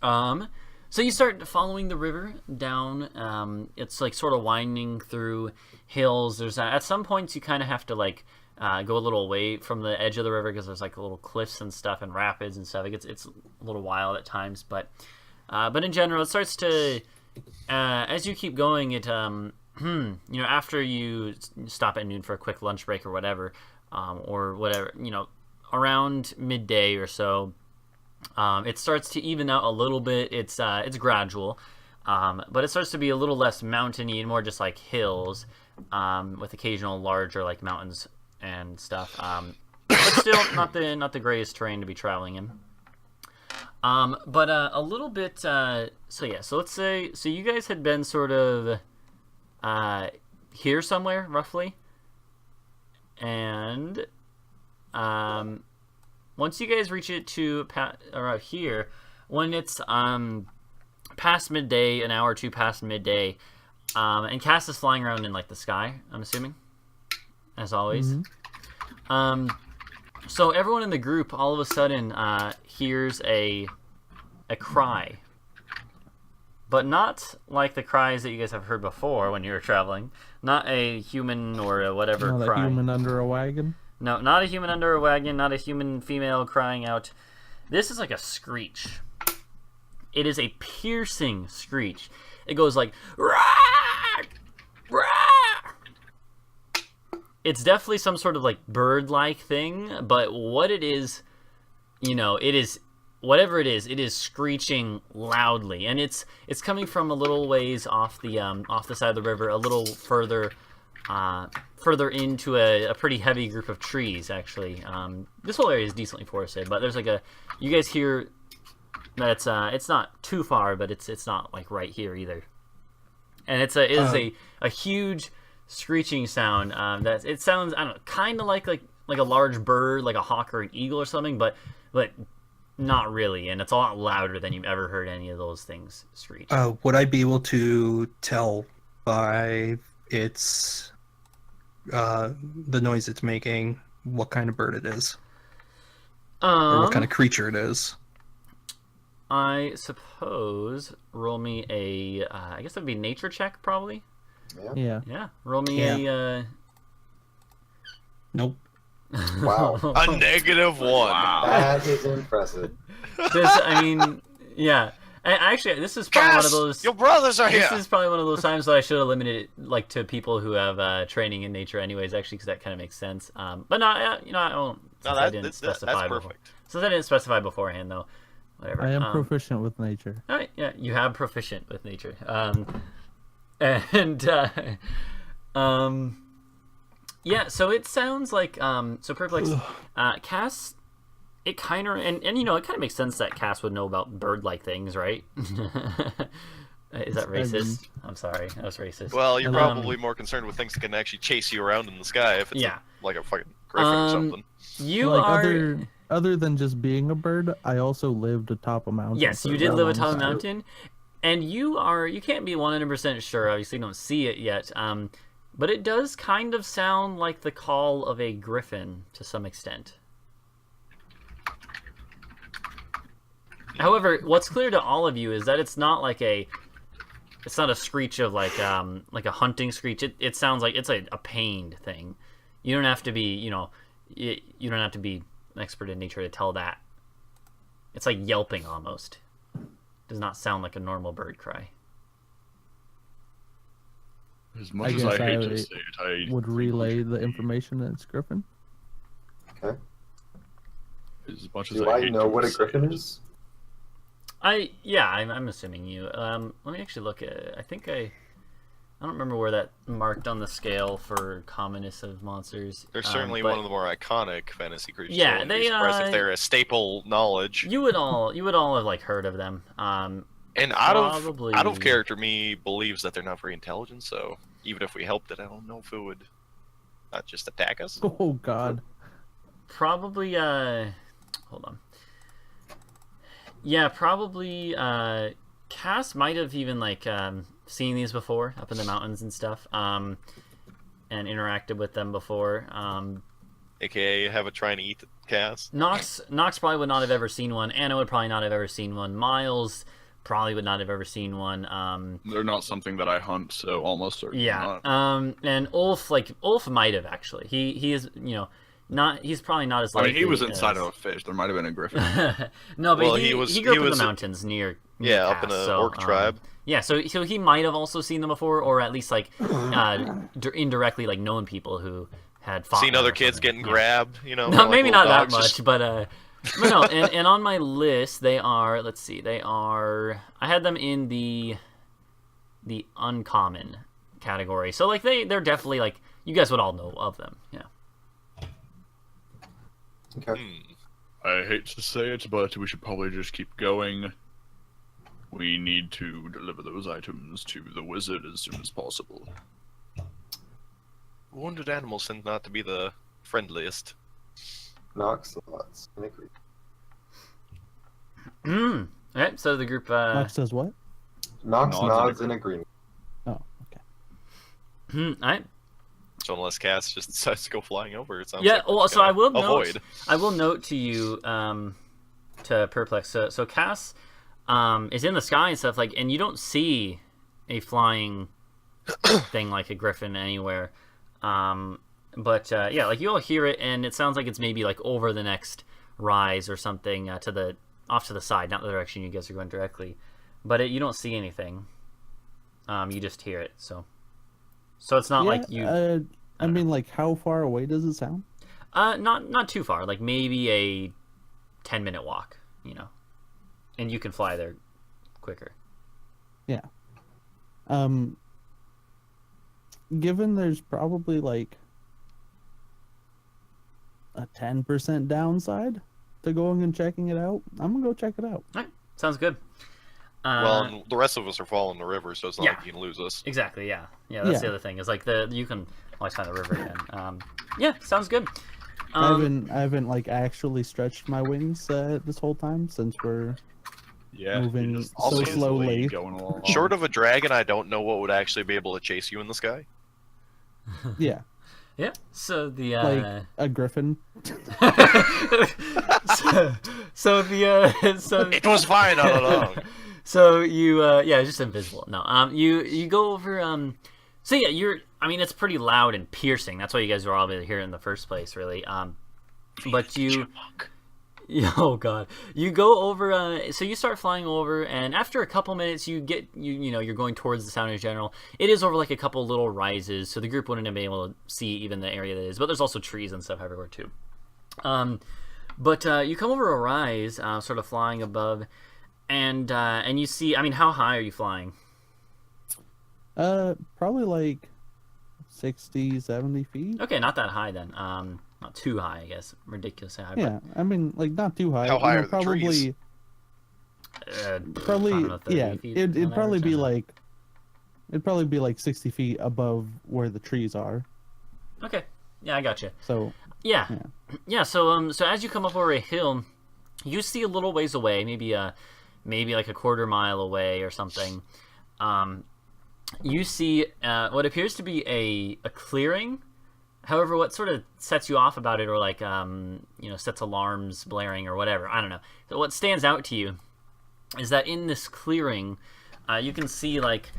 So you start following the river down. It's like sort of winding through hills. There's at some points you kind of have to like go a little away from the edge of the river because there's like little cliffs and stuff and rapids and stuff. It's a little wild at times, but in general, it starts to as you keep going. It after you stop at noon for a quick lunch break or whatever, around midday or so. It starts to even out a little bit. It's gradual, but it starts to be a little less mountainy and more just like hills, with occasional larger like mountains and stuff. But still not the greatest terrain to be traveling in. But a little bit. So let's say you guys had been sort of here somewhere roughly, and once you guys reach it to around here, when it's past midday, an hour or two past midday, and Kass is flying around in like the sky, I'm assuming, as always. So everyone in the group all of a sudden hears a cry, but not like the cries that you guys have heard before when you were traveling. Not a human or a whatever Not cry. a human under a wagon. No, not a human under a wagon. Not a human female crying out. This is like a screech. It is a piercing screech. It goes like, "Rah! Rah!" It's definitely some sort of like bird-like thing, but what it is, it is whatever it is screeching loudly, and it's coming from a little ways off the side of the river, a little further into a pretty heavy group of trees. Actually, this whole area is decently forested, but there's like you guys hear that it's not too far, but it's not like right here either, and it is a huge screeching sound that it sounds, I don't know, kind of like a large bird, like a hawk or an eagle or something, but not really, and it's a lot louder than you've ever heard any of those things screech. Would I be able to tell by its the noise it's making what kind of bird it is, or what kind of creature it is? I suppose roll me a I guess that'd be nature check probably. Yeah. Roll me a Nope. Wow. A -1. Wow. That is impressive. Actually, this is probably one of those. Your brothers are here. This is probably one of those times that I should have limited it like to people who have training in nature, anyways. Actually, because that kind of makes sense. But no, I won't. I didn't specify that's perfect. Since I didn't specify beforehand, though. Whatever. I am proficient with nature. All right, yeah, you have proficient with nature. So it sounds like SirPurplex, Kass. It kind of and it kind of makes sense that Kass would know about bird-like things, right? Is that racist? I'm sorry, that was racist. Well, you're probably more concerned with things that can actually chase you around in the sky if it's like a fucking griffin or something. You are other than just being a bird, I also lived atop a mountain. Yes, you did live atop a mountain, and you can't be 100% sure. Obviously, you don't see it yet. But it does kind of sound like the call of a griffin to some extent. However, what's clear to all of you is that it's not a screech of like a hunting screech. It sounds like it's a pained thing. You don't have to be, you don't have to be an expert in nature to tell that. It's like yelping almost. Does not sound like a normal bird cry. As much as I hate to say it, I would relay the information that it's griffin. Okay. As much as Do I I hate know to what a say griffin it, is? I'm assuming you. Let me actually look at it. I don't remember where that marked on the scale for commonness of monsters. They're certainly one of the more iconic fantasy creatures. Yeah, I wouldn't be surprised if they're a staple knowledge. You would all have like heard of them. And out of character, me believes that they're not very intelligent. So even if we helped it, I don't know if it would not just attack us. Oh God. Probably. Hold on. Yeah, probably. Kass might have even like seen these before up in the mountains and stuff, and interacted with them before. AKA have a try and eat Kass. Nox probably would not have ever seen one. Anna would probably not have ever seen one. Miles probably would not have ever seen one. they're not something that I hunt, so almost certainly not. And Ulf might have actually. He is he's probably not as. I mean, he was inside of a fish. There might have been a griffin. No, but he grew up in was the mountains near up Kass, in the orc tribe. Yeah, so he might have also seen them before, or at least like indirectly like known people who had fought seen them other or kids something. getting grabbed. No, like maybe little not that dogs. much, but no. And on my list, they are. Let's see, they are. I had them in the uncommon category, so like they're definitely like you guys would all know of them. Yeah. Okay. I hate to say it, but we should probably just keep going. We need to deliver those items to the wizard as soon as possible. Wounded animals tend not to be the friendliest. Nox thoughts. I agree. Alright, so the group Nox does what? Nox Nods in nods in agreement. Oh, okay. Alright. So unless Kass just decides to go flying over, it sounds Yeah, like we're well, just so I gonna will avoid. note to you, to Perplex. So Kass, is in the sky and stuff like, and you don't see a flying thing like a griffin anywhere. But yeah, like you all hear it, and it sounds like it's maybe like over the next rise or something off to the side, not the direction you guys are going directly. But you don't see anything. You just hear it. So it's not like you. I mean, like, how far away does it sound? Not too far. Like maybe a 10-minute walk. And you can fly there quicker. Yeah. Given there's probably like a 10% downside to going and checking it out, I'm gonna go check it out. All right, sounds good. Well, and the rest of us are following the river, so it's not yeah. like you can lose us. Exactly. Yeah. That's the Yeah. other thing. Is like you can always find the river again. Yeah, sounds good. I haven't like actually stretched my wings this whole time since we're Yeah, moving you're just so easily slowly. going along. Short of a dragon, I don't know what would actually be able to chase you in the sky. Yeah, Yeah. So the like a griffin. so It was fine all along. So you it's just invisible. No, you go over so yeah, it's pretty loud and piercing. That's why you guys were all here in the first place, really. But you oh god. You go over so you start flying over, and after a couple minutes you get you're going towards the sound in general. It is over like a couple little rises, so the group wouldn't have been able to see even the area that is, but there's also trees and stuff everywhere too. But you come over a rise, sort of flying above, and you see, how high are you flying? Probably like 60, 70 feet. Okay, not that high then. Not too high, I guess. Ridiculously high. Yeah, like not too high. How high are the probably, trees? Probably, I don't know, 30 yeah. feet It'd on probably average, be I don't know. like, it'd probably be like 60 feet above where the trees are. Okay, yeah, I got you. So Yeah. So as you come up over a hill, you see a little ways away, maybe like a quarter mile away or something. You see what appears to be a clearing. However, what sort of sets you off about it, or like sets alarms blaring or whatever, I don't know. So what stands out to you is that in this clearing, you can see like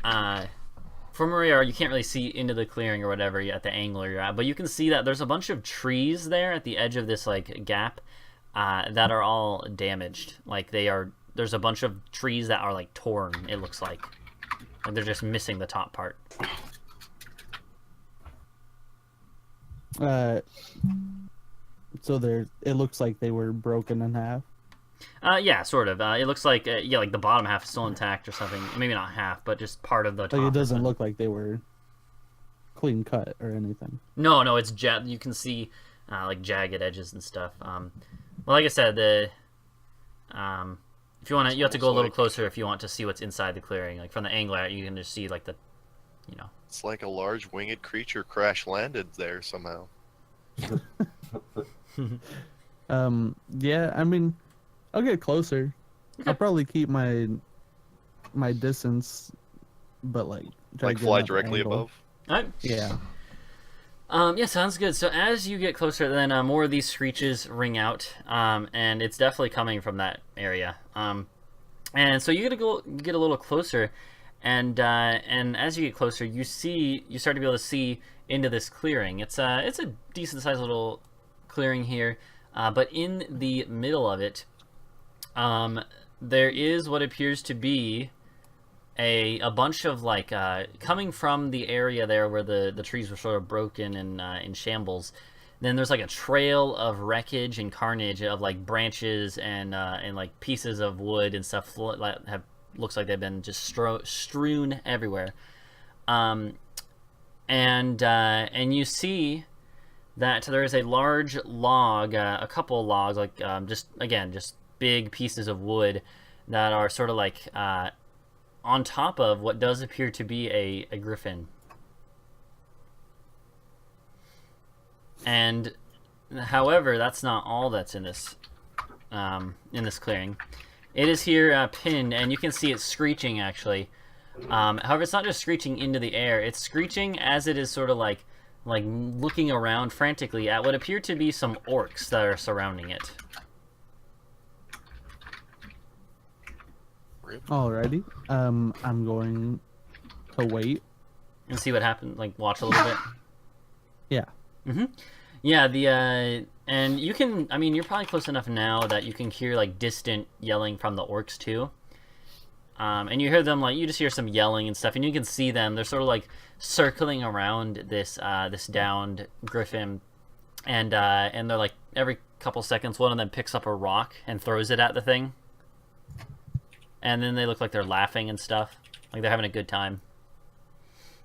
from where you are, you can't really see into the clearing or whatever at the angle you're at, but you can see that there's a bunch of trees there at the edge of this like gap that are all damaged. Like there's a bunch of trees that are like torn. It looks like they're just missing the top part. So it looks like they were broken in half. Yeah, sort of. It looks like like the bottom half is still intact or something. Maybe not half, but just part of the top. Like it or doesn't something. look like they were clean cut or anything. No, it's you can see like jagged edges and stuff. Well, like I said, if you want to, you have to go a little closer if you want to see what's inside the clearing. Like from the angle out, you can just see like the. It's like a large winged creature crash landed there somehow. Yeah, I'll get closer. Okay. I'll probably keep my distance, but like try Like to get fly another directly angle. above. All right. Yeah. Yeah, sounds good. So as you get closer, then more of these screeches ring out, and it's definitely coming from that area. And so you get a little closer, and as you get closer, you start to be able to see into this clearing. It's a decent sized little clearing here, but in the middle of it, there is what appears to be a bunch of like coming from the area there where the trees were sort of broken and in shambles. Then there's like a trail of wreckage and carnage of like branches and like pieces of wood and stuff looks like they've been just strewn everywhere. And you see that there is a large log, a couple of logs, like just big pieces of wood that are sort of like on top of what does appear to be a griffin. And however, that's not all that's in this clearing. It is here pinned, and you can see it screeching actually. However, it's not just screeching into the air; it's screeching as it is sort of like looking around frantically at what appear to be some orcs that are surrounding it. Alrighty. I'm going to wait and see what happens. Like watch a little bit. Yeah. Mm-hmm. Yeah. And you can. I mean, you're probably close enough now that you can hear like distant yelling from the orcs too. And you hear them you just hear some yelling and stuff, and you can see them. They're sort of like circling around this downed griffin, and they're like every couple seconds, one of them picks up a rock and throws it at the thing, and then they look like they're laughing and stuff, like they're having a good time.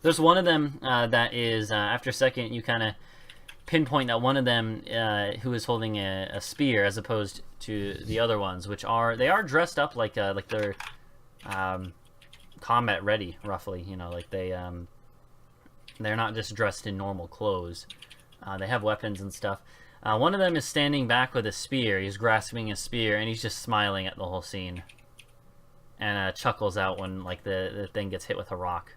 There's one of them that is after a second, you kind of pinpoint that one of them who is holding a spear, as opposed to the other ones, which they are dressed up like they're combat ready, roughly. Like they're not just dressed in normal clothes. They have weapons and stuff. One of them is standing back with a spear. He's grasping a spear, and he's just smiling at the whole scene, and chuckles out when the thing gets hit with a rock.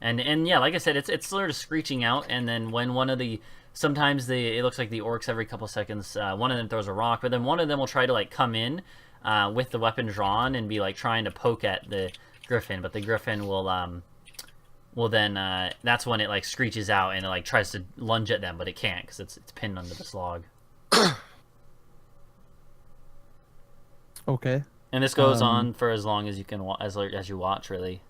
And yeah, like I said, it's sort of screeching out, and then when one of the sometimes it looks like the orcs every couple seconds, one of them throws a rock, but then one of them will try to come in with the weapon drawn and be trying to poke at the griffin, but the griffin will then that's when it screeches out and it tries to lunge at them, but it can't because it's pinned under this log. Okay. And this goes on for as long as you can as you watch, really.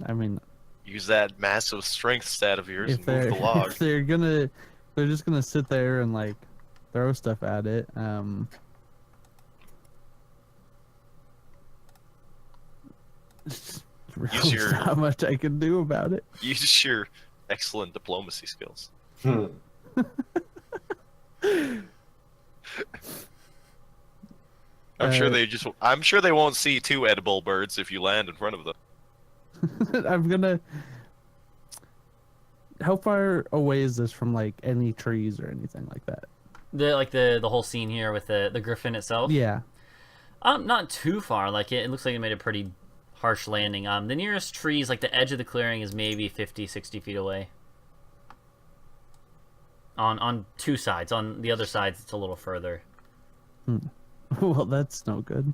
I mean, use that massive strength stat of yours and move the log. If they're just gonna sit there and throw stuff at it. Use your how much I can do about it. use your excellent diplomacy skills. I'm sure they won't see two edible birds if you land in front of them. I'm gonna. How far away is this from any trees or anything like that? The whole scene here with the griffin itself. Yeah. Not too far. It looks like it made a pretty harsh landing. The nearest trees, the edge of the clearing, is maybe 50, 60 feet away. On two sides. On the other sides, it's a little further. Well, that's no good.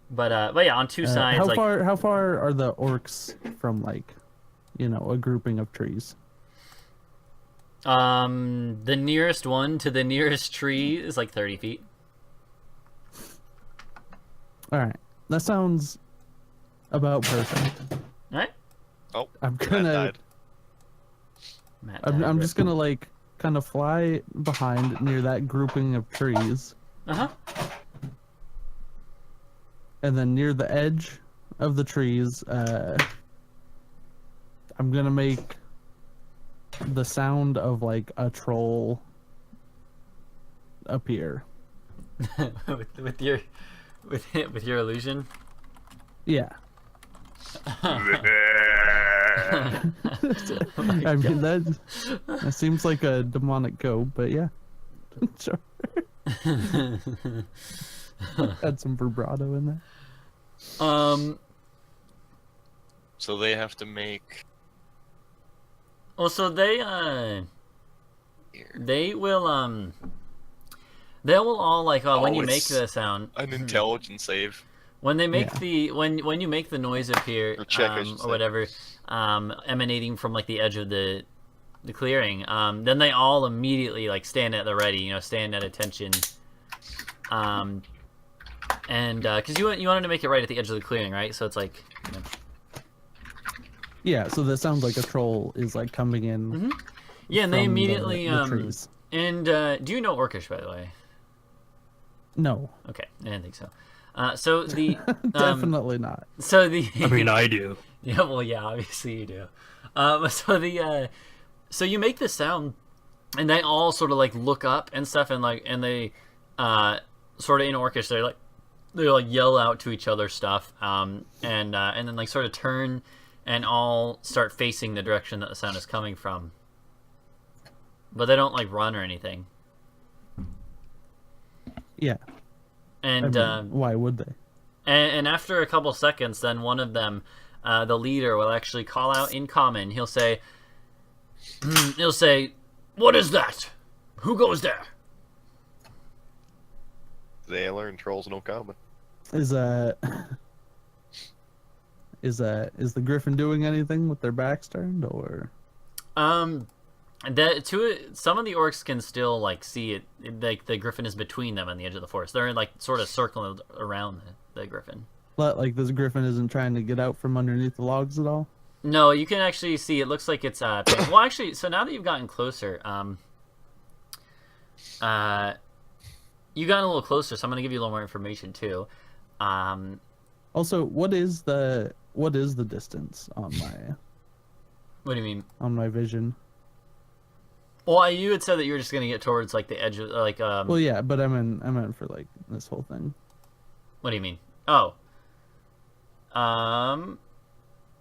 But yeah, on two sides. How far are the orcs from a grouping of trees? The nearest one to the nearest tree is 30 feet. All right, that sounds about perfect. All right. Oh, I'm gonna. I'm just gonna kind of fly behind near that grouping of trees. And then near the edge of the trees, I'm gonna make the sound of a troll appear. with your illusion. Yeah. I mean that seems like a demonic goat, but yeah, sure. Add some vibrato in there. So they have to make. Well, so they will all when you make the sound. An intelligence save. When they make when you make the noise appear Or check, or whatever, emanating from the edge of the clearing, then they all immediately stand at the ready, stand at attention, and because you wanted to make it right at the edge of the clearing, right? So it's yeah. So that sounds like a troll is coming in. Mm-hmm. Yeah, and they immediately the trees. And do you know Orcish, by the way? No. Okay, I didn't think so. So the Definitely not. so the I mean, I do. yeah, well, yeah, obviously you do. So you make this sound, and they all sort of like look up and stuff, and they sort of in orchestra they yell out to each other stuff, and then like sort of turn and all start facing the direction that the sound is coming from. But they don't like run or anything. Yeah. And I mean, why would they? and after a couple seconds, then one of them, the leader, will actually call out in common. He'll say, "What is that? Who goes there?" They learn trolls no common. Is the griffin doing anything with their backs turned, or? Some of the orcs can still like see it. Like the griffin is between them and the edge of the forest. They're like sort of circling around the griffin. But like this griffin isn't trying to get out from underneath the logs at all. No, you can actually see. It looks like it's well, actually. So now that you've gotten closer, you got a little closer. So I'm gonna give you a little more information too. Also, what is the distance on my? What do you mean? On my vision. Well, you had said that you were just gonna get towards like the edge of like. Well, yeah, but I meant for like this whole thing. What do you mean? Oh.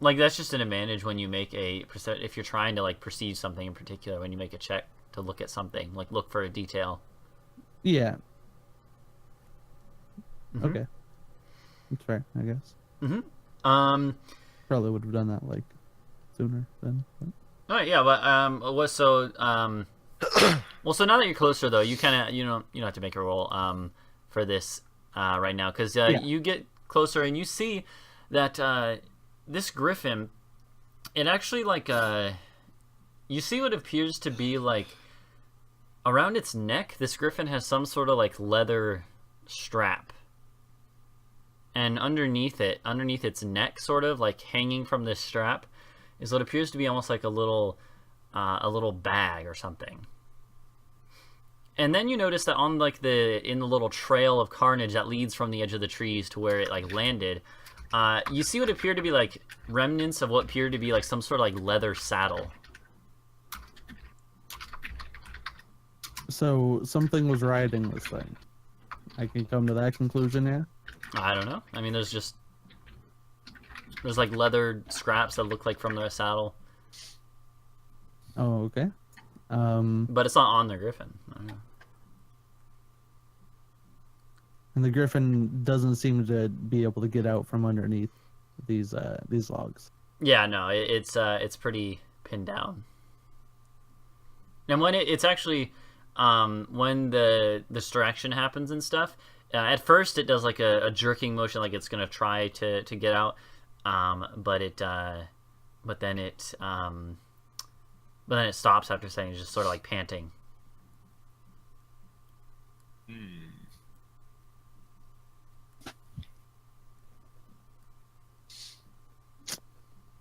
Like that's just an advantage when you make if you're trying to like perceive something in particular, when you make a check to look at something, like look for a detail. Yeah. Mm-hmm. Okay. That's fair, I guess. Mm-hmm. Probably would have done that like sooner then. But... All right, yeah, but well, so now that you're closer though, you kind of you don't have to make a roll for this right now because you get closer and you see that this griffin, it actually like you see what appears to be like around its neck. This griffin has some sort of like leather strap, and underneath its neck, sort of like hanging from this strap, is what appears to be almost like a little bag or something. And then you notice that on like in the little trail of carnage that leads from the edge of the trees to where it like landed, you see what appear to be like remnants of what appeared to be like some sort of like leather saddle. So something was riding this thing. I can come to that conclusion, yeah? I don't know. I mean, there's like leather scraps that look like from the saddle. Oh, okay. But it's not on the griffin. I don't know. And the griffin doesn't seem to be able to get out from underneath these logs. Yeah, no, it's pretty pinned down. And when it's actually when the distraction happens and stuff, at first it does like a jerking motion, like it's gonna try to get out, but then it stops after saying it's just sort of like panting.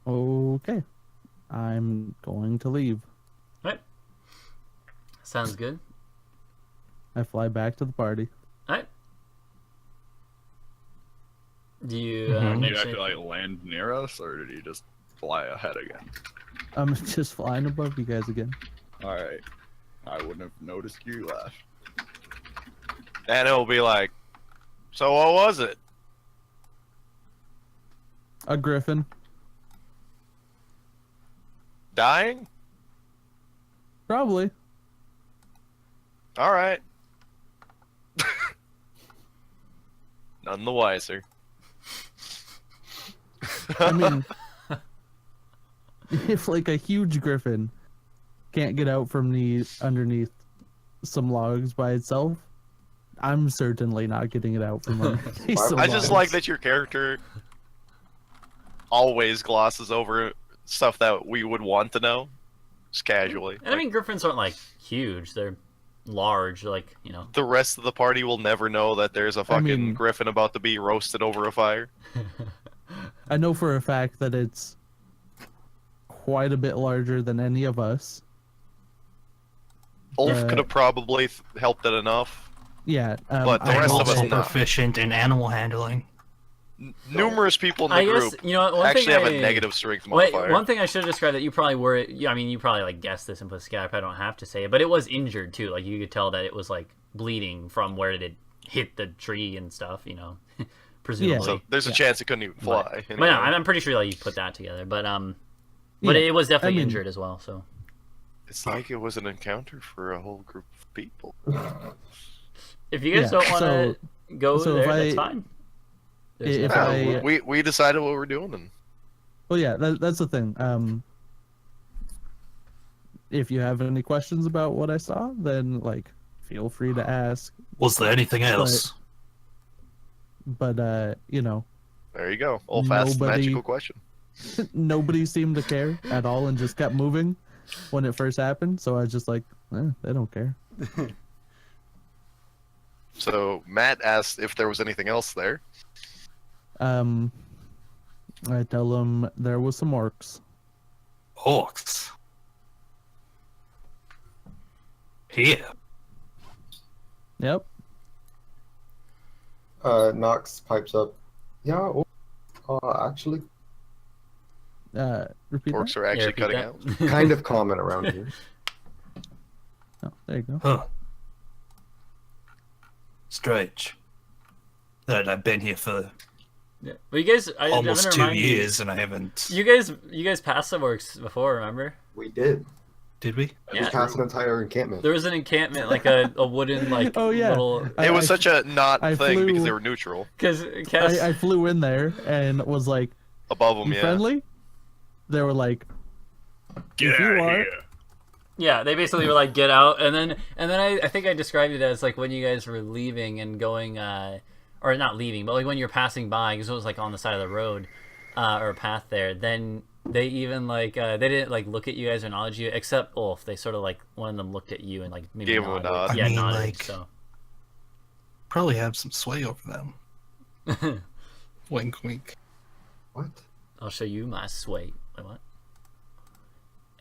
Okay. I'm going to leave. Right. Sounds good. I fly back to the party. Alright. Do you Did make he safe- actually like land near us, or did he just fly ahead again? I'm just flying above you guys again. All right, I wouldn't have noticed you left. And it'll be like, so what was it? A griffin. Dying? Probably. All right. None the wiser. I mean, if like a huge griffin can't get out from underneath some logs by itself, I'm certainly not getting it out from underneath some I just logs. like that your character always glosses over stuff that we would want to know, just casually. And I mean, griffins aren't like huge; they're large, like The rest of the party will never know that there's a fucking griffin about to be roasted over a fire. I know for a fact that it's quite a bit larger than any of us. Ulf could have probably helped it enough. Yeah, But the I'm rest of us also not. proficient in animal handling. Numerous people in the I group guess, you know, one actually thing have a negative strength Wait, modifier. one thing I should have described that you probably were. I mean, you probably like guessed this and put Skazg. I don't have to say it, but it was injured too. Like you could tell that it was like bleeding from where it had hit the tree and stuff. You know, presumably. So there's a chance it couldn't even fly. But no, I'm pretty sure like you put that together. But Yeah, it was definitely I mean- injured as well. So It's like it was an encounter for a whole group of people. if you guys Yeah, don't want to go so if there, I- that's fine. There's if no- I- we decided what we're doing, and Well, yeah, that's the thing. If you have any questions about what I saw, then like feel free to ask. Was there anything else? But you know, there you go. Old fast Nobody- magical question. nobody seemed to care at all and just kept moving when it first happened. So I was just like, they don't care. So Matt asked if there was anything else there. I tell them there was some orcs. Orcs. Here. Yep. Nox pipes up. Yeah, actually, Repeat Orcs that? are actually repeat cutting that. out. kind of common around here. Oh, there you go. Huh. Strange. That I've been here for Yeah. Well, you guys, almost Devin, 2 remind me- years and I haven't. You guys passed the works before, remember? We did. Did we? We Yeah. passed an entire encampment. There was an encampment, like a wooden, like Oh, yeah. little. It was such a not I thing because flew- they were neutral. Because I flew in there and was like, Above them, "You yeah. friendly?" They were like, Get If you out of are- here. yeah, they basically were like, get out, and then I think I described it as like when you guys were leaving and going, or not leaving, but like when you're passing by, because it was like on the side of the road, or a path there. Then they even like they didn't like look at you guys or acknowledge you, except Ulf. They sort of like one of them looked at you and like maybe Gave him a nodded. nod. Yeah, I mean, nodded. like- So Probably have some sway over them. Wink, wink. What? I'll show you my sway. Wait, what?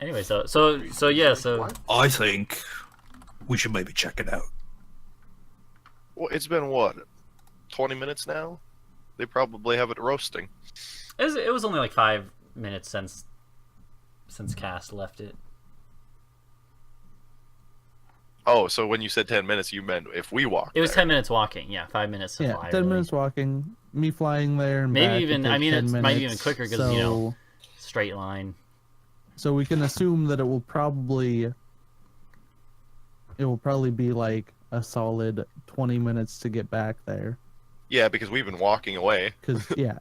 Anyway, so yeah, so What? I think we should maybe check it out. Well, it's been what, 20 minutes now? They probably have it roasting. it was only like 5 minutes since Kass left it. Oh, so when you said 10 minutes, you meant if we walked It was there. 10 minutes walking. Yeah, 5 minutes to "Yeah, fly. 10 really. minutes walking, me flying there, and Maybe back would even- take I mean, 10 it might be even minutes, quicker 'cause, you know, straight line. So we can assume that it will probably be like a solid 20 minutes to get back there. Yeah, because we've been walking away. Because yeah,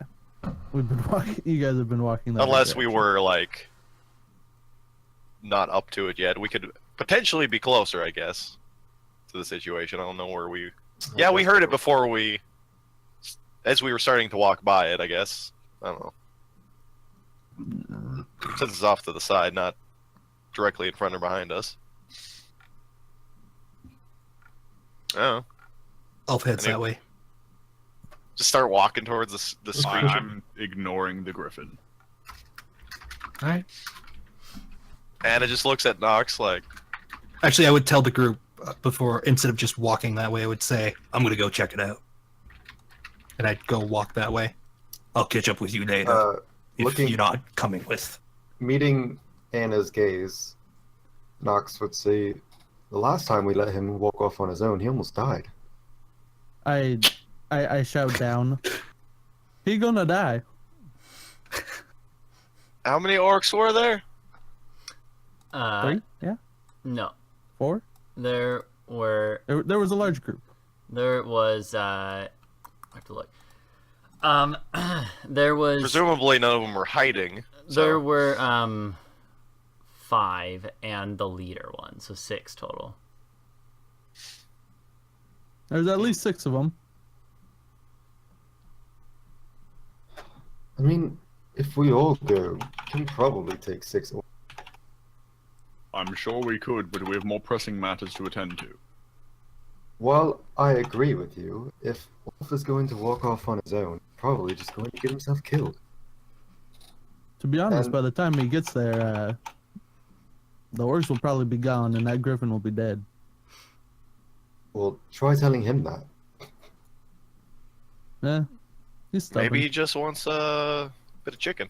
we've been walking. You guys have been walking. That Unless we direction. were, like, not up to it yet. We could potentially be closer, I guess, to the situation. I don't know where we... Yeah, we heard it before as we were starting to walk by it, I guess. I don't know. Since it's off to the side, not directly in front or behind us. Oh. Elf heads Any- that way. Just start walking towards the screech. I'm ignoring the griffin. Alright. Anna just looks at Nox like, Actually, I would tell the group before, instead of just walking that way, I would say, I'm going to go check it out. And I'd go walk that way. I'll catch up with you later if looking- you're not coming with. Meeting Anna's gaze, Nox would say, "The last time we let him walk off on his own, he almost died." I shout down. He gonna die. how many orcs were there? 3? Yeah, No, 4. there There was a large group. was I have to look. There was Presumably none of them were hiding. there So. were 5 and the leader one, so 6 total. There's at least 6 of them. I mean, if we all go, we can probably take 6. I'm sure we could, but we have more pressing matters to attend to. Well, I agree with you. If Wolf is going to walk off on his own, probably just going to get himself killed. To be honest, And- by the time he gets there, the orcs will probably be gone and that griffin will be dead. Well, try telling him that. He's stubborn. Maybe he just wants a bit of chicken.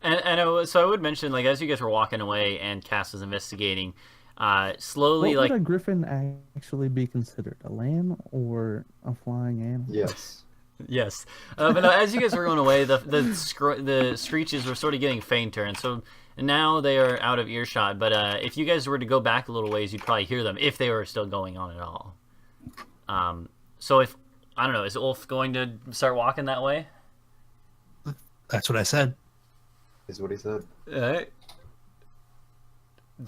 So I would mention, like, as you guys were walking away and Kass was investigating, slowly, What like, would a griffin actually be considered? A lamb or a flying animal? Yes. yes. But no, as you guys were going away, the screeches were sort of getting fainter, and so now they are out of earshot. But if you guys were to go back a little ways, you'd probably hear them if they were still going on at all. So if I don't know, is Ulf going to start walking that way? That's what I said. Is what he said. And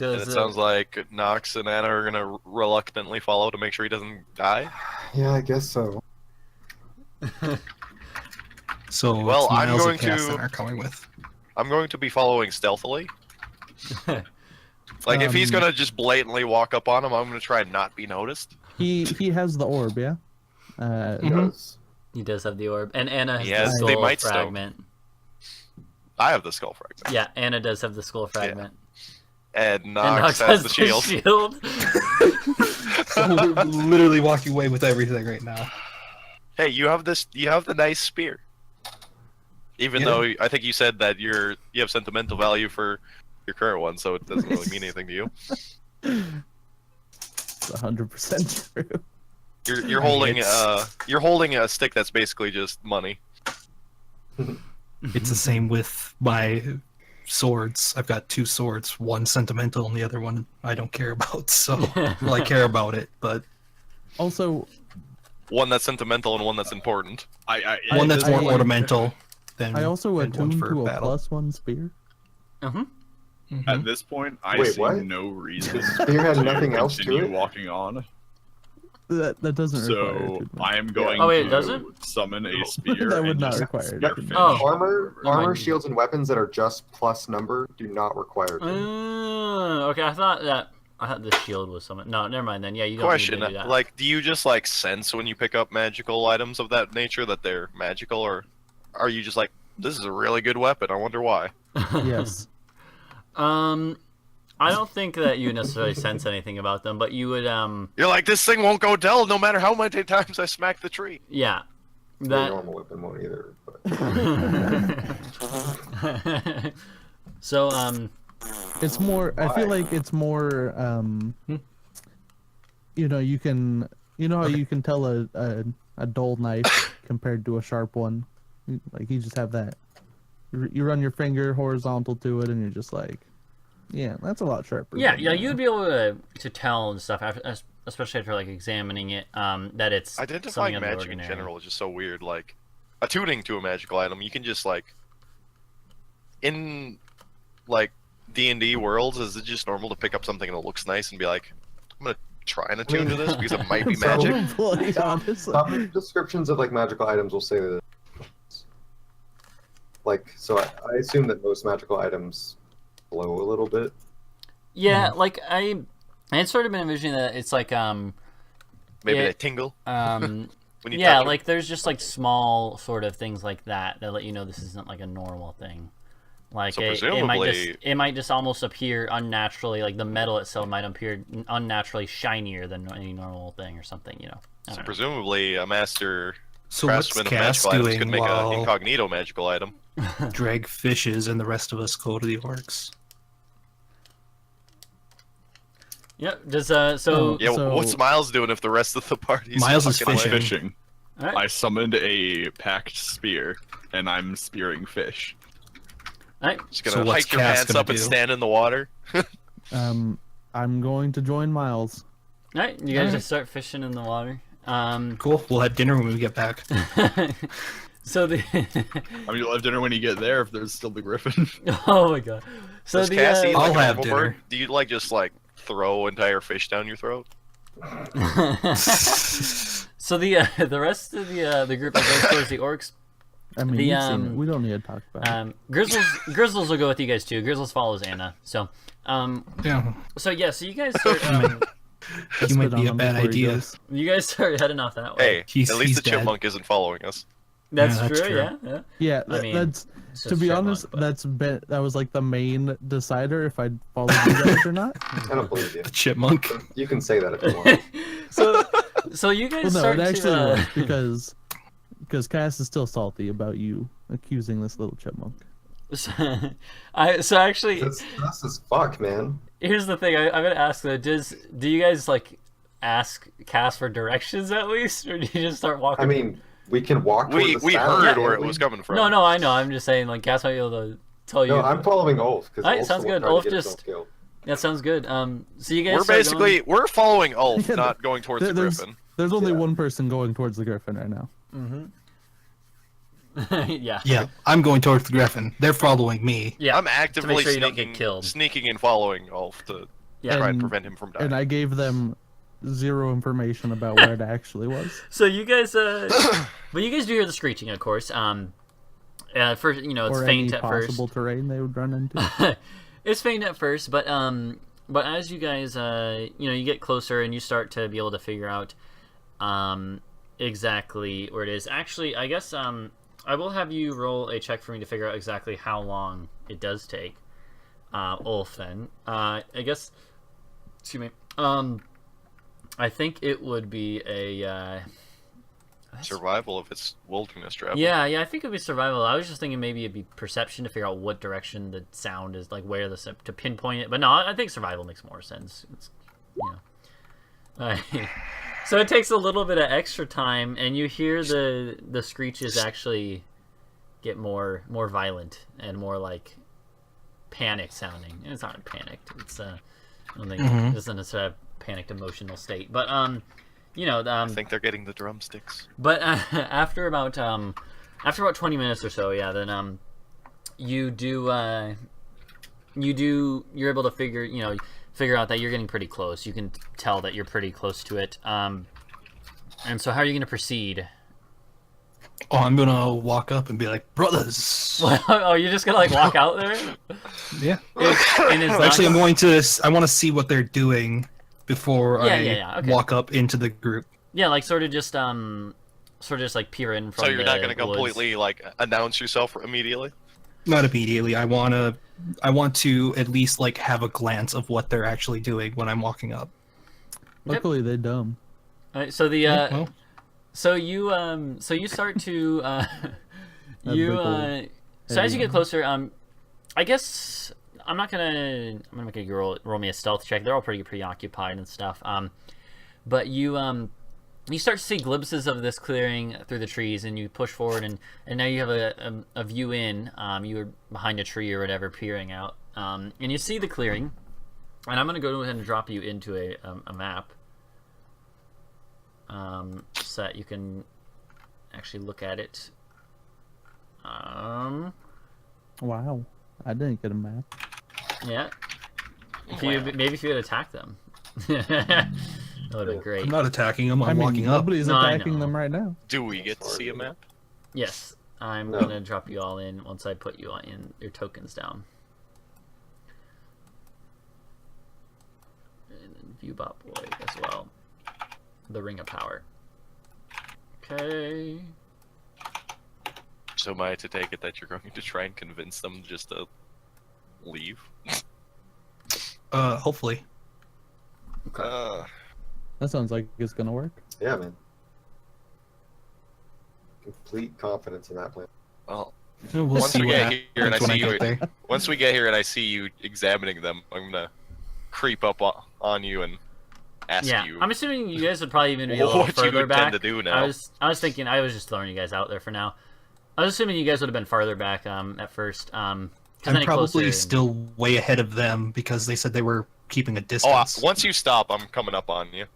it sounds like Nox and Anna are gonna reluctantly follow to make sure he doesn't die. Yeah, I guess so. So Well, it's I'm Miles going and Cass to- that are coming with. I'm going to be following stealthily. Like, if he's gonna just blatantly walk up on him, I'm gonna try and not be noticed. He has the orb, yeah. He does. He does have the orb, and Anna has Yes, the they skull might still. fragment. I have the skull fragment. Yeah, Anna does have the skull fragment. And And Nox has the shield. So we're literally walking away with everything right now. Hey, you have this. You have the nice spear. Even Yeah. though I think you said that you have sentimental value for your current one, so it doesn't really mean anything to you. It's 100% true. You're holding a stick that's basically just money. It's the same with my swords. I've got 2 swords, one sentimental and the other one I don't care about. So, well, I care about it, but Also, One that's sentimental and one that's important. one that's more I- ornamental than. I also and one attuned for to a battle. +1 spear. Mhm. At this point, I Wait, see what? no reason The spear had nothing else to continue it? walking on. That doesn't require So attunement. I am going Oh, wait, it to doesn't? summon a spear. That would and not just require spear attunement. Finch. Oh. Armor, Never mind. shields, and weapons that are just plus number do not require it. Okay, I thought the shield was something. No, never mind then. Yeah, you don't Question: need to do that. like, do you just like sense when you pick up magical items of that nature that they're magical, or are you just like, this is a really good weapon? I wonder why. Yes. I don't think that you necessarily sense anything about them, but you would You're like, this thing won't go dull no matter how many times I smack the tree. yeah. The That normal weapon won't either. But... so It's more. I feel like it's more. You know, you can. You know how you can tell a dull knife compared to a sharp one. Like you just have that. You run your finger horizontal to it, and you're just like, yeah, that's a lot sharper. yeah, than, you'd be able to tell and stuff, especially after like examining it, that it's Identifying something out of the magic in ordinary. general is just so weird. Like, attuning to a magical item, you can just like, in like D&D worlds, is it just normal to pick up something that looks nice and be like, I'm gonna try and attune to this because it might be magic? Probably, honestly. Some descriptions of like magical items will say that. Like, so I assume that most magical items glow a little bit. Yeah, like I had sort of been envisioning that it's like Maybe Yeah. they tingle when you yeah, touch it. like there's just like small sort of things like that let you know this isn't like a normal thing. Like So it might just almost appear unnaturally, like the metal itself might appear unnaturally shinier than any normal thing or something, you know. I So don't know. presumably a master So what's craftsman of Cass magical items doing could make an while incognito magical item. drag fishes and the rest of us go to the orcs? Yep. Does so Yeah, So- what's Miles doing if the rest of the party's Miles is fucking away? fishing. Fishing. Alright. I summoned a packed spear, and I'm spearing fish. Alright. Just So gonna what's hike your Cass pants gonna up and do? stand in the water. I'm going to join Miles. Alright, you guys just start fishing in the water. Cool. We'll have dinner when we get back. So the I mean, you'll have dinner when you get there if there's still the griffin. oh my god. So Does the Cass eat I'll like a have normal bird? dinner. Do you like just like throw entire fish down your throat? so the rest of the group that goes towards the orcs. I mean, The, you've seen it. We don't need to talk about it. Grizzles will go with you guys too. Grizzles follows Anna. So Yeah, so you guys start he might Spit be on a him bad before he idea. goes. you guys start heading off that way. Hey, He's- at least he's the dead. chipmunk isn't following us. That's Yeah, that's true. true. Yeah. Yeah, I mean, that's it's to just be chipmunk, honest, but- that was like the main decider if I'd followed you guys or not. I don't believe you. The chipmunk. You can say that if you want. so you guys Well, no, start it actually to. was because Kass is still salty about you accusing this little chipmunk. So actually, That's as fuck, man. here's the thing. I'm gonna ask though. Do you guys like ask Kass for directions at least, or do you just start walking? I mean, we can walk. toward We the sound, heard can't where it we? was coming from. no, I know. I'm just saying, like, Kass might be able to tell you. No, I'm following Ulf because Alright, sounds good. Ulf just- That sounds good. So you guys. We're start basically we're following Ulf, Yeah, not going towards the there's- Griffin. There's only Yeah. one person going towards the Griffin right now. Going... yeah. Yeah, I'm going towards the Griffin. They're following me. Yeah. I'm actively sure you don't sneaking, get killed. sneaking and following Ulf to Yeah. try and And- prevent him from dying. And I gave them zero information about where it actually was. So you guys. But you guys do hear the screeching, of course. First, it's Or any faint at first. possible terrain they would run into. It's faint at first, but as you guys you get closer and you start to be able to figure out exactly where it is. Actually, I guess I will have you roll a check for me to figure out exactly how long it does take. Ulf, then I guess. Excuse me. I think it would be a. Survival if it's wilderness travel. Yeah, I think it'd be survival. I was just thinking maybe it'd be perception to figure out what direction the sound is, like where to pinpoint it. But no, I think survival makes more sense. It's, So it takes a little bit of extra time, and you hear the screeches actually get more violent and more like panic sounding. It's not panicked. It's I don't think it isn't a sort of panicked emotional state, but I think they're getting the drumsticks. But after about 20 minutes or so, yeah, then you're able to figure out that you're getting pretty close. You can tell that you're pretty close to it. And so how are you going to proceed? Oh, I'm gonna walk up and be like, brothers. Oh, you're just gonna like walk out there? Yeah. And it's Actually, not- I want to see what they're doing before Yeah, okay. walk up into the group. yeah, like sort of just like peer in from So you're not going to the woods. completely like announce yourself immediately? Not immediately. I want to at least like have a glance of what they're actually doing when I'm walking up. Luckily, they're dumb. Alright, so the Well, so you start to big old so as you heavy get closer, I guess I'm gonna make you roll me a stealth check. They're all pretty preoccupied and stuff. But you start to see glimpses of this clearing through the trees, and you push forward, and now you have a view in. You were behind a tree or whatever, peering out, and you see the clearing. And I'm gonna go ahead and drop you into a map, so that you can actually look at it. Wow, I didn't get a map. Yeah. If you had attacked them. That would have been great. I'm not attacking them. I'm I mean, walking up. nobody's No, I attacking know. them right now. Do we get to see a map? Yes, I'm No. gonna drop you all in once I put you in your tokens down. And then view bot boy as well. The Ring of Power. Okay. So am I to take it that you're going to try and convince them just to leave? Hopefully. That sounds like it's gonna work. Yeah, man. Complete confidence in that plan. Well, We'll once see we what get here and I happens when see you, get there. once we get here and I see you examining them, I'm gonna creep up on you and ask Yeah, you I'm assuming you guys would probably even be a little what you further back. intend to do now. I was thinking I was just throwing you guys out there for now. I was assuming you guys would have been farther back at first. 'Cause I'm any closer probably and- still way ahead of them because they said they were keeping a Oh, distance. once you stop, I'm coming up on you.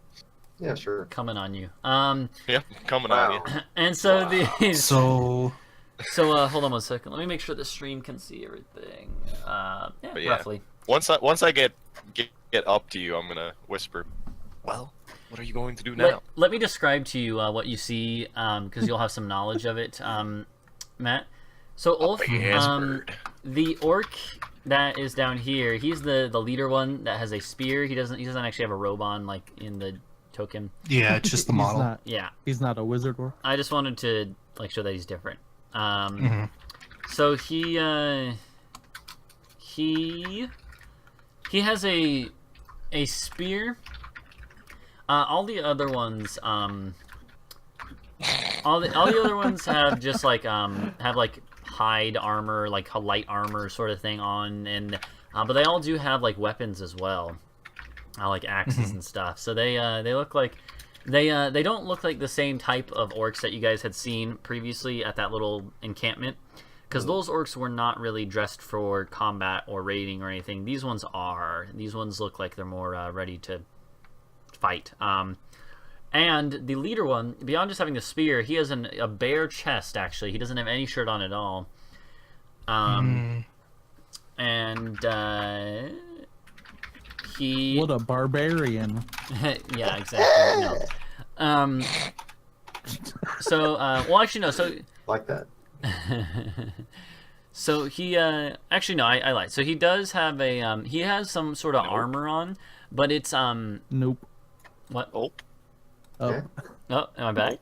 Yeah, sure. coming on you. Yeah, coming Wow. on you. And so these. So Hold on one second. Let me make sure the stream can see everything. But yeah. Roughly. Once I get up to you, I'm gonna whisper. Well, what are you going to do now? Let me describe to you what you see, because you'll have some knowledge of it, Matt. So Ulf, bird. the orc that is down here, he's the leader one that has a spear. He doesn't actually have a robe on like in the token. yeah, it's just the He's model. not- Yeah. He's not a wizard or. I just wanted to like show that he's different. Mhm. So he has a spear. All the other ones all the other ones have just like hide armor, like light armor sort of thing on, and but they all do have like weapons as well, like axes and stuff. So they look like they don't look like the same type of orcs that you guys had seen previously at that little encampment, because those orcs were not really dressed for combat or raiding or anything. These ones are. These ones look like they're more ready to fight. And the leader one, beyond just having the spear, he has a bare chest, actually. He doesn't have any shirt on at all. And he... What a barbarian. Yeah, exactly. No. So, well, actually, no. So, Like that. so he, actually, no, I lied. So he does have a, he has some sort of armor on, but it's, Nope. what? Oh, Oh. Okay. Oh, am I back?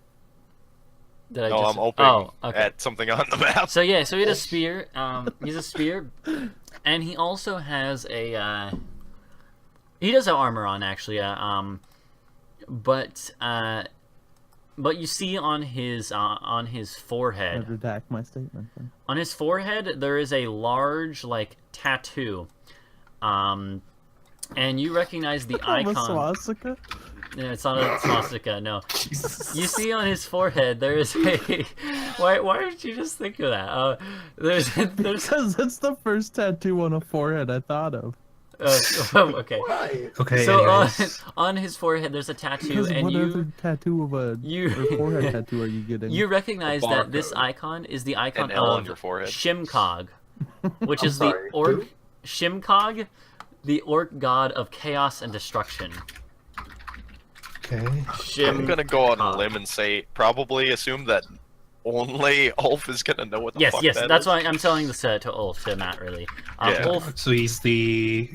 Did I no, just... I'm open Oh, okay. at something on the map. So yeah, so he had a spear. He's a spear, and he also has a. He does have armor on, actually. But you see on his forehead. Redact my statement. Then. On his forehead, there is a large like tattoo. And you recognize the A icon. swastika? Yeah, it's not a swastika, no. You see on his forehead there is a. Why did you just think of that? There's Because it's the first tattoo on a forehead I thought of. okay. Why? Okay. So anyways. on his forehead there's a tattoo, Because and what you other tattoo of a or forehead tattoo are you getting? you recognize A that this barcode. icon is the icon An L on of your forehead. Shimkog, which I'm is the sorry, orc who? Shimkog, the orc god of chaos and destruction. Okay. I'm gonna go on a limb and say, probably assume that only Ulf is gonna know what the Yes, fuck yes, that that's is. why I'm telling this to Ulf, to Matt, really. Yeah. Ulf, So he's the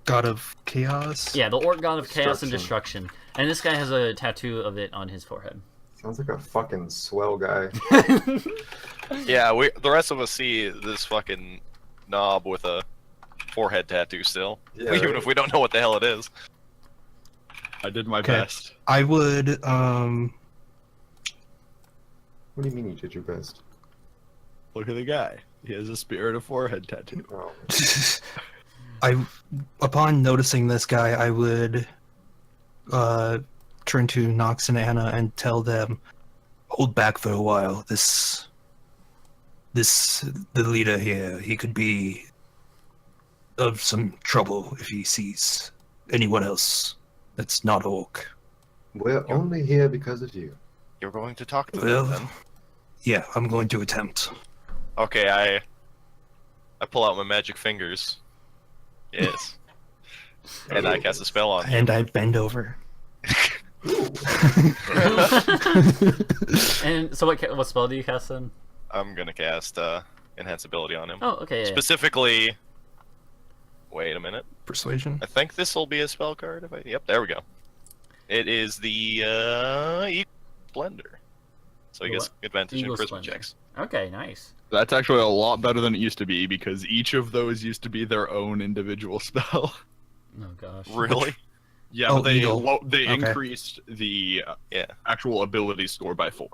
god of chaos. yeah, the orc god of chaos and destruction, and this guy has a tattoo of it on his forehead. Sounds like a fucking swell guy. Yeah, the rest of us see this fucking knob with a forehead tattoo still, Yeah, even right. if we don't know what the hell it is. I did my Okay. best. I would. What do you mean you did your best? Look at the guy. He has a spear and a forehead tattoo. Oh, Upon noticing this guy, I would turn to Nox and Anna and tell them, hold back for a while. The leader here, he could be of some trouble if he sees anyone else that's not orc. we're only here because of you. You're going to talk to Well, them then? yeah, I'm going to attempt. Okay, I pull out my magic fingers. Yes. And I cast a spell on him. And I bend over. And so what spell do you cast then? I'm gonna cast enhance ability on him. Oh, okay, yeah, yeah. Specifically, wait a minute. Persuasion. I think this will be a spell card. Yep, there we go. It is the Eagle Splendor. So he gets advantage Eagle in charisma Splendor. checks. Okay, nice. That's actually a lot better than it used to be because each of those used to be their own individual spell. Oh gosh. Really? Yeah, Oh, but they Eagle. they Okay. increased the Yeah. actual ability score by 4.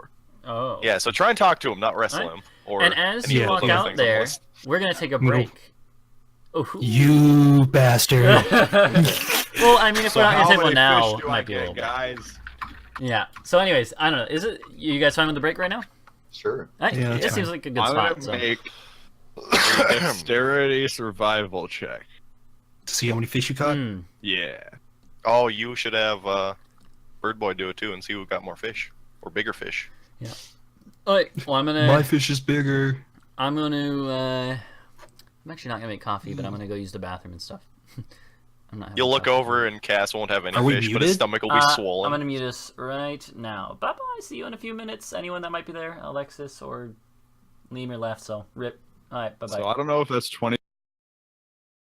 Oh. Yeah. So try and talk to him, not wrestle Alright. him. Or And as any you of walk those other out things on the there, list. we're gonna take a Middle. break. Oh. You bastard. Well, I mean, if we're not gonna take one now, it might be a little bit. guys? Yeah. So, anyways, I don't know. Is it you guys fine with the break right now? Sure. Yeah, It that's seems fine. like a good I'm spot. gonna So. make a dexterity survival check. To see how many fish you caught? Hmm. Yeah. Oh, you should have Bird Boy do it too and see who got more fish or bigger fish. Alright. Well, I'm My gonna. fish is bigger. I'm actually not gonna make coffee, but I'm gonna go use the bathroom and stuff. I'm not. having You'll look coffee. over and Cass won't have any Are we fish, but his muted? stomach will be I'm swollen. gonna mute us right now. Bye bye. See you in a few minutes. Anyone that might be there, Alexis or Lemur left. So rip. All right. Bye bye. So I don't know if that's 20